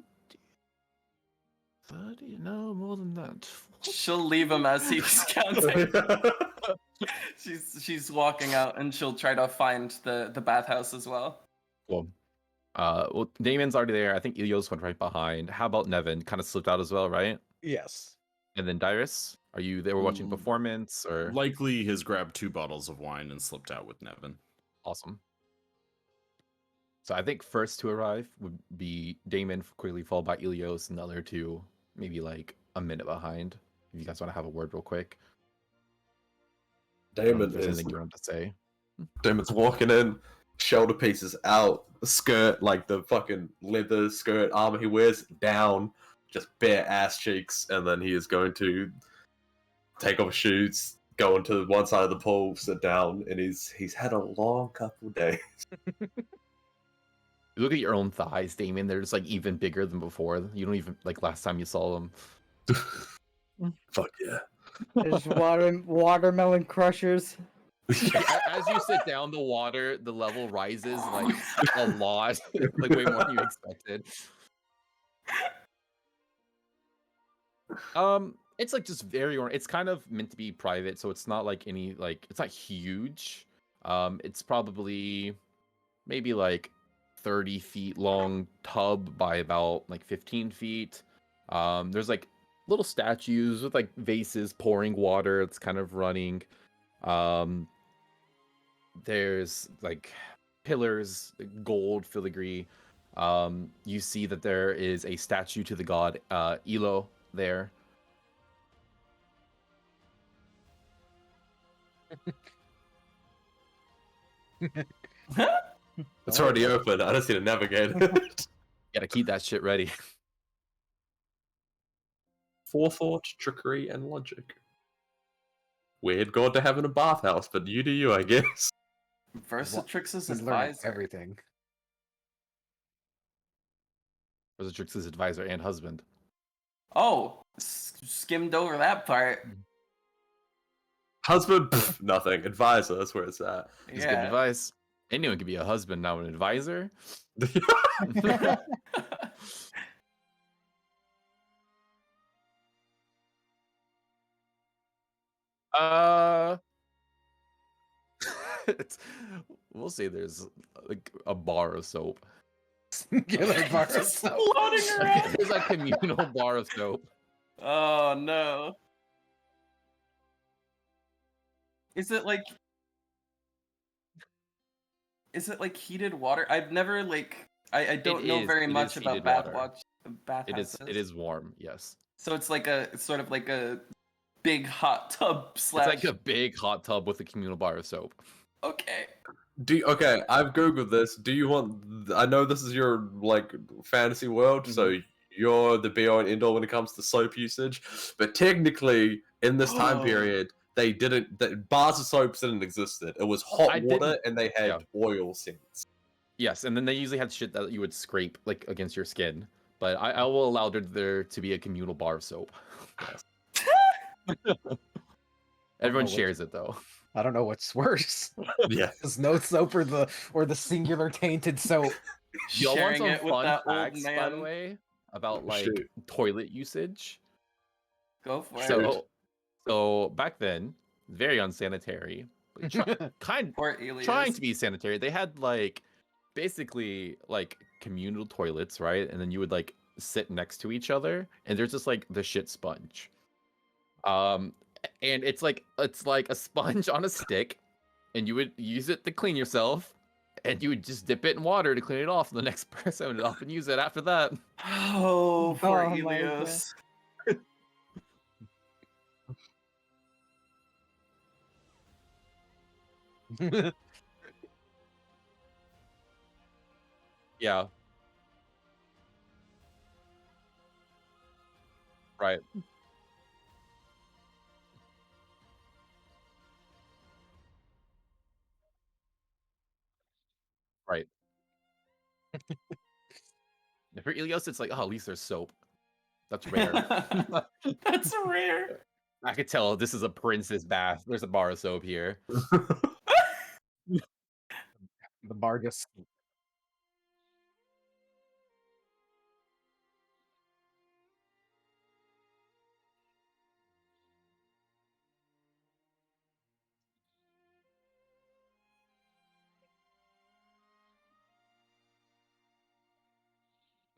30? No, more than that. She'll leave him as he's counting. She's walking out, and she'll try to find the bathhouse as well. Cool. Well, Damon's already there. I think Elios went right behind. How about Nevin? Kind of slipped out as well, right? Yes. And then Dyrus, are you there watching performance or? Likely has grabbed 2 bottles of wine and slipped out with Nevin. Awesome. So I think first to arrive would be Damon, quickly followed by Elios, and the other two maybe like a minute behind. If you guys want to have a word real quick. Damon There's is anything you want to say? Damon's walking in, shoulder pieces out, the skirt, like the fucking leather skirt armor he wears, down, just bare ass cheeks, and then he is going to take off his shoes, go into one side of the pool, sit down, and he's had a long couple days. You look at your own thighs, Damon. They're just like even bigger than before. You don't even like last time you saw them. Fuck yeah. There's watermelon crushers. As you sit down, the level rises like a lot, like way more than you expected. It's like just it's kind of meant to be private, so it's not like any like it's not huge. It's probably maybe like 30 feet long tub by about like 15 feet. There's like little statues with like vases pouring water. It's kind of running. There's like pillars, gold filigree. You see that there is a statue to the god Elo there. It's already open. I just need to navigate it. Gotta keep that shit ready. Forethought, trickery, and logic. Weird god to have in a bathhouse, but you do you, I guess. Versatrix's He's learning advisor. everything. Versatrix's advisor and husband. Oh, skimmed over that part. Husband, pff, nothing. Advisor, that's where it's at. It's good advice. Anyone could be a husband, now an advisor. We'll say there's like a bar of soap. Singular bar of soap. Floating around. There's a communal bar of soap. Oh no. Is it like heated water? I've never like I don't know very much about bathhouses. It is warm, yes. So it's like it's sort of like a big hot tub slash. It's like a big hot tub with a communal bar of soap. Okay. Okay, I've googled this. Do you want? I know this is your like fantasy world, so you're the be all and end all when it comes to soap usage. But technically, in this time period, they didn't. Bars of soaps didn't exist. It was hot water, and they had oil scents. Yes, and then they usually had shit that you would scrape like against your skin. But I will allow there to be a communal bar of soap. Everyone shares it though. I don't know what's worse. Yeah, the snow soap or the singular tainted soap. Y'all want some Sharing it with fun that old facts, by man. the way, about like Shoot. toilet usage? Go for it. So back then, very unsanitary. Poor Elios. Trying to be sanitary. They had like basically like communal toilets, right? And then you would like sit next to each other, and there's just like the shit sponge. And it's like a sponge on a stick, and you would use it to clean yourself, and you would just dip it in water to clean it off, and the next person would often use it after that. Oh, poor Oh my Elios. Yeah. Right. Right. For Elios, it's like, oh, at least there's soap. That's rare. That's rare. I could tell this is a princess bath. There's a bar of soap here. The bar just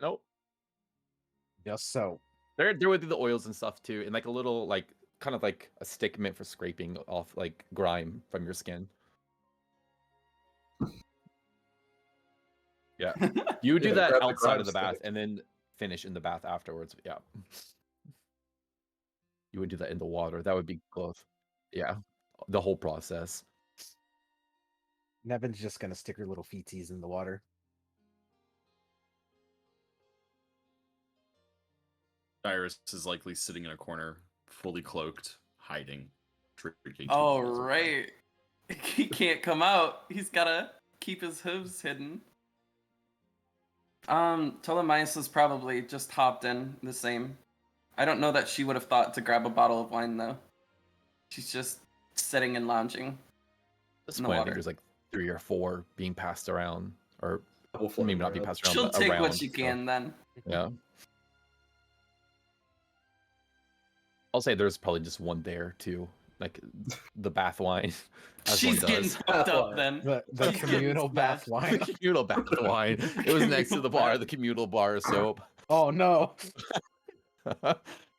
Nope. just so. There would be the oils and stuff too, and like a little like kind of like a stick meant for scraping off like grime from your skin. Yeah. You would do Yeah, that grab the outside grime of the bath stick. and then finish in the bath afterwards. Yeah. You would do that in the water. That would be close. Yeah. The whole process. Nevin's just gonna stick her little feeties in the water. Iris is likely sitting in a corner, fully cloaked, hiding, drinking. Oh, right. He can't come out. He's gotta keep his hooves hidden. Ptolemaeus is probably just hopped in the same. I don't know that she would have thought to grab a bottle of wine though. She's just sitting and lounging. At this In the point, I water. think there's like 3 or 4 being passed around, or Double floating maybe not being around. passed around, She'll but take around. what she so, can then. yeah. I'll say there's probably just one there too, like the bath wine. As She's one getting does. hooked up then. The She's getting communal bath smashed. wine. The communal bath wine. It was next to the bar, the communal bar of soap. Oh no! So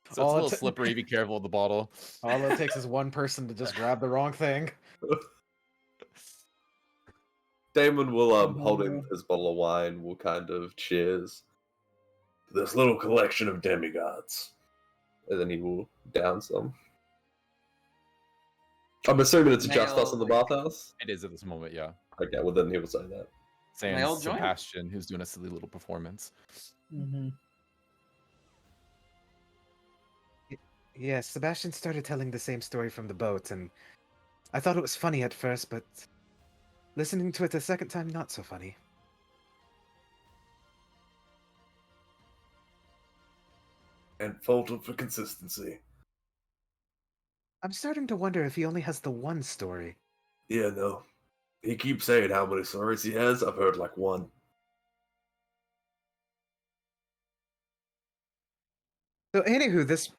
it's a All it little ta- slippery. Be careful with the bottle. All it takes is one person to just grab the wrong thing. Damon will, Oh, holding no. his bottle of wine, will kind of cheers this little collection of demigods. And then he will down some. I'm assuming it's just us in the Nailed it. bathhouse. It is at this moment, yeah. Okay, well then he will say that. Male Sans joint? Sebastian, who's doing a silly little performance. Mhm. Yes, Sebastian started telling the same story from the boat, and I thought it was funny at first, but listening to it the second time, not so funny. And faulted for consistency. I'm starting to wonder if he only has the one story. Yeah, no. He keeps saying how many stories he has. I've heard like one. So, anywho, this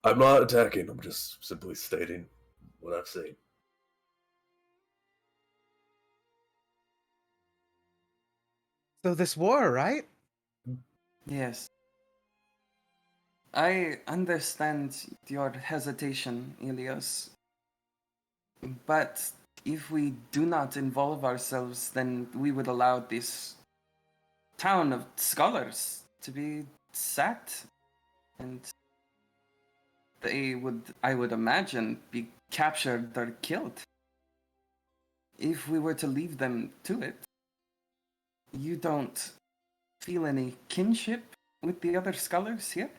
I'm not attacking, I'm just simply stating what I've seen. this war, right? Yes. I understand your hesitation, Elios. But if we do not involve ourselves, then we would allow this town of scholars to be sacked. And they would, I would imagine, be captured or killed. If we were to leave them to it, you don't feel any kinship with the other scholars here?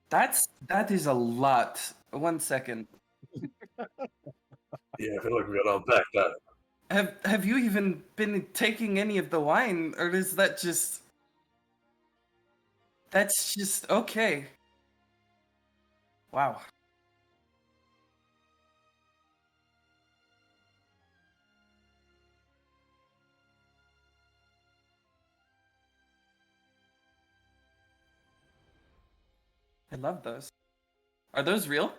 That is a lot. 1 second. Yeah, I feel like we gotta unpack that. Have you even been taking any of the wine, or is that just? That's just okay. Wow. I love those. Are those real?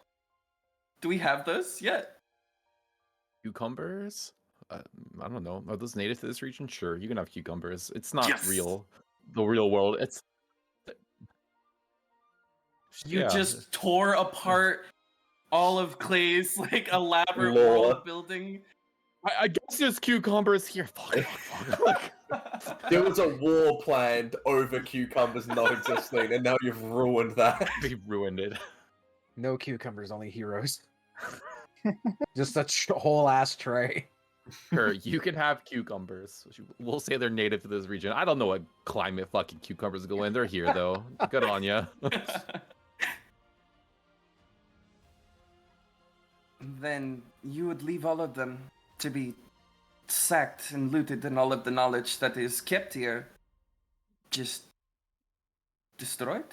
Do we have those yet? Cucumbers? I don't know. Are those native to this region? Sure, you can have cucumbers. It's not Yes! real. The real world. It's You yeah. just tore apart all of Clay's like elaborate Lore. world building. I guess there's cucumbers here. Fuck. There was a war planned over cucumbers not existing, and now you've ruined that. We ruined it. No cucumbers, only heroes. Just a whole ass tray. Sure, you can have cucumbers. We'll say they're native to this region. I don't know what climate fucking cucumbers go in. They're here though. Good on ya. Then you would leave all of them to be sacked and looted, and all of the knowledge that is kept here just destroyed?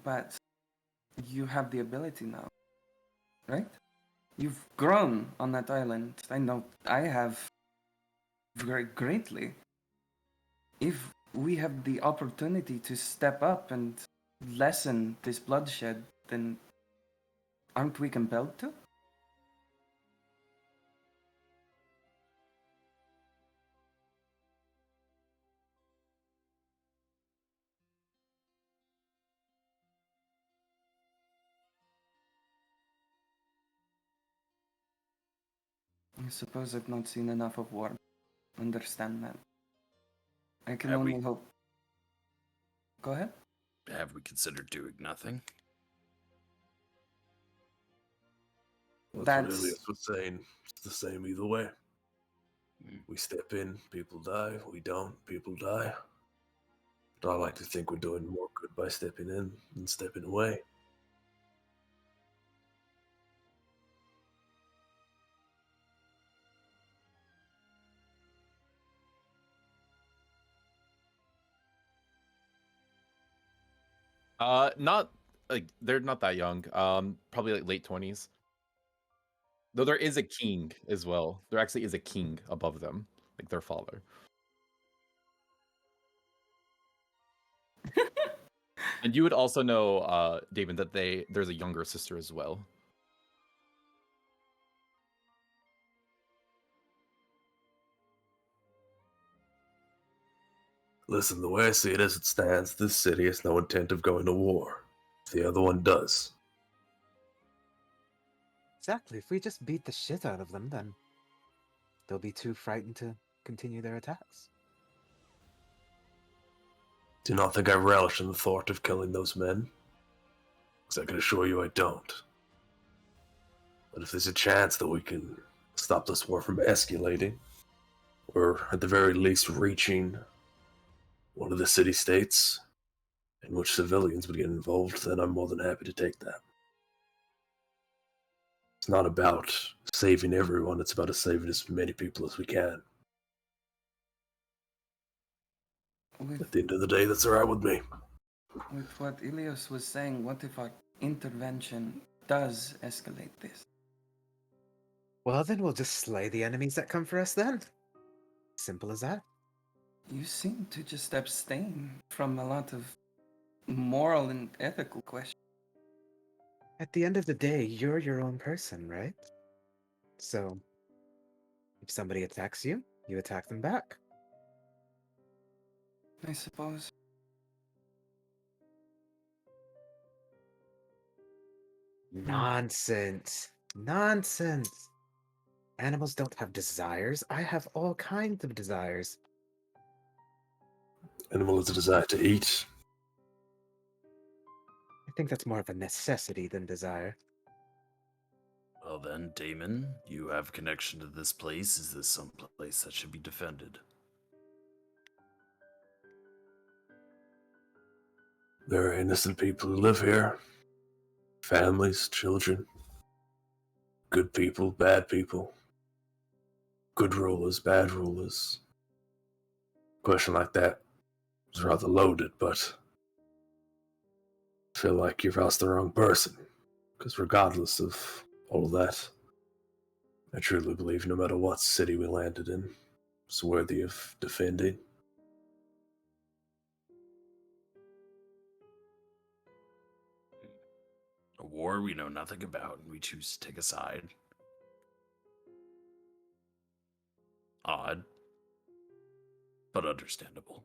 But you have the ability now, right? You've grown on that island. I know I have very greatly. If we have the opportunity to step up and lessen this bloodshed, then aren't we compelled to? I suppose I've not seen enough of war. Understand that. I can Have only we- hope. Go ahead. Have we considered doing nothing? That's That's- what Elios was saying. It's the same either way. Mm. We step in, people die. We don't, people die. But I like to think we're doing more good by stepping in than stepping away. Not like they're not that young. Probably like late 20s. Though there is a king as well. There actually is a king above them, like their father. And you would also know, David, that there's a younger sister as well. Listen, the way I see it as it stands, this city has no intent of going to war. The other one does. Exactly. If we just beat the shit out of them, then they'll be too frightened to continue their attacks. Do not think I relish in the thought of killing those men, because I can assure you I don't. But if there's a chance that we can stop this war from escalating, or at the very least reaching one of the city-states in which civilians would get involved, then I'm more than happy to take that. It's not about saving everyone, it's about saving as many people as we can. At the end of the day, that's alright with me. With what Elios was saying, what if our intervention does escalate this? Well, then we'll just slay the enemies that come for us then. Simple as that. You seem to just abstain from a lot of moral and ethical questions. At the end of the day, you're your own person, right? So, if somebody attacks you, you attack them back. I suppose. Nonsense. Nonsense. Animals don't have desires. I have all kinds of desires. Animal has a desire to eat. I think that's more of a necessity than desire. Well then, Damon, you have connection to this place. Is this some place that should be defended? There are innocent people who live here. Families, children. Good people, bad people. good rulers, bad rulers. Question like that is rather loaded, but I feel like you've asked the wrong person. Because regardless of all of that, I truly believe no matter what city we landed in, it's worthy of defending. A war we know nothing about, and we choose to take a side. Odd, but understandable.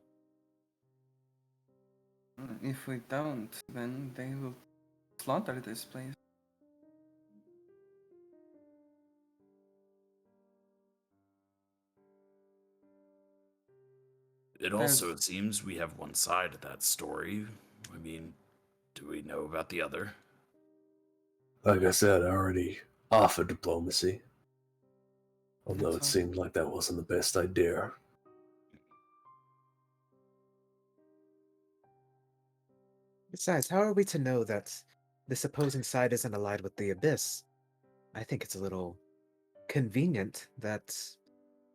If we don't, then they will slaughter this place. It also seems we have one side of that story. I mean, do we know about the other? Like I said, I already offered diplomacy. Although it That's all. seemed like that wasn't the best idea. Besides, how are we to know that this opposing side isn't allied with the Abyss? I think it's a little convenient that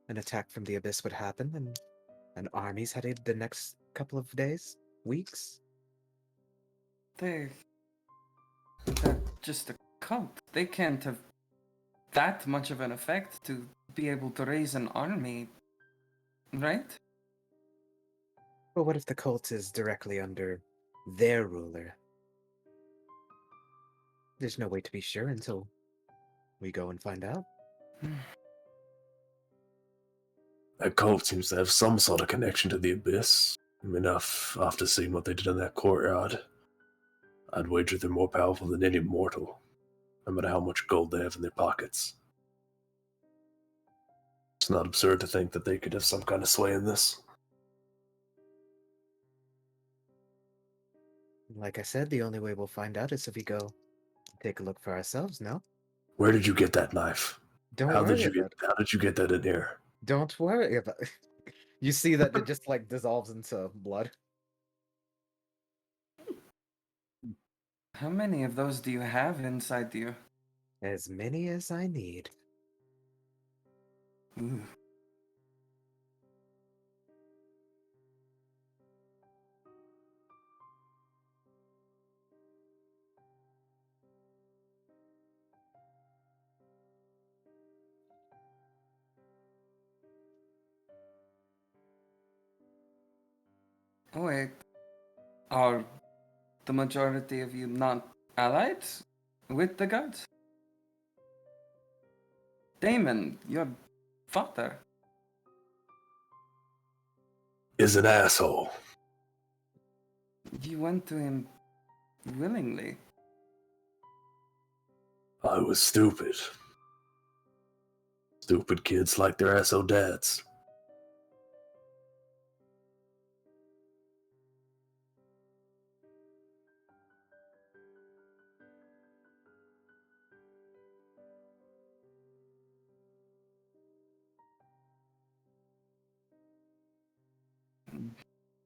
an attack from the Abyss would happen and an army's headed the next couple of days, weeks. They're just a cult. They can't have that much of an effect to be able to raise an army, right? But what if the cult is directly under their ruler? There's no way to be sure until we go and find out. That cult seems to have some sort of connection to the Abyss. Enough after seeing what they did in that courtyard. I'd wager they're more powerful than any mortal, no matter how much gold they have in their pockets. It's not absurd to think that they could have some kind of sway in this. Like I said, the only way we'll find out is if we go and take a look for ourselves, no? Where did you get that knife? Don't How worry did you about it. How did you get that in here? Don't worry about it. You see that it just like dissolves into blood. How many of those do you have inside you? As many as I need. Ooh. Wait, are the majority of you not allied with the gods? Damon, your father. Is an asshole. You went to him willingly. I was stupid. Stupid kids like their asshole dads.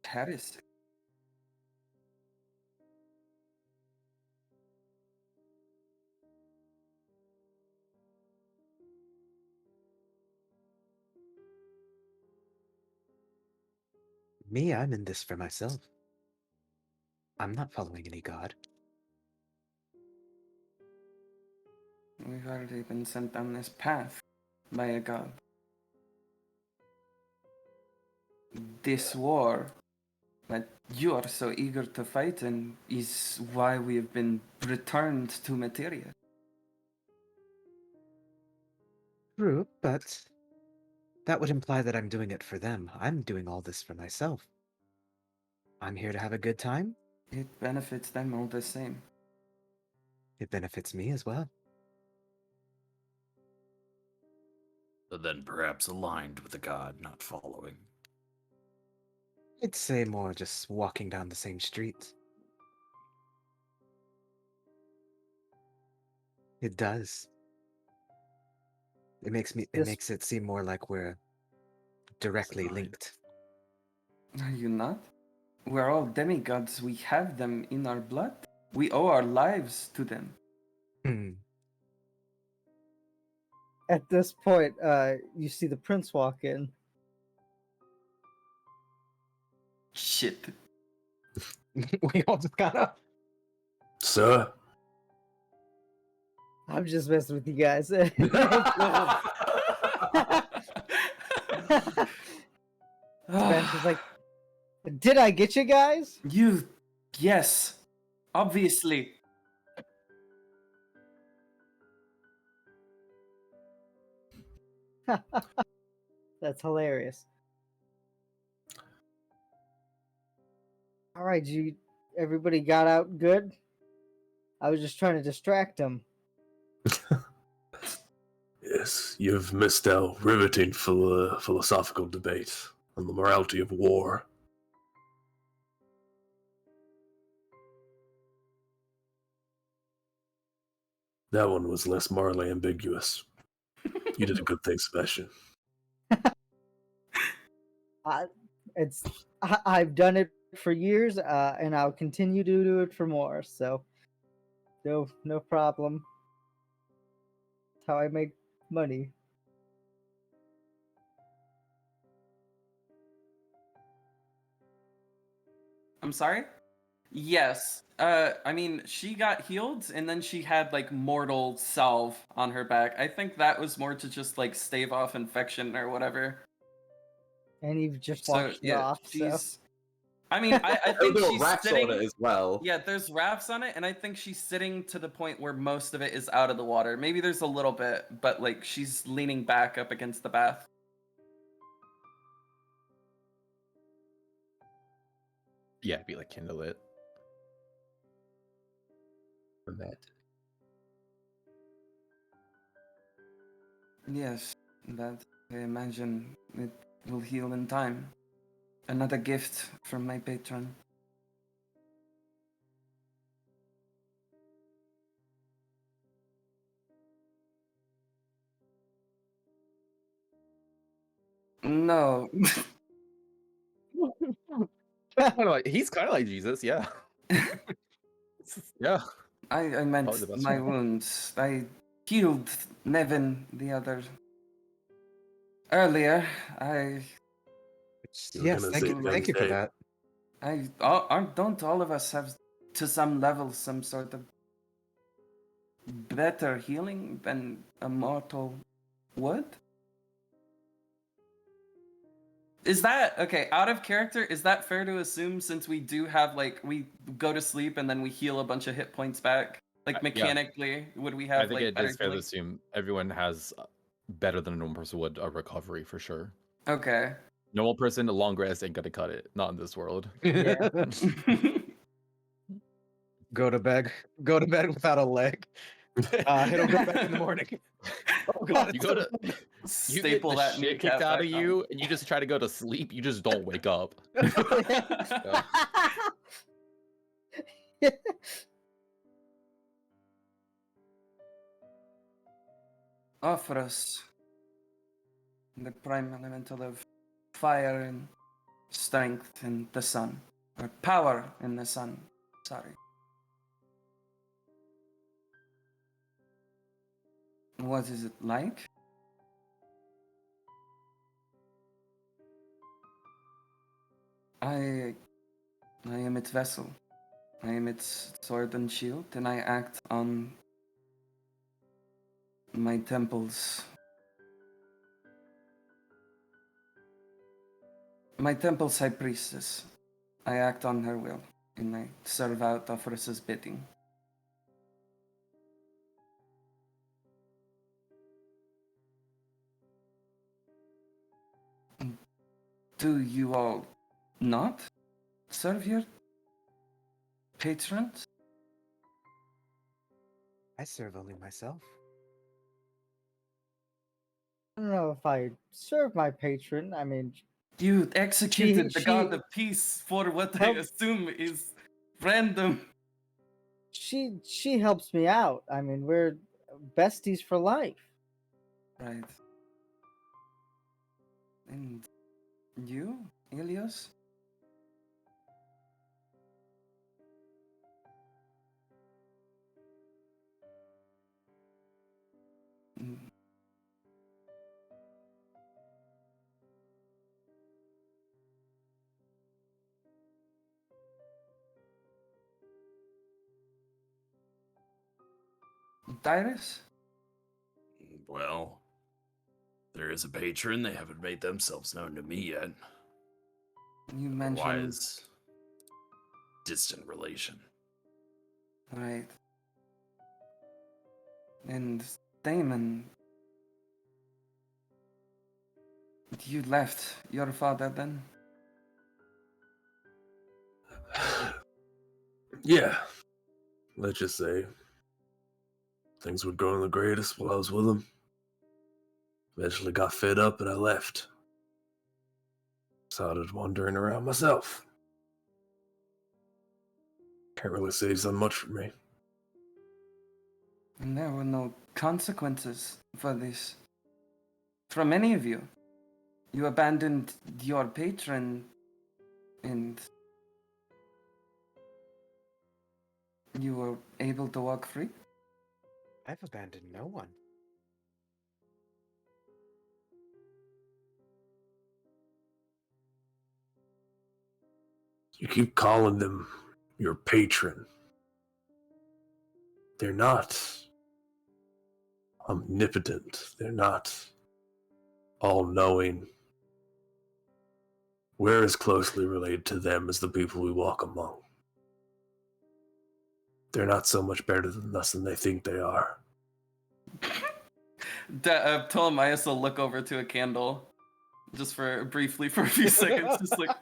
Heresy. Me, I'm in this for myself. I'm not following any god. We've already been sent down this path by a god. This war that you are so eager to fight in is why we have been returned to Materia. True, but that would imply that I'm doing it for them. I'm doing all this for myself. I'm here to have a good time. It benefits them all the same. It benefits me as well. But then perhaps aligned with the god, not following. I'd say more just walking down the same street. It does. It makes it seem more like we're directly linked. Are you not? We're all demigods. We have them in our blood. We owe our lives to them. At this point, you see the prince walk in. Shit. We all just got up. Sir? I'm just messing with you guys. Smash is like, did I get you guys? Yes. Obviously. That's hilarious. All right, everybody got out good? I was just trying to distract them. Yes, you've missed our riveting philosophical debate on the morality of war. That one was less morally ambiguous. You did a good thing, Sebastian. I've done it for years, and I'll continue to do it for more. So, no problem. That's how I make money. I'm sorry? Yes. I mean, she got healed and then she had like mortal salve on her back. I think that was more to just like stave off infection or whatever. And you've just So washed it yeah, off. she's. I mean, I think There were she's rafts sitting. on it as well. Yeah, there's rafts on it, and I think she's sitting to the point where most of it is out of the water. Maybe there's a little bit, but like she's leaning back up against the bath. Yeah, be like kindle it. For that. Yes, that I imagine it will heal in time. Another gift from my patron. No. He's kind of like Jesus, yeah. Yeah. I meant Probably the best my one. wounds. I healed Nevin the other earlier. You were Yes, gonna thank say you, the thank you for other day. that. don't all of us have to some level some sort of better healing than a mortal would? Is that okay? Out of character, is that fair to assume since we do have like we go to sleep and then we heal a bunch of hit points back? Like Yeah. mechanically, would we I have think like it better is fair to healing? assume everyone has better than a normal person would a recovery for sure. Okay. Normal person, a long rest ain't gonna cut it. Not in this world. Yeah. Go to bed without a leg. It'll go back in the morning. Oh god, You it's go so to fun. you get Staple the that shit kneecap kicked out back of on. you, and you just try to go to sleep. You just don't wake up. Offer us the prime elemental of fire and strength in the sun, or power in the sun. Sorry. What is it like? I am its vessel. I am its sword and shield, and I act on my temple's high priestess. I act on her will, and I serve out Offerus's bidding. Do you all not serve your patrons? I serve only myself. I don't know if I serve my patron. I mean, You executed the god she- of peace for what I Help- assume is random. she helps me out. I mean, we're besties for life. Right. And you, Elios? Dyrus? Well, there is a patron. They haven't made themselves known to me yet. You Why mentioned... is distant relation? Right. And Damon... You left your father then? Yeah, let's just say things were going the greatest while I was with him. Eventually got fed up and I left. Started wandering around myself. Can't really say he's done much for me. And there were no consequences for this. From any of you. You abandoned your patron and you were able to walk free? I've abandoned no one. You keep calling them your patron. They're not omnipotent. They're not all-knowing. We're as closely related to them as the people we walk among. They're not so much better than us than they think they are. Ptolemaeus will look over to a candle, just briefly for a few seconds, just like...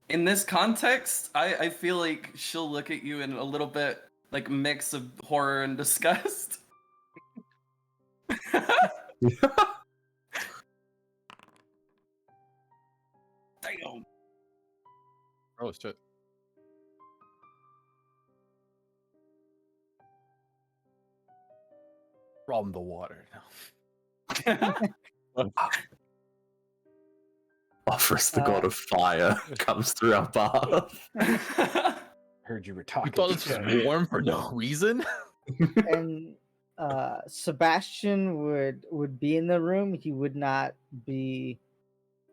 In this context, I feel like she'll look at you in a little bit like mix of horror and disgust. Damn. Oh shit. From the water. Offers the god of fire comes through our path. Heard you were You talking. thought this was to warm for no reason? And Sebastian would be in the room. He would not be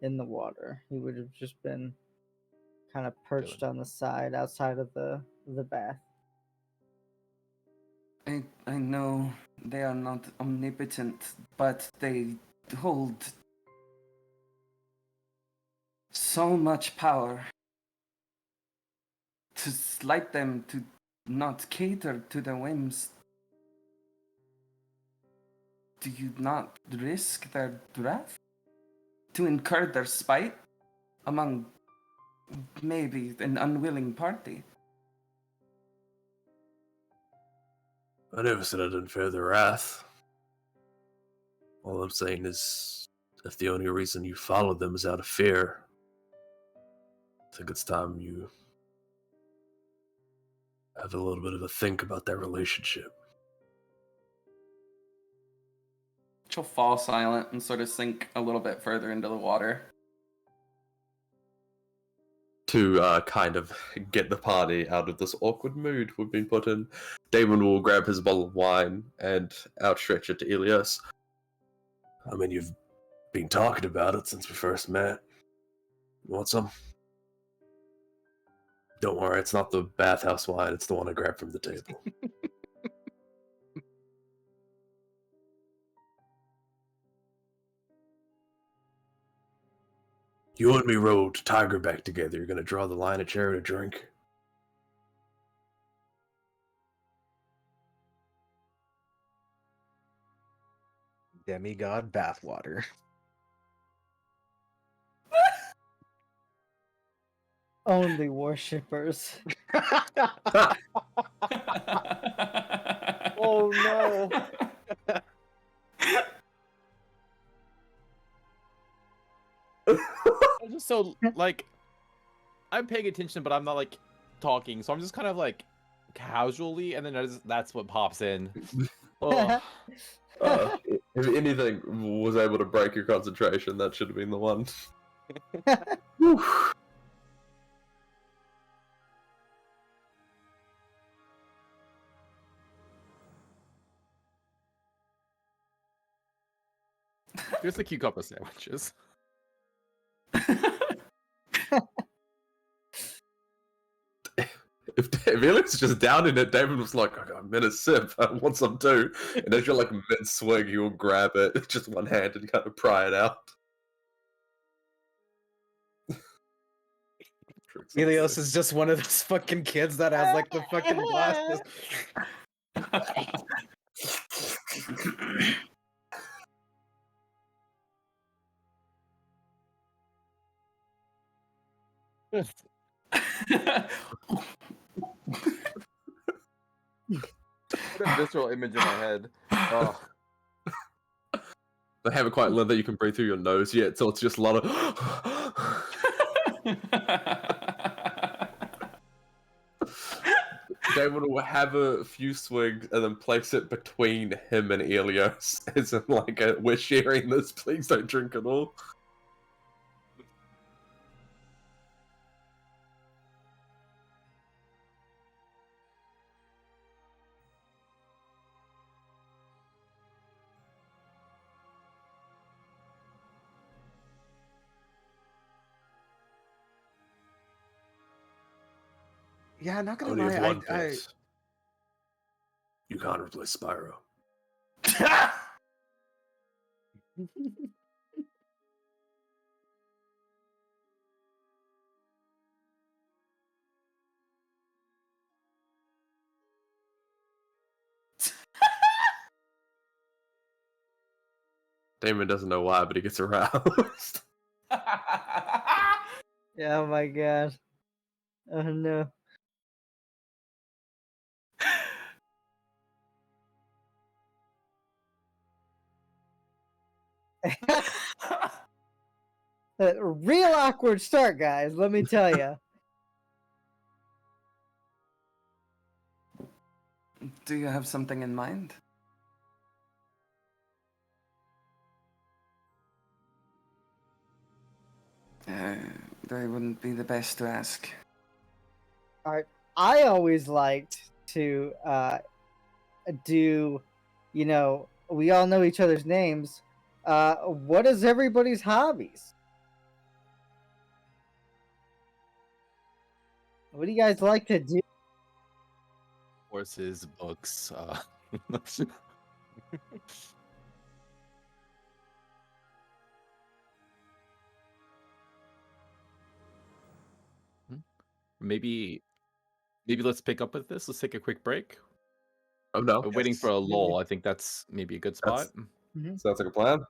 in the water. He would have just been kind of perched on the side outside of the bath. I know they are not omnipotent, but they hold so much power. To slight them, to not cater to their whims. Do you not risk their wrath? To incur their spite among maybe an unwilling party? I never said I didn't fear their wrath. All I'm saying is, if the only reason you followed them is out of fear, I think it's time you have a little bit of a think about that relationship. She'll fall silent and sort of sink a little bit further into the water. To kind of get the party out of this awkward mood we've been put in, Damon will grab his bottle of wine and outstretch it to Elios. I mean, you've been talking about it since we first met. You want some? Don't worry, it's not the bathhouse wine, it's the one I grabbed from the table. You and me rode Tiger back together. You're gonna draw the line at sharing a drink? Demigod bathwater. Only worshippers. Oh no. I'm just so like I'm paying attention, but I'm not like talking, so I'm just kind of like casually, and then that's what pops in. Oh. If anything was able to break your concentration, that should have been the one. Whew. Here's the cucumber sandwiches. If Elios is just down in it, David was like, I'm in a sip, I want some too. And as you're like mid-swing, he will grab it, just one hand, and kind of pry it out. Elios is just one of those fucking kids that has like the fucking glasses. What a visceral image in my head. Oh. They haven't quite learned that you can breathe through your nose yet, so it's just a lot of. David will have a few swigs and then place it between him and Elios, as in like, we're sharing this. Please don't drink it all. Yeah, not gonna Only lie, if one I fits. You can't replace Spyro. Damon doesn't know why, but he gets aroused. Oh my god. Oh no. A real awkward start, guys. Let me tell you. Do you have something in mind? They wouldn't be the best to ask. I always liked to do, you know, we all know each other's names. What is everybody's hobbies? What do you guys like to do? Horses, books. Maybe let's pick up with this. Let's take a quick break. Oh no. We're waiting for a lull. I think that's maybe a good spot. Sounds like a plan.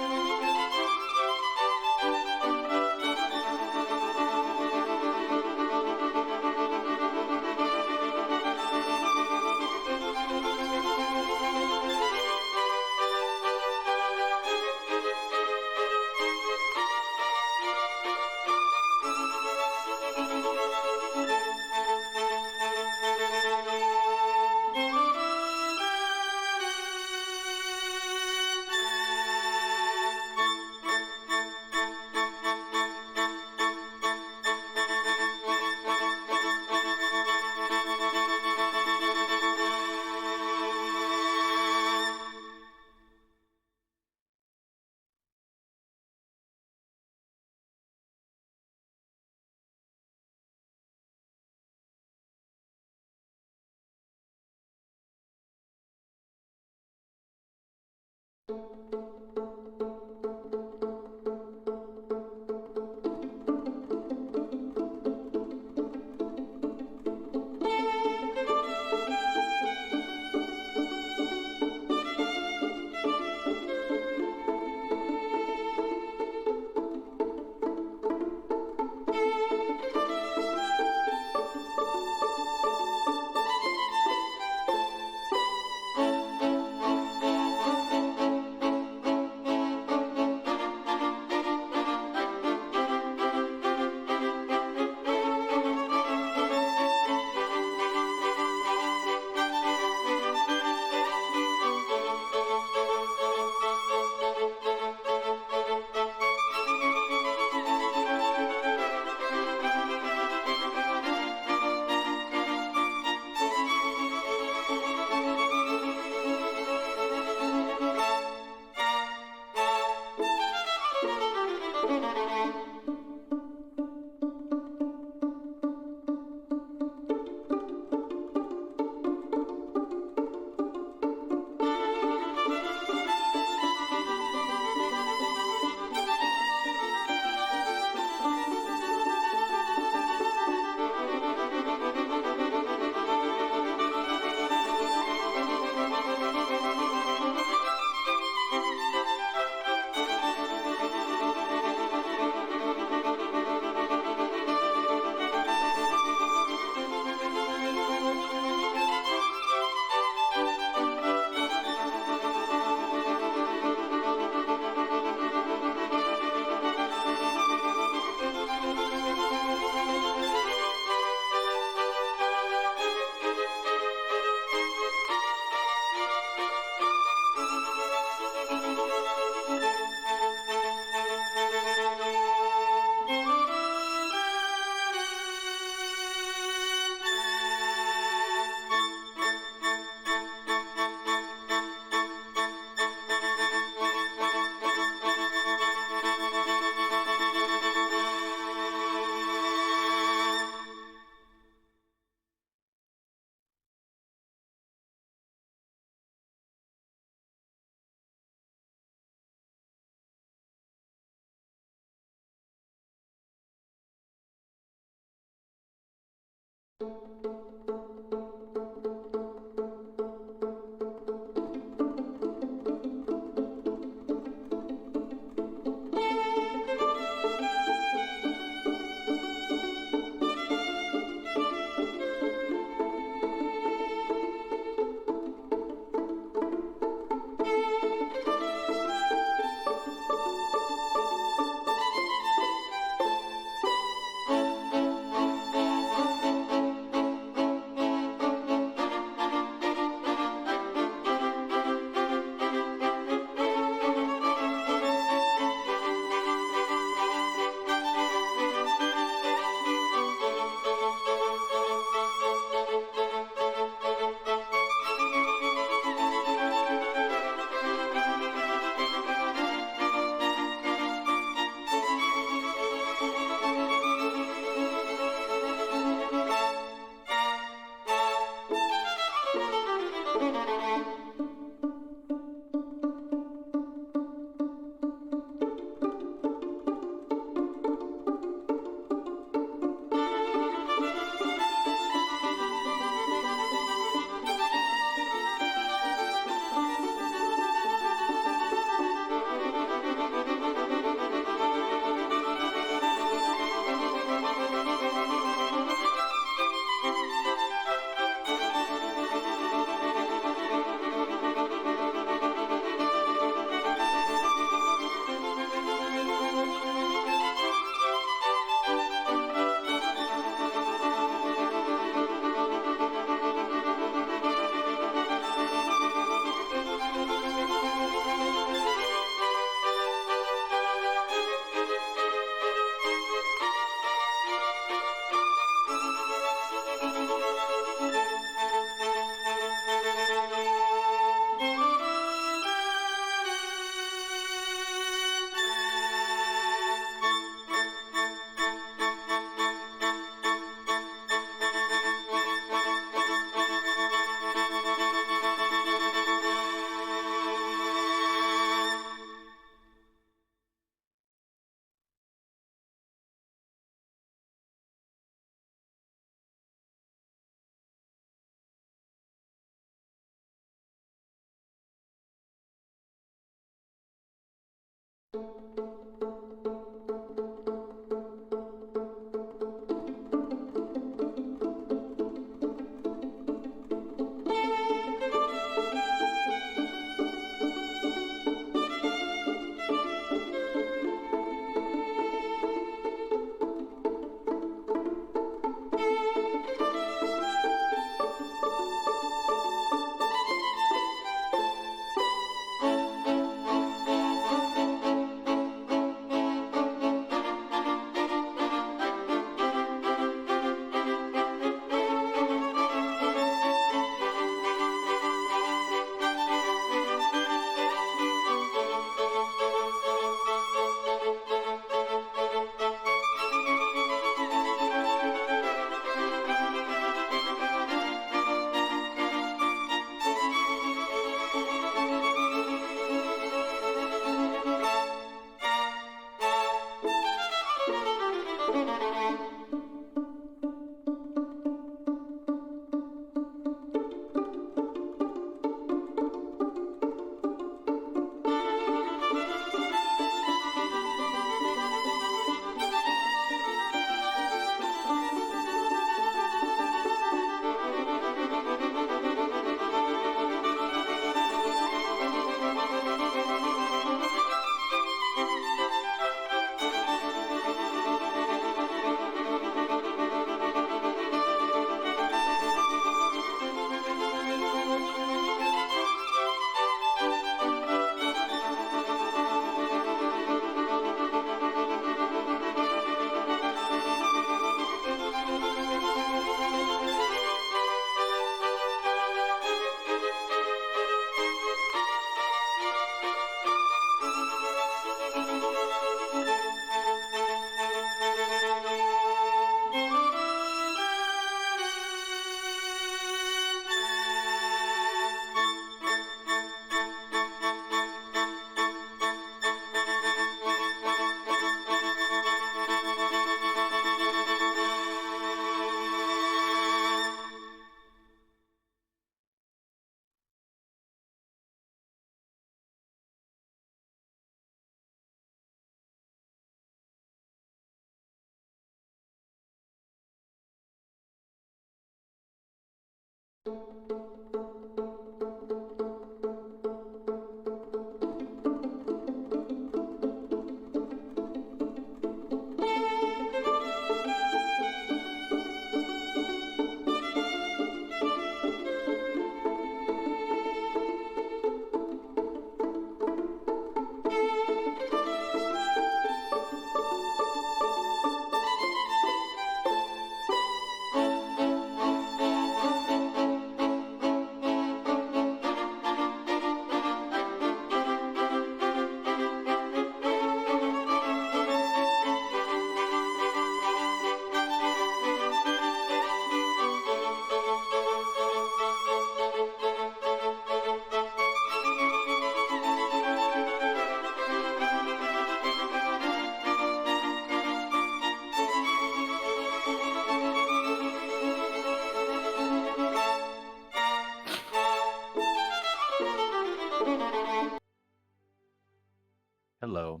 Hello,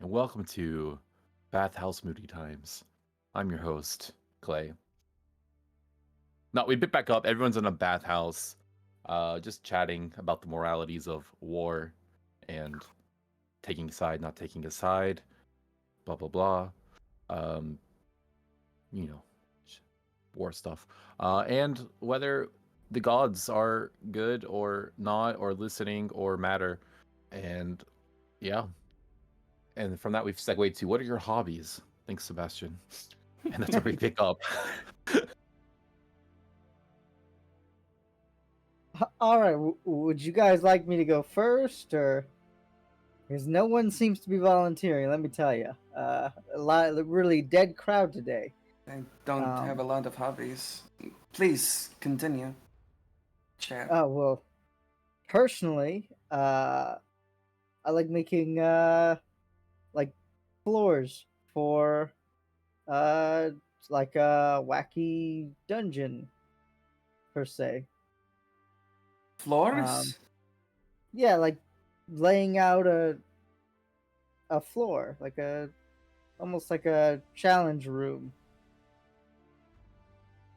and welcome to Bathhouse Moody Times. I'm your host, Clay. Now, we pick back up. Everyone's in a bathhouse, just chatting about the moralities of war and taking a side, not taking a side, blah, blah, blah. Um, you know, war stuff. And whether the gods are good or not, or listening or matter. And yeah. And from that, we've segued to what are your hobbies? Thanks, Sebastian. And that's where we pick up. All right, would you guys like me to go first, or because no one seems to be volunteering? Let me tell you, a really dead crowd today. I don't have a lot of hobbies. Please continue. Chat. Oh well, personally, I like making like floors for like a wacky dungeon per se. Floors? Yeah, like laying out a a floor, like almost like a challenge room.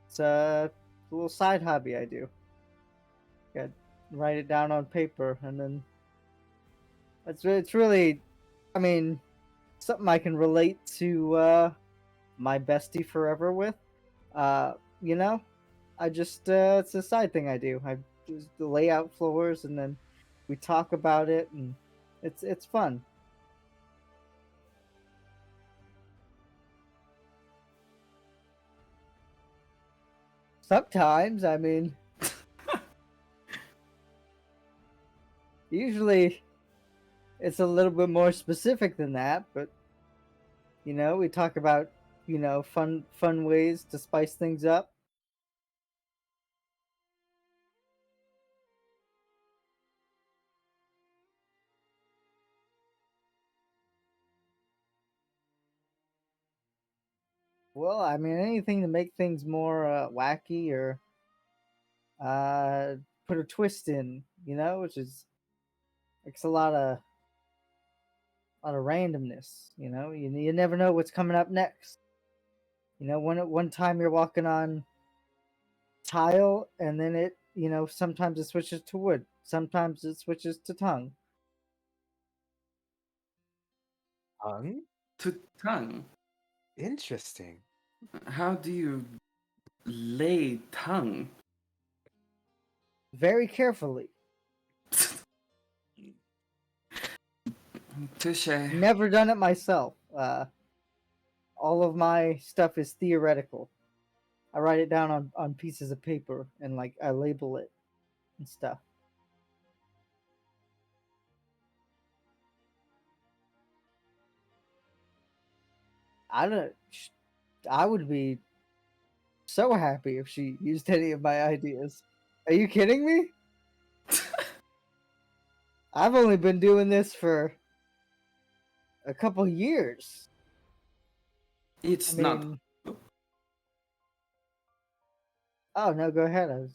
It's a little side hobby I do. Got write it down on paper, and then it's really, I mean, something I can relate to my bestie forever with. Uh, you know, I just it's a side thing I do. I just lay out floors, and then we talk about it, and it's fun. Sometimes, I mean, usually it's a little bit more specific than that, but we talk about fun ways to spice things up. Well, I mean, anything to make things more wacky or uh, put a twist in, which is it's a lot of randomness. You never know what's coming up next. One time you're walking on tile, and then sometimes it switches to wood, sometimes it switches to tongue. Tongue? To tongue. Interesting. How do you lay tongue? Very carefully. Touche. Never done it myself. All of my stuff is theoretical. I write it down on pieces of paper, and like I label it and stuff. I don't. I would be so happy if she used any of my ideas. Are you kidding me? I've only been doing this for a couple years. It's I mean, oh no, go ahead.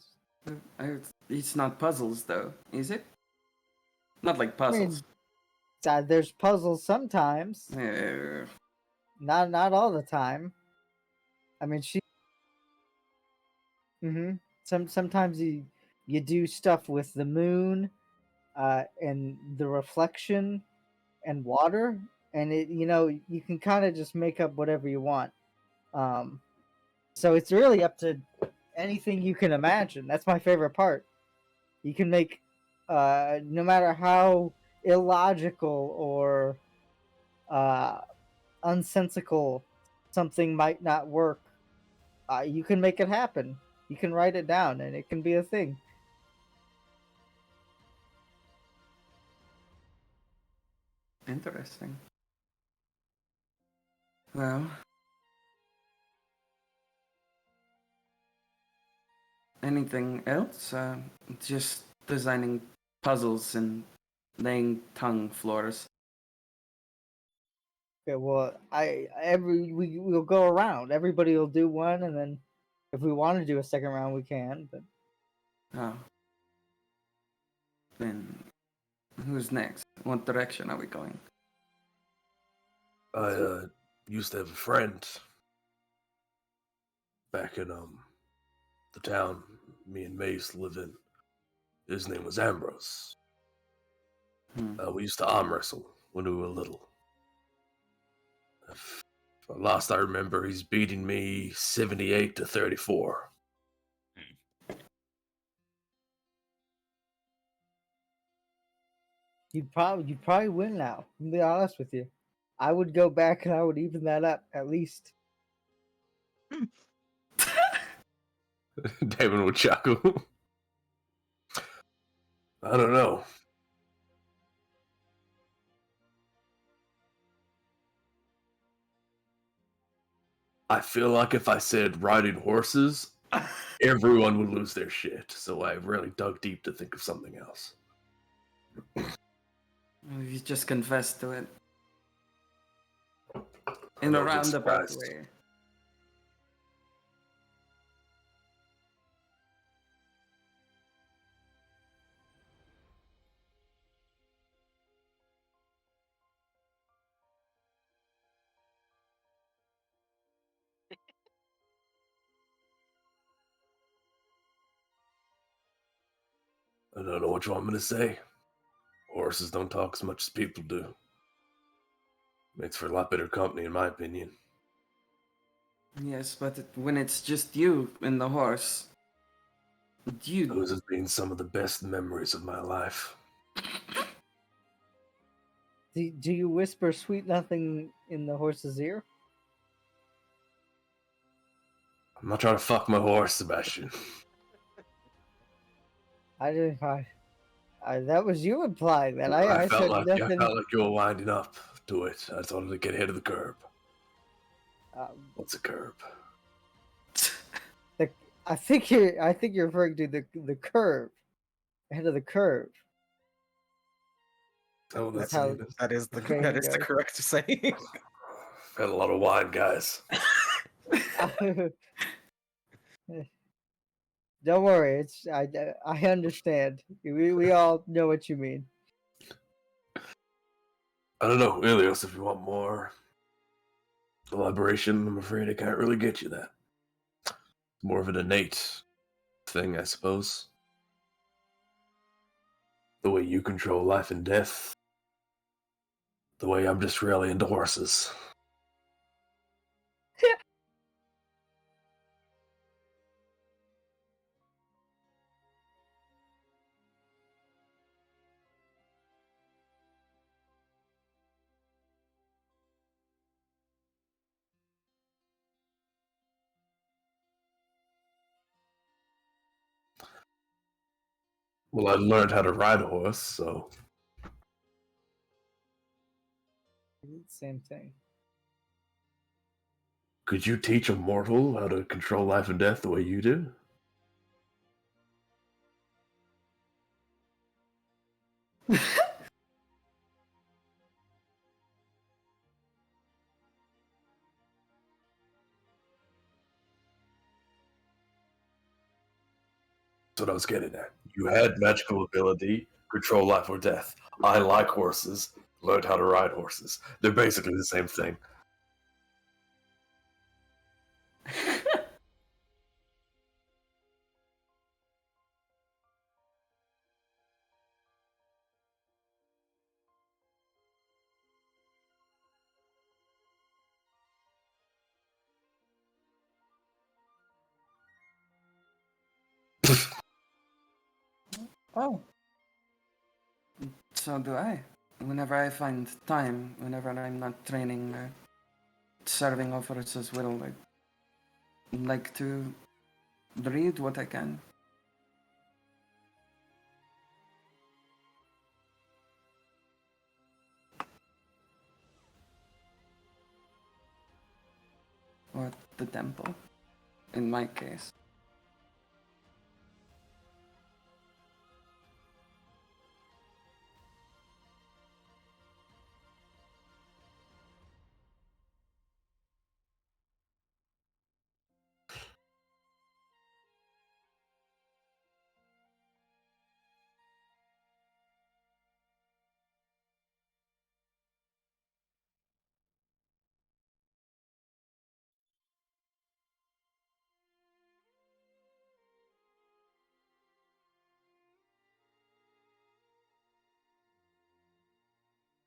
it's not puzzles though, is it? Not like puzzles. There's puzzles sometimes. Not all the time. I mean, sometimes you do stuff with the moon, and the reflection and water, and you can kind of just make up whatever you want. Um, so it's really up to anything you can imagine. That's my favorite part. You can make, no matter how illogical or uh, unsensical something might not work, you can make it happen. You can write it down, and it can be a thing. Interesting. Well, anything else? Just designing puzzles and laying tongue floors. Okay, well, we'll go around. Everybody will do one, and then if we want to do a second round, we can. But Oh. Then who's next? What direction are we going? I used to have a friend back in the town me and Mace live in. His name was Ambrose. We used to arm wrestle when we were little. Last I remember, he's beating me 78-34. you'd probably win now. To be honest with you, I would go back and I would even that up at least. Damon would chuckle. I don't know. I feel like if I said riding horses, everyone would lose their shit. So I really dug deep to think of something else. You just confessed to it. I In a don't get roundabout surprised. way. I don't know what you want me to say. Horses don't talk as much as people do. Makes for a lot better company, in my opinion. Yes, but when it's just you and the horse, Those have been some of the best memories of my life. Do you whisper sweet nothing in the horse's ear? I'm not trying to fuck my horse, Sebastian. I didn't. That was you implying that. I said I nothing. felt like you were winding up to it. I just wanted to get ahead of the curb. What's a curb? I think you're referring to the curve, ahead of the curve. Oh, That's that's how That is the the saying that is the goes. correct saying. Had a lot of wine, guys. Don't worry, I understand. We all know what you mean. I don't know, Elios, if you want more elaboration, I'm afraid I can't really get you that. More of an innate thing, I suppose. The way you control life and death. The way I'm just really into horses. Well, I learned how to ride a horse, so Same thing. could you teach a mortal how to control life and death the way you do? That's what I was getting at. You had magical ability, control life or death. I like horses, learned how to ride horses. They're basically the same thing. Oh. So do I. Whenever I find time, whenever I'm not training, serving officers will like to read what I can. Or the temple, in my case.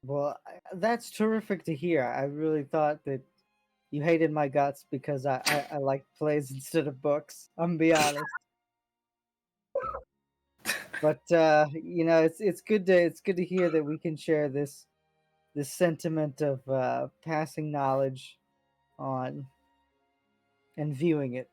Well, that's terrific to hear. I really thought that you hated my guts because I like plays instead of books. I'm gonna be honest. But it's good to hear that we can share this sentiment of passing knowledge on and viewing it.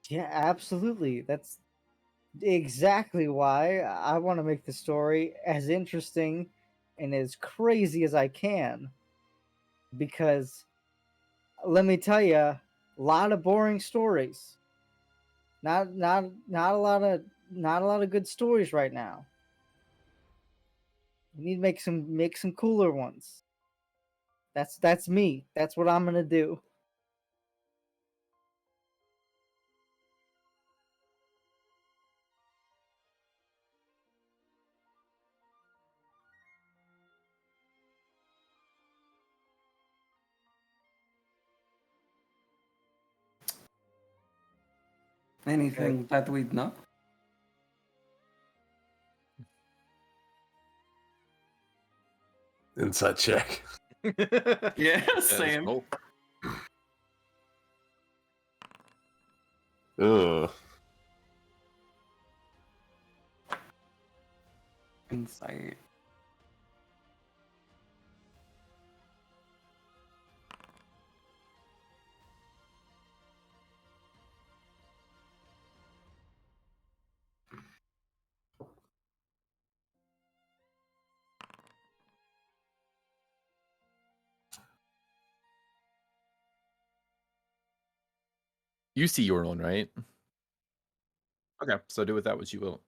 Yeah, absolutely. That's exactly why I want to make the story as interesting and as crazy as I can. Because let me tell you, a lot of boring stories. Not a lot of good stories right now. We need to make some cooler ones. That's me. That's what I'm gonna do. Anything that we'd know? Inside check. Yeah, Yeah, same. oh, Ugh. Insight. you see your own, right? Okay, so do with that what you will.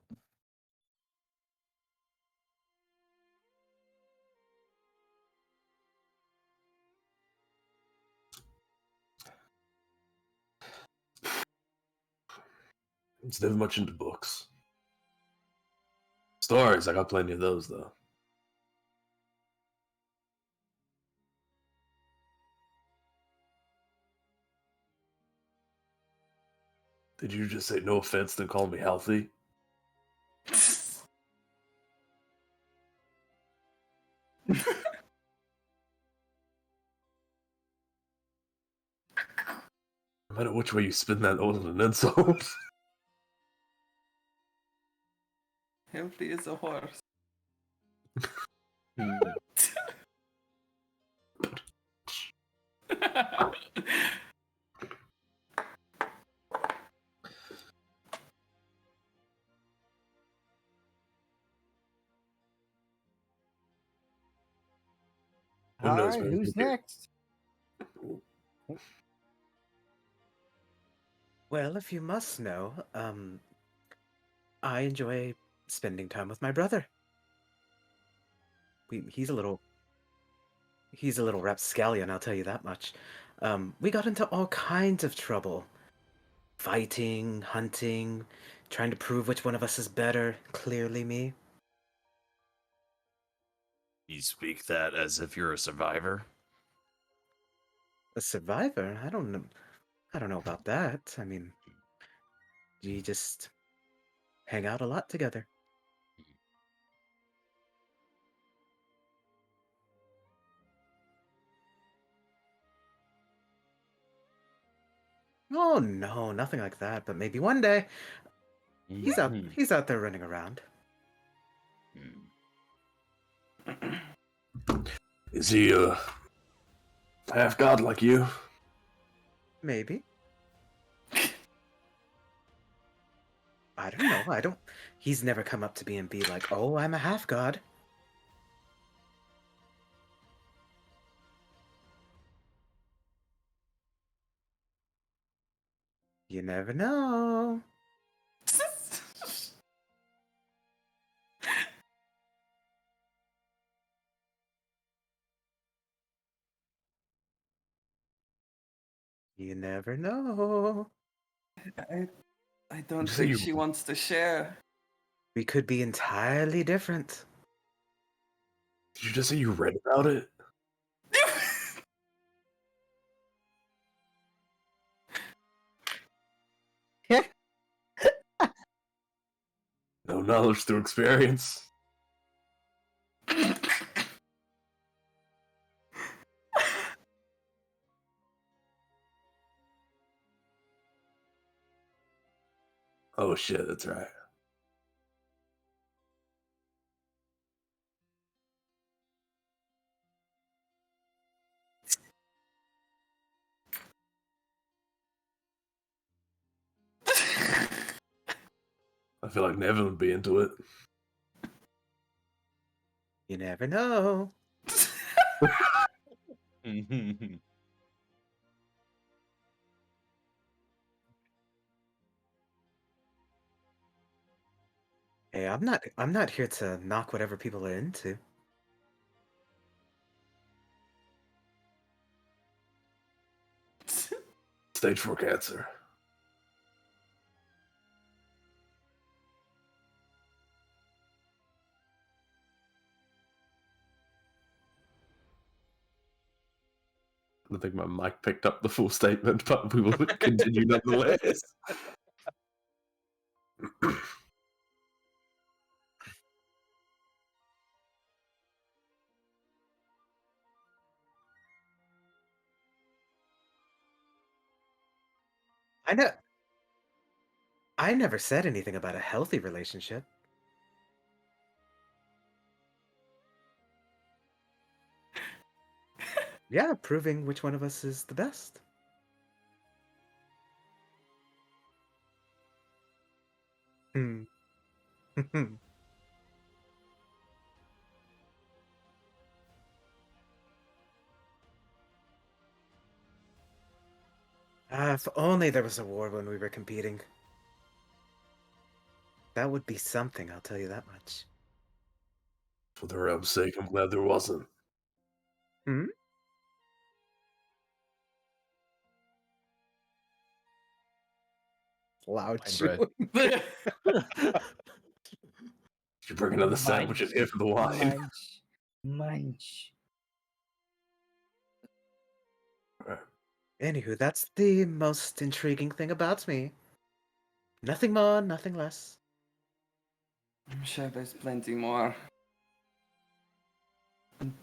It's never much into books. Stories, I got plenty of those though. Did you just say no offense then call me healthy? No matter which way you spin that, that wasn't an insult. Healthy as a horse. Who All knows, right, man? who's next? Well, if you must know, I enjoy spending time with my brother. He's a little rapscallion, I'll tell you that much. We got into all kinds of trouble. Fighting, hunting, trying to prove which one of us is better. Clearly me. You speak that as if you're a survivor. A survivor? I don't know about that. I mean, we just hang out a lot together. Oh no, nothing like that, but maybe one day. He's out there running around. Is he half god like you? Maybe. I don't know. He's never come up to me and be like, "Oh, I'm a half god." You never know. You never know. I don't Say think you- she wants to share. We could be entirely different. Did you just say you read about it? No knowledge through experience. Oh shit, that's right. I feel like Nevin would be into it. You never know. Hey, I'm not here to knock whatever people are into. Stage 4 cancer. I don't think my mic picked up the full statement, but we will continue nonetheless. I know. I never said anything about a healthy relationship. Yeah, proving which one of us is the best. Hmm. If only there was a war when we were competing. That would be something, I'll tell you that much. For the realm's sake, I'm glad there wasn't. Hmm? Loud Bread. chewing. You bring another sandwich in here for the wine. Munch. Anywho, that's the most intriguing thing about me. Nothing more, nothing less. I'm sure there's plenty more.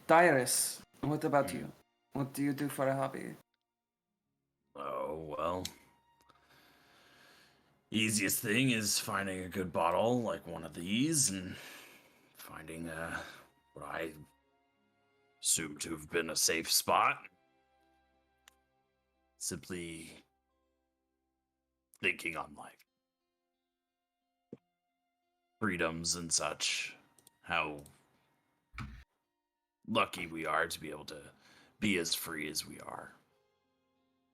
Dyrus, what about you? What do you do for a hobby? Oh, well. Easiest thing is finding a good bottle like one of these and finding what I assume to have been a safe spot. Simply thinking on life. Freedoms and such. How lucky we are to be able to be as free as we are.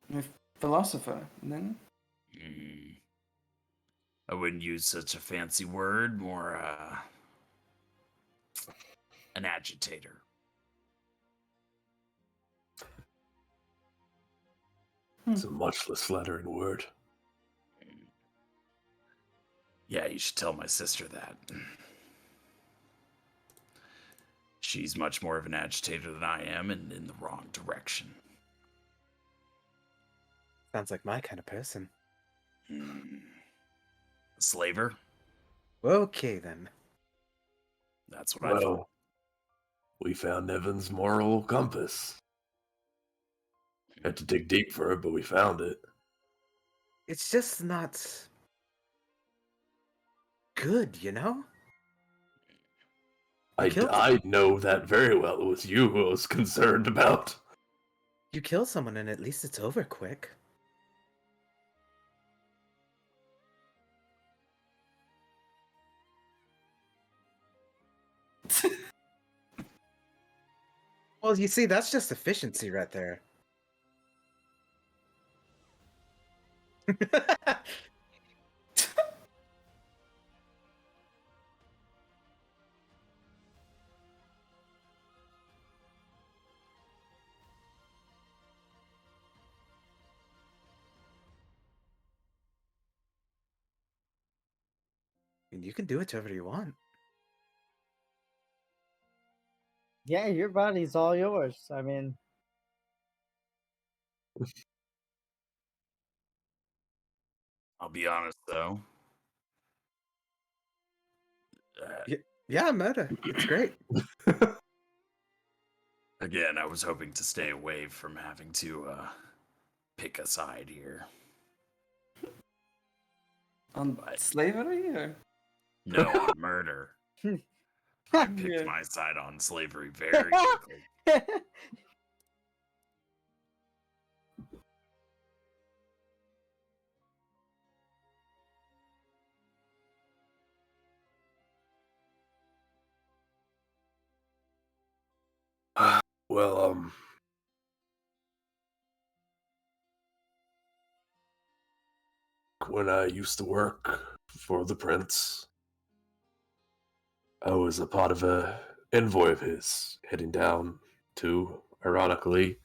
You're a philosopher, then? I wouldn't use such a fancy word, more an agitator. It's a much less flattering word. Yeah, you should tell my sister that. She's much more of an agitator than I am and in the wrong direction. Sounds like my kind of person. A slaver? Okay, then. That's what I thought. Well, we found Evan's moral compass. Had to dig deep for it, but we found it. It's just not good, you know? I know that very well. It was you who I was concerned about. You kill someone and at least it's over quick. Well, you see, that's just efficiency right there. And you can do whatever you want. Yeah, your body's all yours. I mean, I'll be honest, though. Yeah, murder. It's great. Again, I was hoping to stay away from having to pick a side here. On slavery, or? No, on murder. I picked my side on slavery very quickly. Well, when I used to work for the prince, I was a part of a envoy of his heading down to, ironically,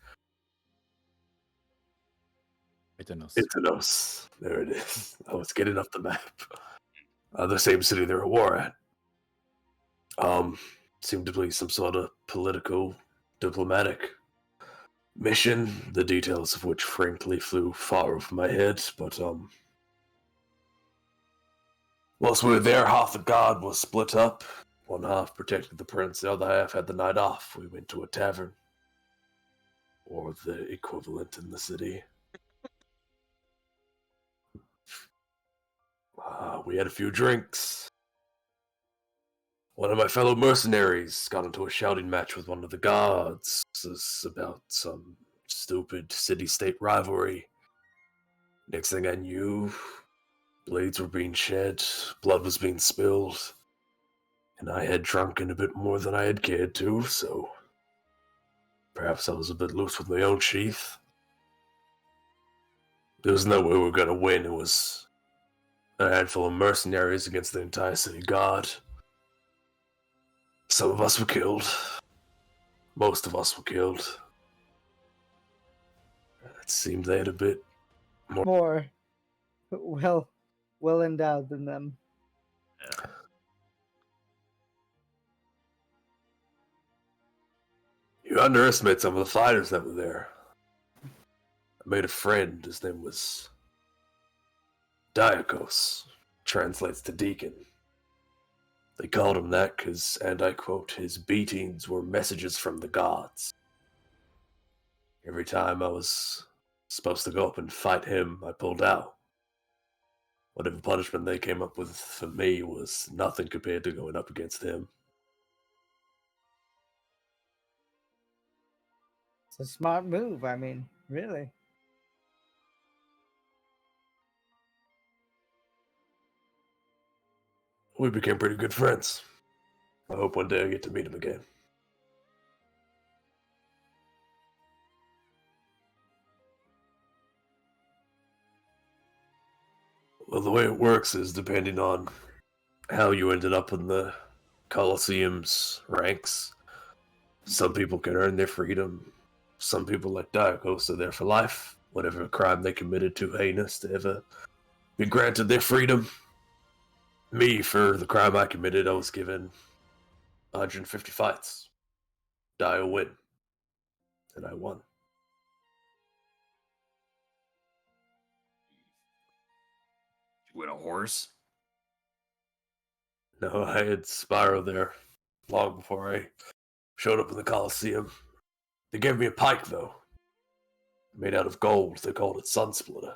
Itanos. There it is. I was getting up the map. The same city they're at war at. Seemed to be some sort of political, diplomatic mission, the details of which frankly flew far over my head, but whilst we were there, half the guard was split up. One half protected the prince, the other half had the night off. We went to a tavern, or the equivalent in the city. We had a few drinks. One of my fellow mercenaries got into a shouting match with one of the guards about some stupid city-state rivalry. Next thing I knew, blades were being shed, blood was being spilled, and I had drunken a bit more than I had cared to, so perhaps I was a bit loose with my own sheath. There was no way we were going to win. It was a handful of mercenaries against the entire city guard. Some of us were killed. Most of us were killed. It seemed they had a bit More well endowed than them. Yeah. You underestimate some of the fighters that were there. I made a friend. His name was Diakos. Translates to deacon. They called him that because, and I quote, his beatings were messages from the gods. Every time I was supposed to go up and fight him, I pulled out. Whatever punishment they came up with for me was nothing compared to going up against him. It's a smart move, I mean, really. We became pretty good friends. I hope one day I get to meet him again. Well, the way it works is depending on how you ended up in the Colosseum's ranks. Some people can earn their freedom. Some people, like Diakos, are there for life. Whatever crime they committed too heinous to ever be granted their freedom. Me, for the crime I committed, I was given 150 fights. Die or win. And I won. You win a horse? No, I had Spyro there long before I showed up in the Colosseum. They gave me a pike, though. Made out of gold. They called it Sunsplitter.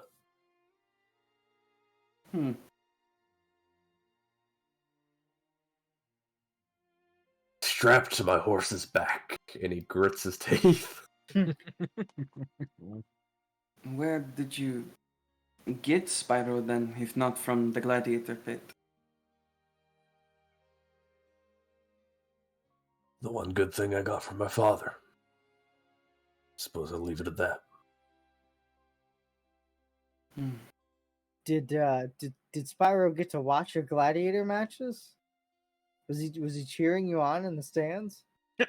Strapped to my horse's back, and he grits his teeth. Where did you get Spyro then, if not from the gladiator pit? The one good thing I got from my father. Suppose I'll leave it at that. Did Spyro get to watch your gladiator matches? Was he cheering you on in the stands? Out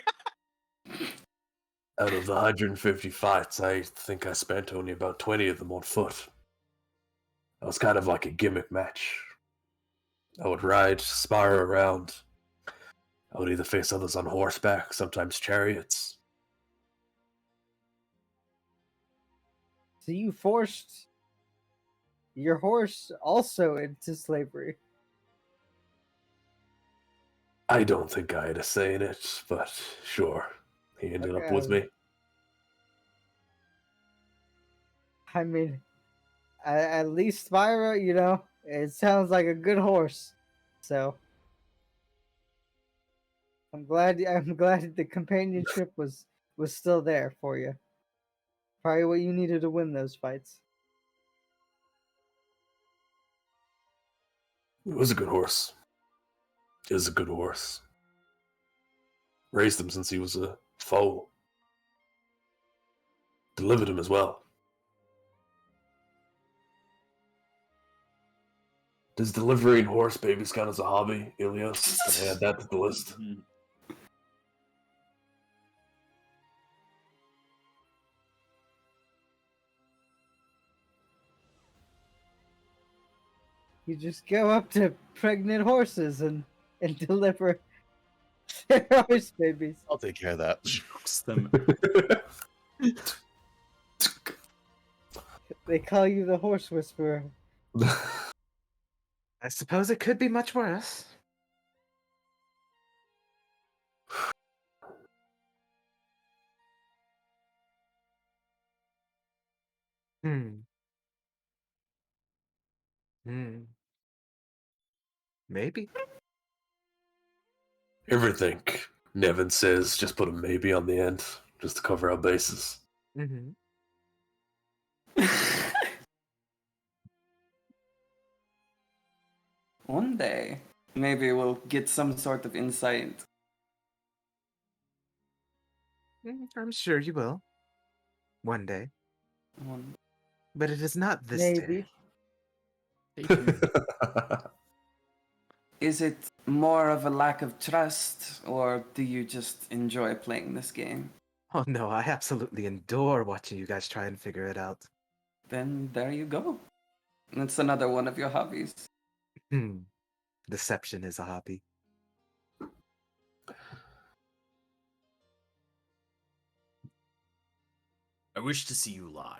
of the 150 fights, I think I spent only about 20 of them on foot. That was kind of like a gimmick match. I would ride Spyro around. I would either face others on horseback, sometimes chariots. So you forced your horse also into slavery. I don't think I had a say in it, but sure. He ended up with me. I mean, at least Spyro, you know, it sounds like a good horse. So I'm glad the companionship was still there for you. Probably what you needed to win those fights. It was a good horse. Is a good horse. Raised him since he was a foal. Delivered him as well. Does delivering horse babies count as a hobby, Elios? Can I add that to the list? You just go up to pregnant horses and deliver their horse babies. I'll take care of that. Jokes them. They call you the horse whisperer. I suppose it could be much worse. Hmm. Hmm. Maybe. Everything Nevin says, just put a maybe on the end, just to cover our bases. Mm-hmm. One day, maybe we'll get some sort of insight. I'm sure you will. One day. One... But it is not this Maybe. day. Stay tuned. Is it more of a lack of trust, or do you just enjoy playing this game? Oh no, I absolutely adore watching you guys try and figure it out. Then there you go. That's another one of your hobbies. Deception is a hobby. I wish to see you lie.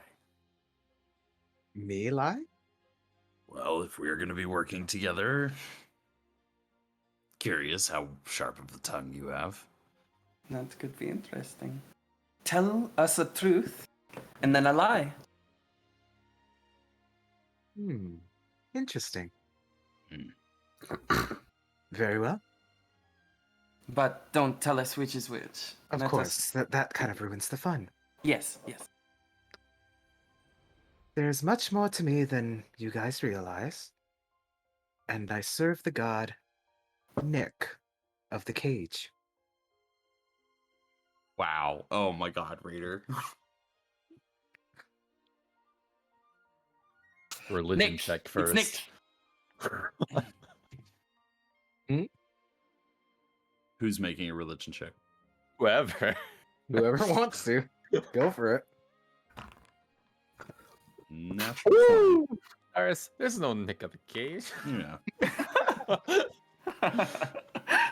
Me lie? Well, if we're going to be working together, curious how sharp of a tongue you have. That could be interesting. Tell us a truth, and then a lie. Interesting. Very well. But don't tell us which is which. Of Let course, us- that kind of ruins the fun. Yes, yes. There's much more to me than you guys realize. And I serve the god Nick of the Cage. Wow. Oh my god, Raider. Religion Nick, check it's first. Nick. Who's making a religion check? Whoever. Whoever wants to, go for it. Natural. Woo! There's no Nick of the Cage. Yeah.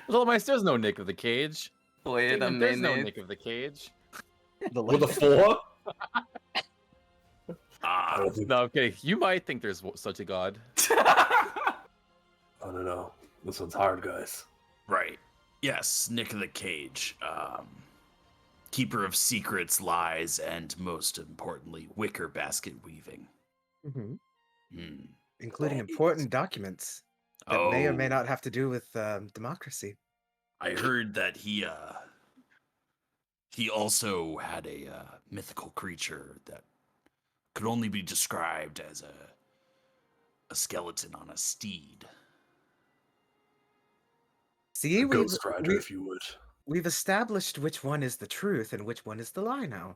Little Mice, there's no Nick of the Cage. Wait a Damon, there's no minute. Nick of the Cage. With a 4? Ah, No, I'm kidding. You might think there's such a god. I don't know. This one's hard, guys. right. Yes, Nick of the Cage. Keeper of secrets, lies, and most importantly, wicker basket weaving. Including important documents that may or may Oh. not have to do with democracy. I heard that he also had a mythical creature that could only be described as a skeleton on a steed. See, A Ghost Rider, if you would. we've established which one is the truth and which one is the lie now.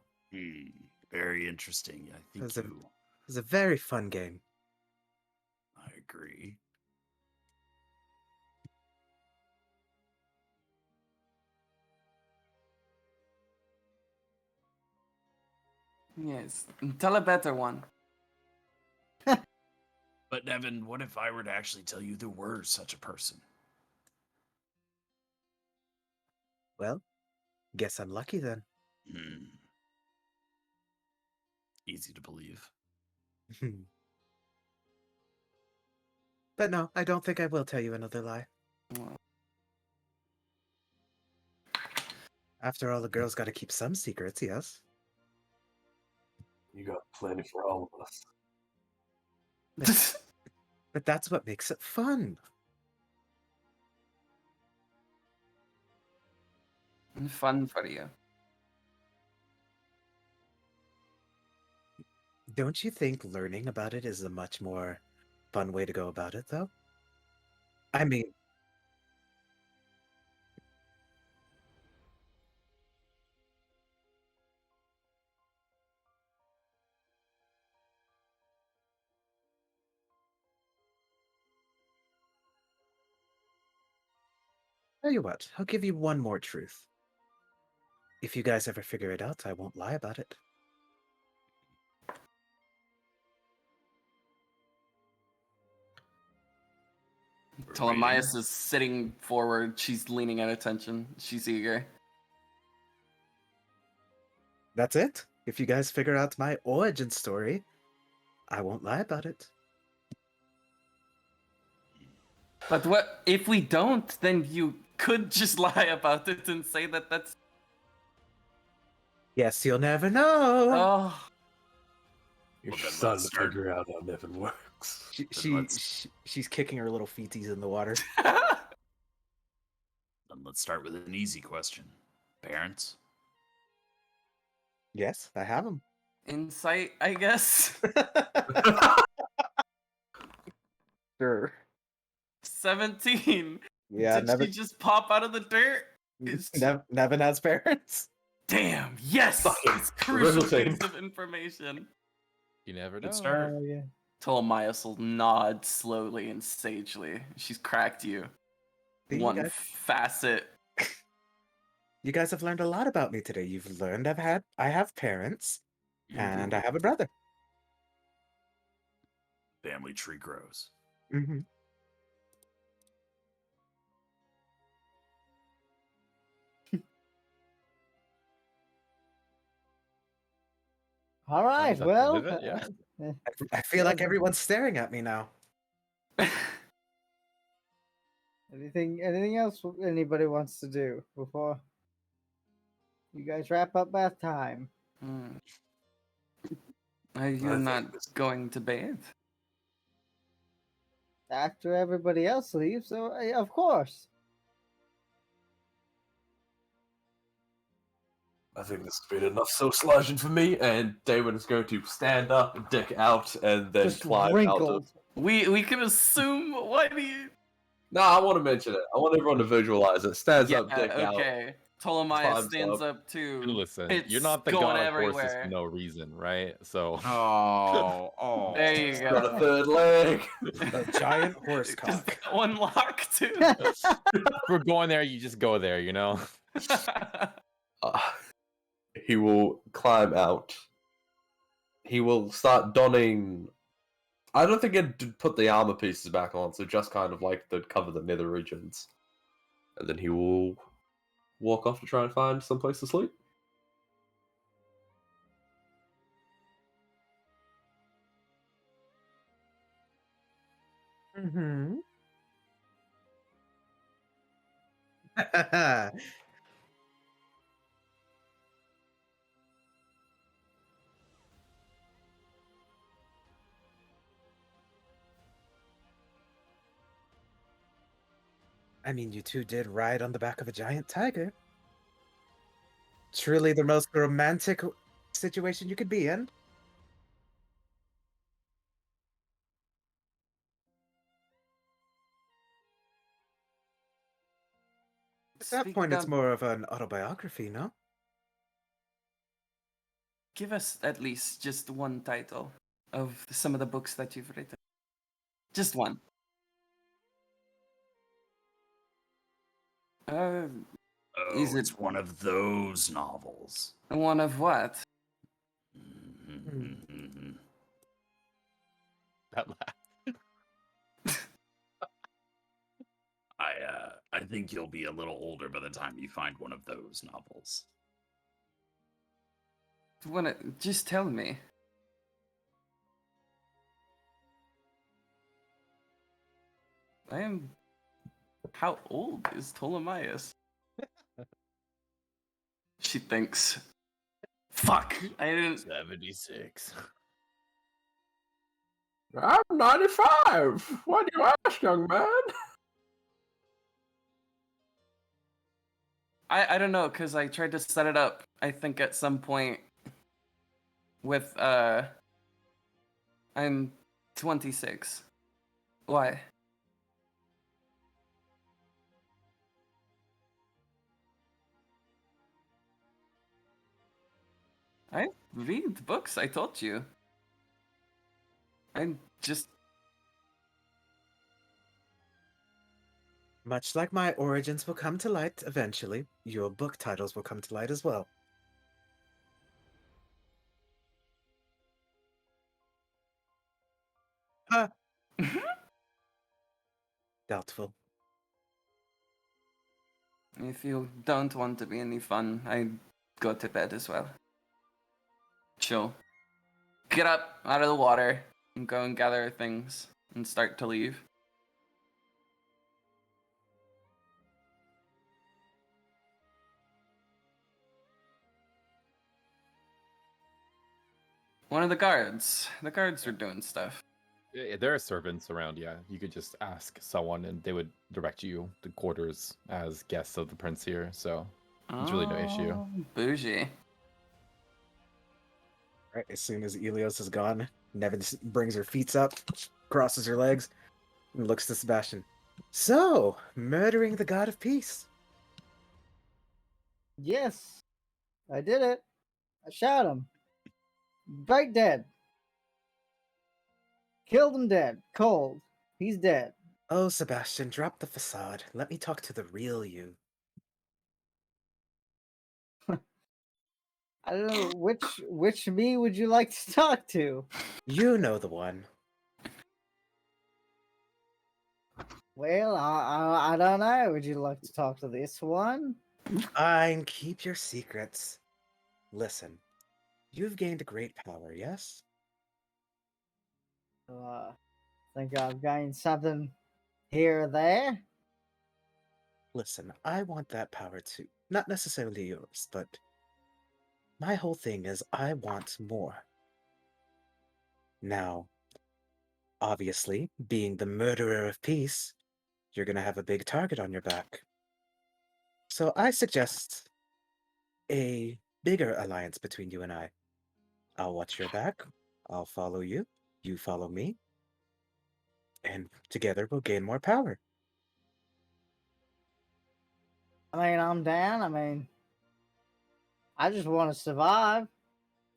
Very interesting. I think It was a very fun game. I agree. Yes. Tell a better one. But Nevin, what if I were to actually tell you there were such a person? Well, guess I'm lucky then. Easy to believe. But no, I don't think I will tell you another lie. Well, After all, the girl's got to keep some secrets, yes? You got plenty for all of us. But that's what makes it fun. fun for you. Don't you think learning about it is a much more fun way to go about it, though? I mean, Tell you what, I'll give you one more truth. If you guys ever figure it out, I won't lie about it. Ptolemaeus is sitting forward. She's leaning at attention. She's eager. That's it. If you guys figure out my origin story, I won't lie about it. But what if we don't? Then you could just lie about it and say that that's. Yes, you'll never know. Oh, You're Well, then starting let's to start. figure out how Nevin works. She's kicking her little feeties in the water. Then let's start with an easy question. Parents? Yes, I have them. insight, I guess. Sure. 17. Yeah, Did she just pop out of the dirt? Nevin has parents. Damn, yes! Fucking It's crucial riveting. piece of information. You never know. Good start. Yeah. Ptolemaeus will nod slowly and sagely. She's cracked you. See, you One guys- facet. You guys have learned a lot about me today. You've learned I have parents, and I have a brother. Family tree grows. Mm-hmm. All right. that's the Well, end of it, yeah. I feel like everyone's staring at me now. anything else anybody wants to do before you guys wrap up bath time? Hmm. Are you I not think this- going to bathe? After everybody else leaves, so of course. I think this has been enough socializing for me, and Damon is going to stand up, dick out, and then Just climb out wrinkled. of... We can assume. Why do you? No, I want to mention it. I want everyone to visualize it. Stands up, dick out. okay. Ptolemaeus climbs stands up. up too. Listen, It's you're not the going god of horses everywhere. for no reason, right? So Oh. There you Got a go. third leg. A giant horse Just cock. one lock too. if we're going there, you just go there, you know? Uh, he will climb out. He will start donning. I don't think he'd put the armor pieces back on, so just kind of like the cover the nether regions. And then he will walk off to try and find some place to sleep. Mm-hmm. I mean, you two did ride on the back of a giant tiger. Truly the most romantic situation you could be in. At that Speak point, it's up. more of an autobiography, no? Give us at least just one title of some of the books that you've written. Just one. Oh, Is it- it's one of those novels. One of what? Mhm. That laugh. I think you'll be a little older by the time you find one of those novels. Just tell me. I am. How old is Ptolemaeus? She thinks. Fuck! I didn't. 76. I'm 95. Why do you ask, young man? I don't know, because I tried to set it up, I think, at some point with, I'm 26. Why? I read books, I told you. I'm just... Much like my origins will come to light eventually, your book titles will come to light as well. Doubtful. If you don't want to be any fun, I go to bed as well. Chill. Get up out of the water and go and gather things and start to leave. One of the guards. The guards are doing stuff. There are servants around, yeah. You could just ask someone and they would direct you to quarters as guests of the prince here, so it's really no issue. Oh, bougie. Right, as soon as Elios is gone, Nevin brings her feet up, crosses her legs, and looks to Sebastian. So, murdering the god of peace. Yes, I did it. I shot him. Right dead. Killed him dead. Cold. He's dead. Oh, Sebastian, drop the facade. Let me talk to the real you. I don't know which me would you like to talk to? You know the one. Well, I don't know. Would you like to talk to this one? Fine, keep your secrets. Listen, you've gained a great power, yes? Think I've gained something here or there. Listen, I want that power too. Not necessarily yours, but my whole thing is I want more. Now, obviously, being the murderer of peace, you're gonna have a big target on your back. So I suggest a bigger alliance between you and I. I'll watch your back, I'll follow you, you follow me, and together we'll gain more power. I mean, I'm down. I mean, I just want to survive.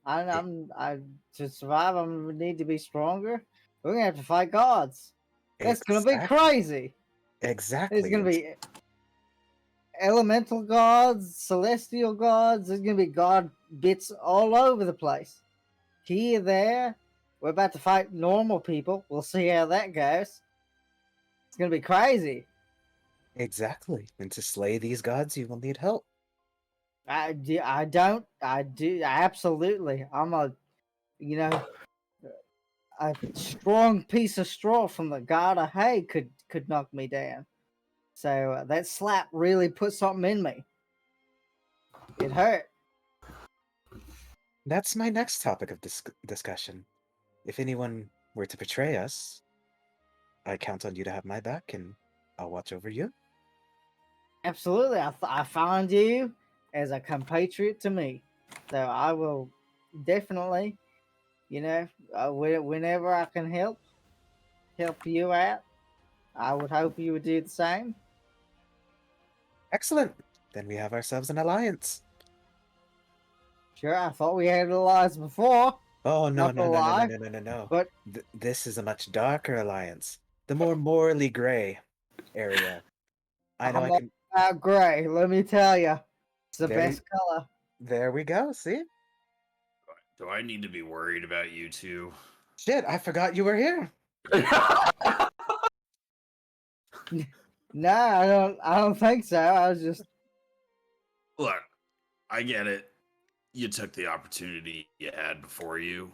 To survive. I need to be stronger. We're gonna have to fight gods. That's gonna be crazy. Exactly. There's gonna be elemental gods, celestial gods. There's gonna be god bits all over the place. Here, there. We're about to fight normal people. We'll see how that goes. It's gonna be crazy. Exactly. And to slay these gods, you will need help. I do. Absolutely. I'm a strong piece of straw from the god of hay could knock me down. So that slap really put something in me. It hurt. That's my next topic of discussion. If anyone were to betray us, I count on you to have my back, and I'll watch over you. Absolutely. I found you as a compatriot to me. So I will definitely, whenever I can help you out, I would hope you would do the same. Excellent. Then we have ourselves an alliance. Sure, I thought we had alliance before. Oh, no. But this is a much darker alliance. The more morally gray area. I know I'm all gray, let me tell you. It's the best color. There we go, see? Do I need to be worried about you two? Shit, I forgot you were here. No, I don't think so. I was just Look, I get it. You took the opportunity you had before you.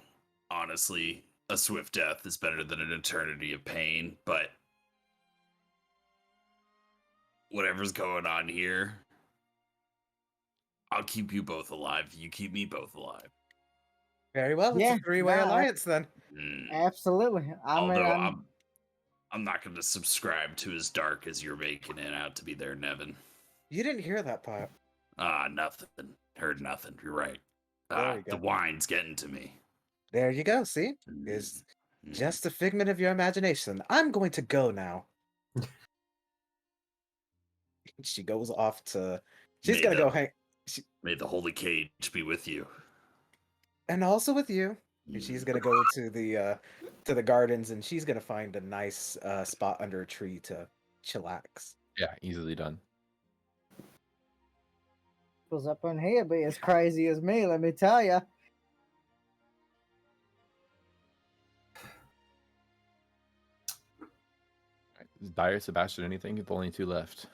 Honestly, a swift death is better than an eternity of pain, but whatever's going on here, I'll keep you both alive. You keep me both alive. Very well. It's a three-way alliance then. Absolutely. I'm not going to subscribe to as dark as you're making it out to be there, Nevin. You didn't hear that part. Nothing. Heard nothing. You're right. There you The go. wine's getting to me. There you go, see? It's just a figment of your imagination. I'm going to go now. She goes off to... She's going to go hang... May the holy cage be with you. And also with you. And she's going to go to the gardens, and she's going to find a nice spot under a tree to chillax. Yeah, easily done. Goes up in here, be as crazy as me, let me tell you. Is Dire, Sebastian, anything? If only 2 left.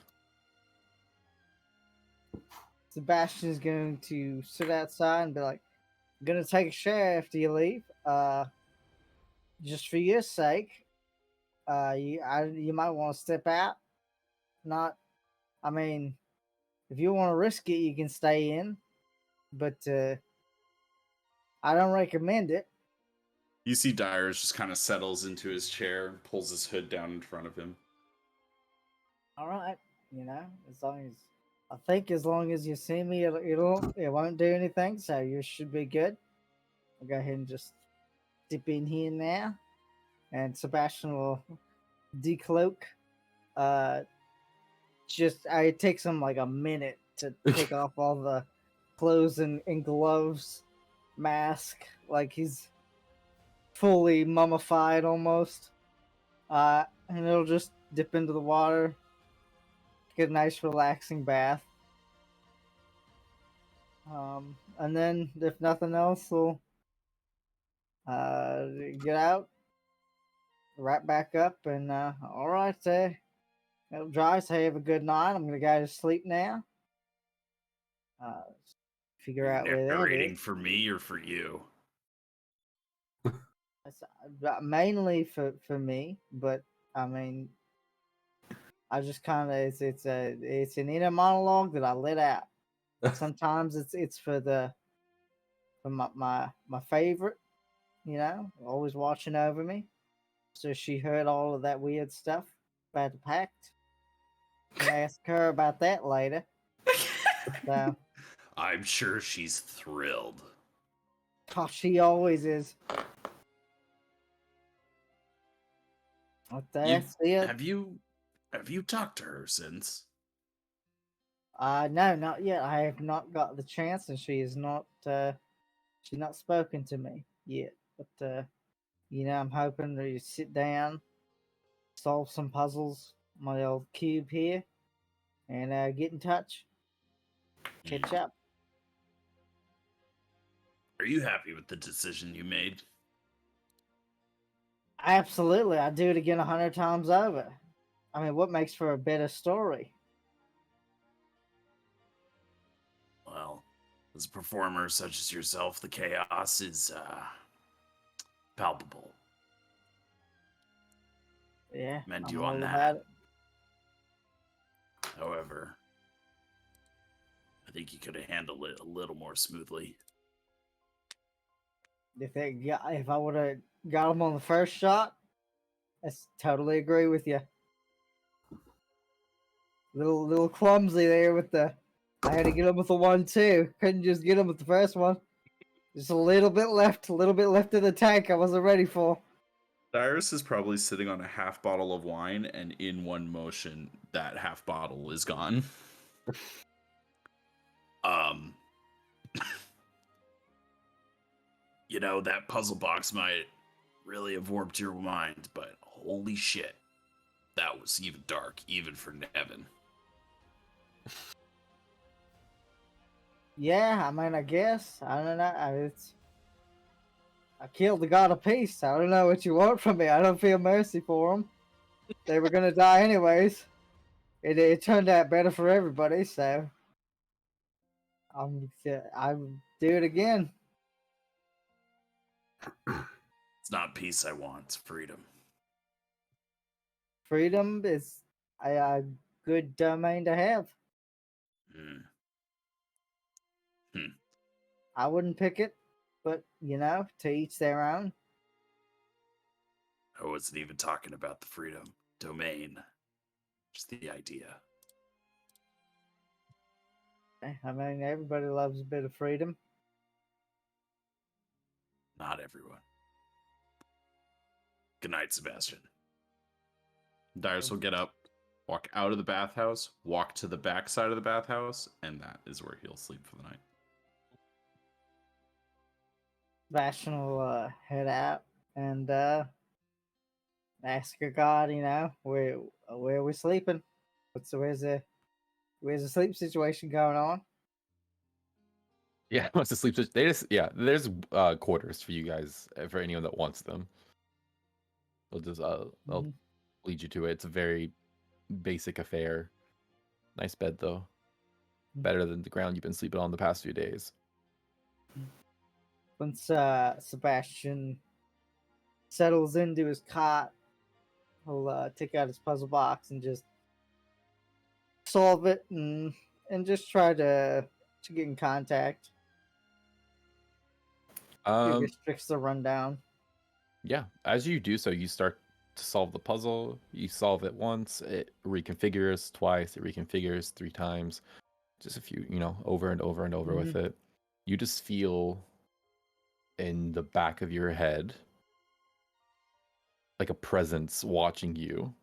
Sebastian's going to sit outside and be like, I'm gonna take a shower after you leave. Just for your sake. You might want to step out. Not, I mean, if you want to risk it, you can stay in, but I don't recommend it. You see Dyers just kind of settles into his chair, pulls his hood down in front of him. All right, as long as you see me, it won't do anything, so you should be good. I'll go ahead and just dip in here now, and Sebastian will decloak. It takes him like a minute to take off all the clothes and gloves, mask, like he's fully mummified almost. And it'll just dip into the water, get a nice relaxing bath. And then if nothing else, we'll get out, wrap back up, and all right, it'll dry. So have a good night. I'm gonna go to sleep now. Figure out where that Narrating is. for me or for you? Mainly for me, but I mean, I just kind of it's an inner monologue that I let out. Sometimes it's for my favorite, always watching over me. So she heard all of that weird stuff about the pact. Can ask her about that later. So, I'm sure she's thrilled. oh, she always is. But that's it. Have you talked to her since? No, not yet. I have not got the chance, and she's not spoken to me yet. But I'm hoping to sit down, solve some puzzles, my old cube here, and get in touch, catch up. Are you happy with the decision you made? Absolutely, I'd do it again 100 times over. I mean, what makes for a better story? Well, as a performer such as yourself, the chaos is palpable. Yeah, Commend I'm you all on about that. it. However, I think you could have handled it a little more smoothly. If I would have got him on the first shot, I totally agree with you. Little clumsy there with the. I had to get him with the 1-2. Couldn't just get him with the first one. Just a little bit left in the tank. I wasn't ready for. Dyrus is probably sitting on a half bottle of wine, and in one motion, that half bottle is gone. That puzzle box might really have warped your mind, but holy shit, that was even dark, even for Nevin. Yeah, I mean, I guess. I don't know. I killed the god of peace. I don't know what you want from me. I don't feel mercy for them. They were gonna die anyways. It turned out better for everybody, so I do it again. It's not peace I want, it's freedom. Freedom is a good domain to have. I wouldn't pick it, but to each their own. I wasn't even talking about the freedom domain, just the idea. I mean, everybody loves a bit of freedom. Not everyone. Good night, Sebastian. Dyrus will get up, walk out of the bathhouse, walk to the back side of the bathhouse, and that is where he'll sleep for the night. Sebastian will head out and ask her God, where we're sleeping. where's the sleep situation going on? Yeah, wants to sleep. They just there's quarters for you guys for anyone that wants them. They'll just they'll Mhm. lead you to it. It's a very basic affair. Nice bed though. Better than the ground you've been sleeping on the past few days. Once Sebastian settles into his cot, he'll take out his puzzle box and just solve it and just try to get in contact. Figure Strix the rundown. Yeah, as you do so, you start to solve the puzzle. You solve it once, it reconfigures twice, it reconfigures 3 times. Just a few, over and over and over with it. You just feel in the back of your head like a presence watching you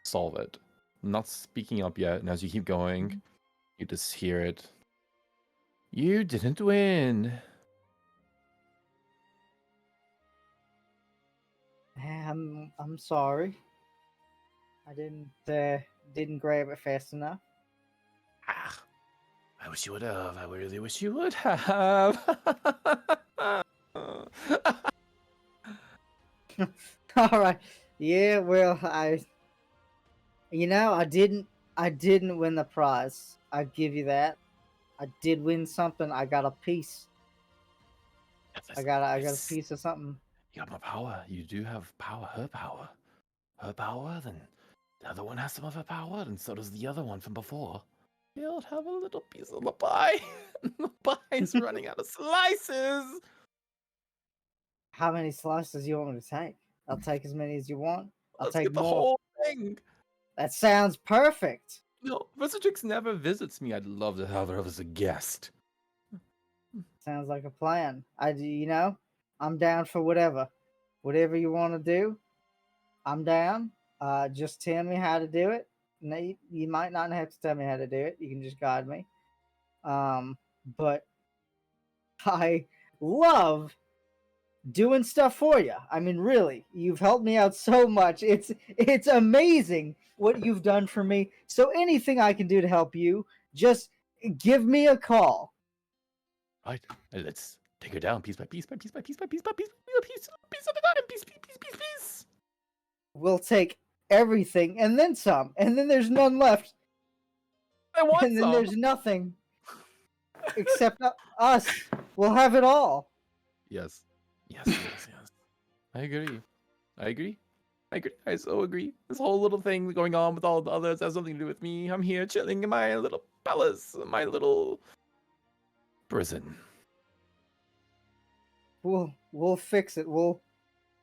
solve it. Not speaking up yet, and as you keep going, you just hear it. You didn't win. I'm sorry. I didn't grab it fast enough. Ah, I wish you would have. I really wish you would have. All right. Yeah, well, I didn't win the prize. I give you that. I did win something. I got a piece. I got a piece of something. You got my power. You do have power. Her power. Her power. Then the other one has some of her power, and so does the other one from before. You'll have a little piece of the pie. The pie's running out of slices. How many slices do you want me to take? I'll take as many as you want. I'll take get the more. whole thing. That sounds perfect. No, Versatrix never visits me. I'd love to have her as a guest. Sounds like a plan. I'm down for whatever. Whatever you want to do, I'm down. Just tell me how to do it. No, you might not have to tell me how to do it. You can just guide me. But I love doing stuff for you. I mean, really, you've helped me out so much. It's amazing what you've done for me. So anything I can do to help you, just give me a call. Right. Let's take her down piece by piece by piece by piece by piece by piece by piece at a time. Piece. We'll take everything and then some, and then there's none left. I want and then some. There's nothing except us. We'll have it all. Yes. I agree. I so agree. This whole little thing going on with all the others has something to do with me. I'm here chilling in my little palace, my little prison. We'll fix it. We'll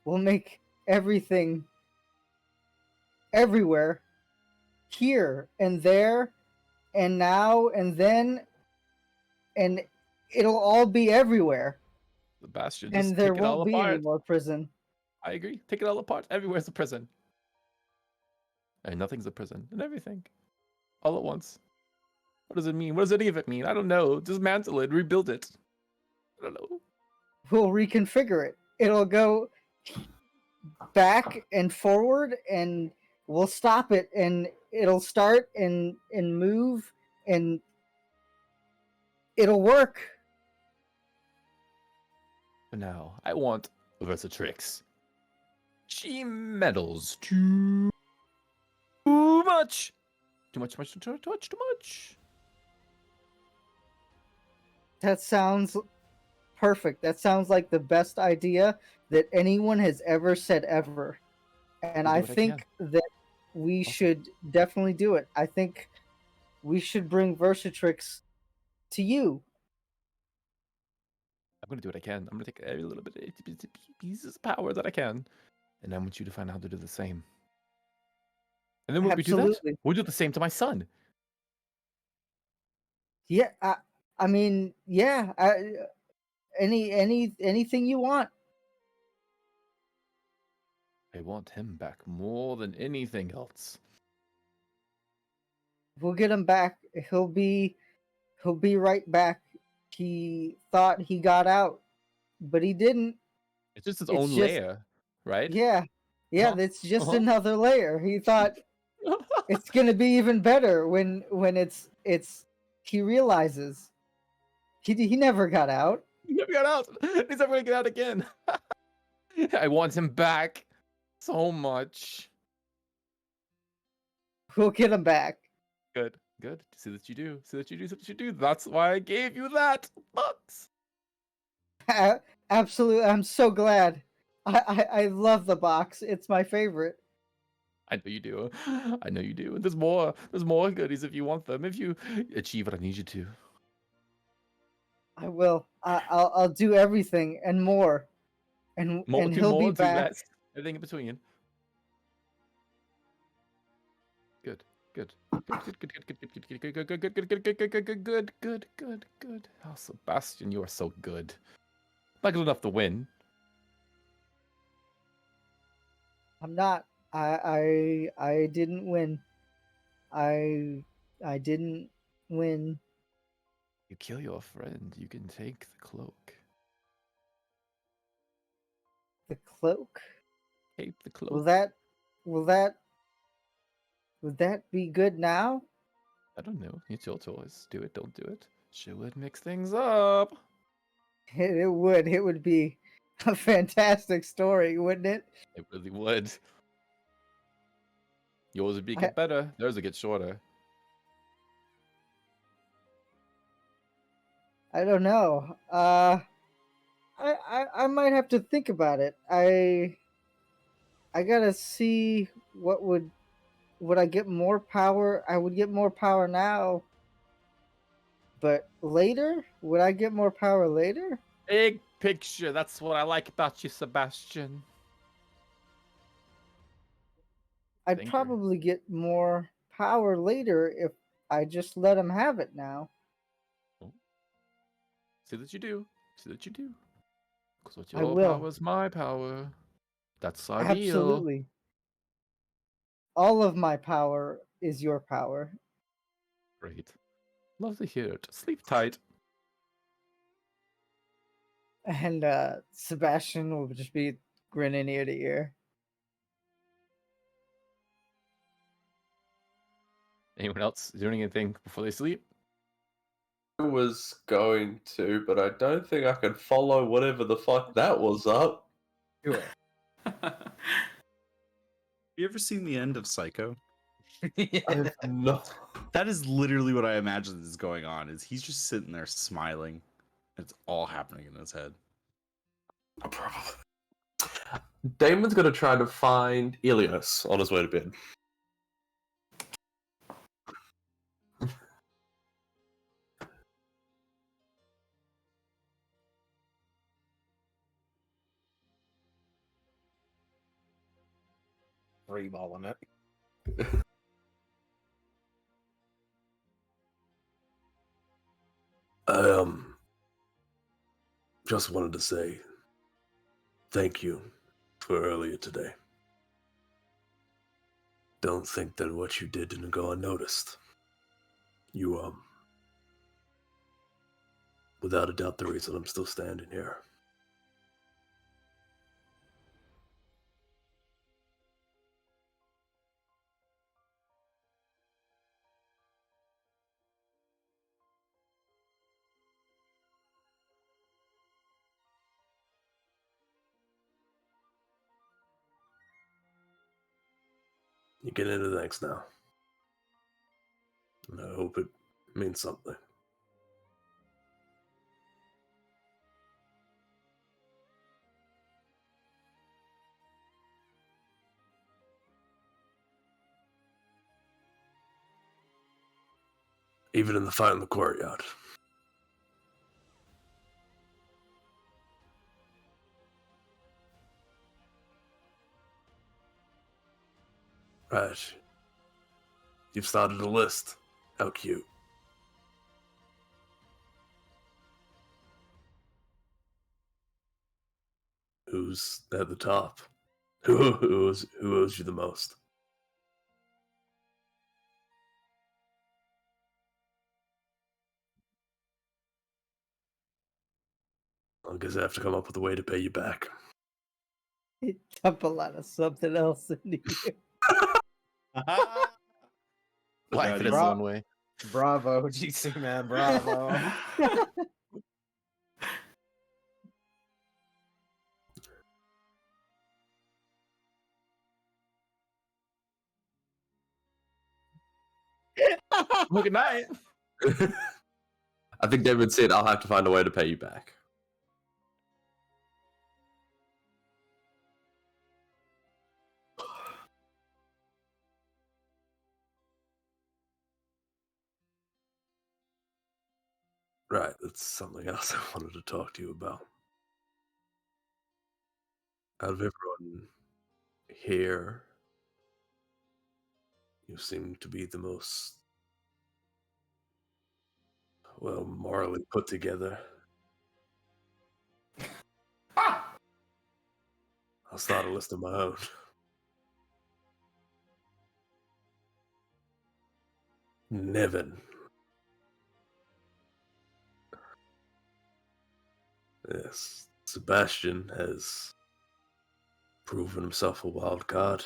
make everything everywhere, here and there, and now and then, and it'll all be everywhere. The bastion. And there won't be any more prison. I agree. Take it all apart. Everywhere's a prison. And nothing's a prison. And everything. All at once. What does it mean? What does any of it mean? I don't know. Dismantle it. Rebuild it. I don't know. We'll reconfigure it. It'll go back and forward, and we'll stop it, and it'll start and move, and it'll work. For now, I want Versatrix. She meddles too much. Too much. That sounds perfect. That sounds like the best idea that anyone has ever said ever. And I think that we should definitely do it. I think we should bring Versatrix to you. I'm going to do what I can. I'm going to take every little bit of pieces of power that I can. And I want you to find out how to do the same. And then when we do that, we'll do the same to my son. Yeah, I mean, yeah. Anything you want. I want him back more than anything else. We'll get him back. He'll be right back. He thought he got out, but he didn't. It's just his own layer, right? Yeah. That's just another layer. He thought It's gonna be even better when it's he realizes he never got out. He never got out. He's never gonna get out again. I want him back so much. We'll get him back. Good, good. See that you do. See that you do. See that you do. That's why I gave you that box. Absolutely, I'm so glad. I love the box. It's my favorite. I know you do. I know you do. There's more. There's more goodies if you want them. If you achieve what I need you to. I will. I'll do everything and more, and More, do he'll more, be do back. less. Everything in between. Good. Good. Good. Good. Good. Good. Good. Good. Good. Good. Good. Good. Good. Good. Good. Good. Good. Oh, Sebastian, you are so good. Not good enough to win. I'm not. I didn't win. I didn't win. You kill your friend, you can take the cloak. The cloak. Take the Will cloak. that would that be good now? I don't know. It's your choice. Do it, don't do it. Sure would mix things up. It would. It would be a fantastic story, wouldn't it? It really would. Yours would get better. Theirs would get shorter. I don't know. I might have to think about it. I gotta see what would I get more power? I would get more power now. But later? Would I get more power later? Big picture. That's what I like about you, Sebastian. I'd Thinker. probably get more power later if I just let him have it now. See that you do. See that you do. Because what I your will. power is my power. That's our deal. Absolutely. All of my power is your power. Great. Love to hear it. Sleep tight. And Sebastian will just be grinning ear to ear. Anyone else doing anything before they sleep? I was going to, but I don't think I can follow whatever the fuck that was up. Do it. You ever seen the end of Psycho? No. That is literally what I imagine is going on. Is he's just sitting there smiling. It's all happening in his head. Probably. Damon's gonna try to find Elios on his way to bed. Free balling it. I just wanted to say thank you for earlier today. Don't think that what you did didn't go unnoticed. You, without a doubt, the reason I'm still standing here. You get into thanks now. And I hope it means something. Even in the fight in the courtyard. Right. You've started a list. How cute. Who's at the top? Who owes you the most? I guess I have to come up with a way to pay you back. Dump a lot of something else into you. Life in its Bra- own way. Bravo, GC man, bravo. Well, good night. I think David said, I'll have to find a way to pay you back. Right, that's something else I wanted to talk to you about. Out of everyone here, you seem to be the most, well, morally put together. I'll start a list of my own. Nevin. Yes, Sebastian has proven himself a wild card.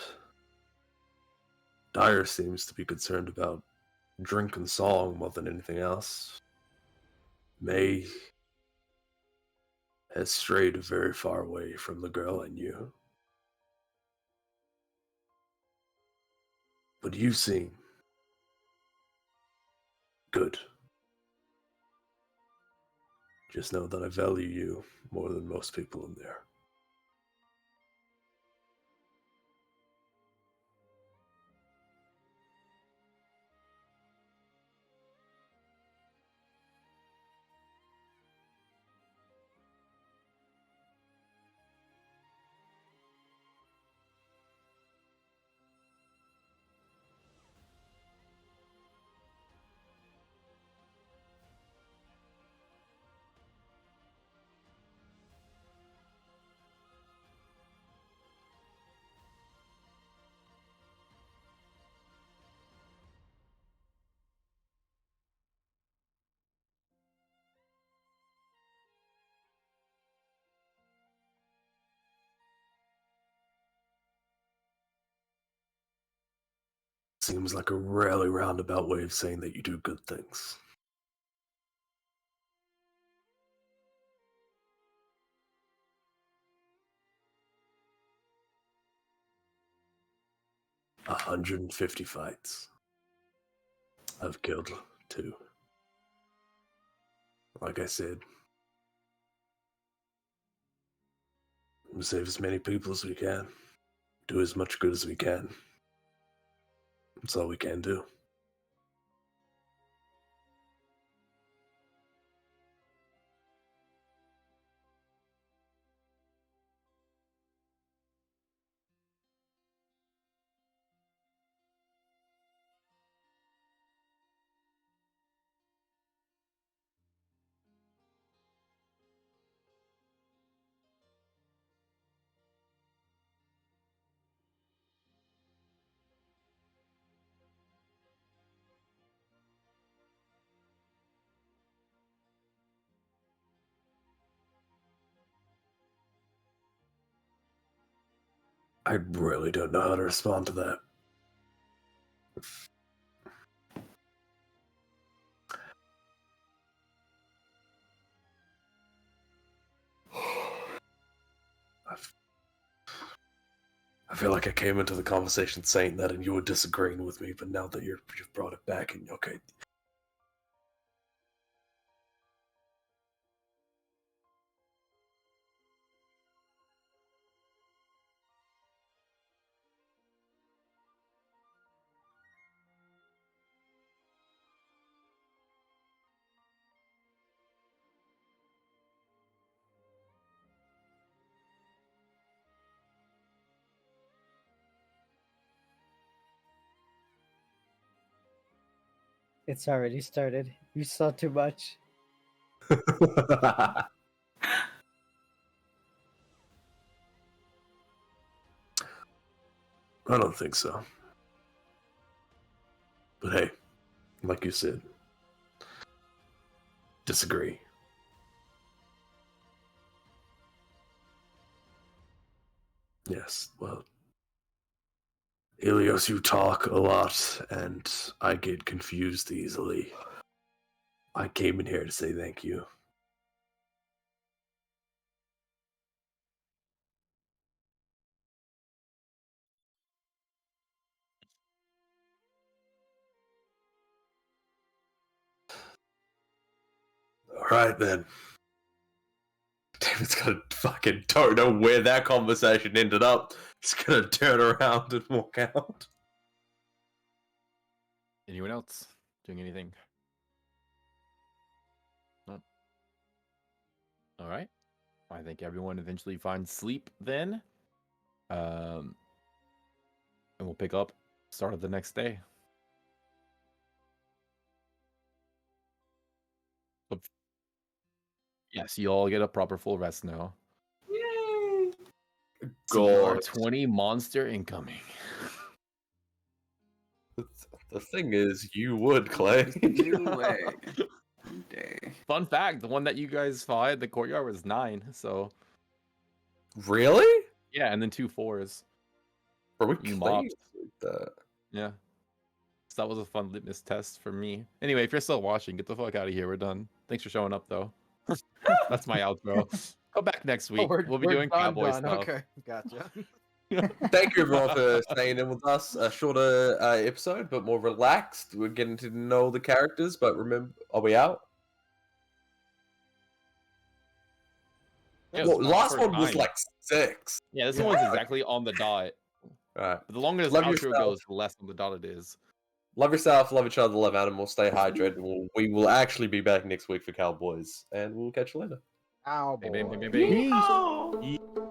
Dyer seems to be concerned about drink and song more than anything else. May has strayed very far away from the girl I knew. But you seem good. Just know that I value you more than most people in there. Seems like a really roundabout way of saying that you do good things. A 150 fights. I've killed 2. Like I said, we'll save as many people as we can. Do as much good as we can. That's all we can do. I really don't know how to respond to that. I feel like I came into the conversation saying that and you were disagreeing with me, but now that you've brought it back and okay. It's already started. You saw too much. I don't think so. But hey, like you said, disagree. Yes, well, Elios, you talk a lot, and I get confused easily. I came in here to say thank you. Alright then. David's gonna fucking don't know where that conversation ended up. He's gonna turn around and walk out. Anyone else doing anything? No. All right. I think everyone eventually finds sleep then. And we'll pick up start of the next day. But yes, you all get a proper full rest now. Yay! God. 20 monster incoming. The thing is, you would, Clay. New way. New day. Fun fact, the one that you guys fought at the courtyard was 9, so Really? yeah, and then 2 4s. Bro, we You played mopped. like that. Yeah. So that was a fun litmus test for me. Anyway, if you're still watching, get the fuck out of here. We're done. Thanks for showing up, though. That's my outro. Come back next week. We'll be doing cowboy stuff. Okay, gotcha. Thank you everyone for staying in with us. A shorter episode, but more relaxed. We're getting to know the characters, but remember, are we out? Yeah, Well, it's last for one was time. like 6. Yeah, this one's exactly on the dot. Alright. But the longer this Love outro yourself. goes, the less on the dot it is. Love yourself, love each other, love animals, stay hydrated. We will actually be back next week for Cowboys, and we'll catch you later. Ow, Bang, bang, boy. bang, bang, bang. Yeehaw!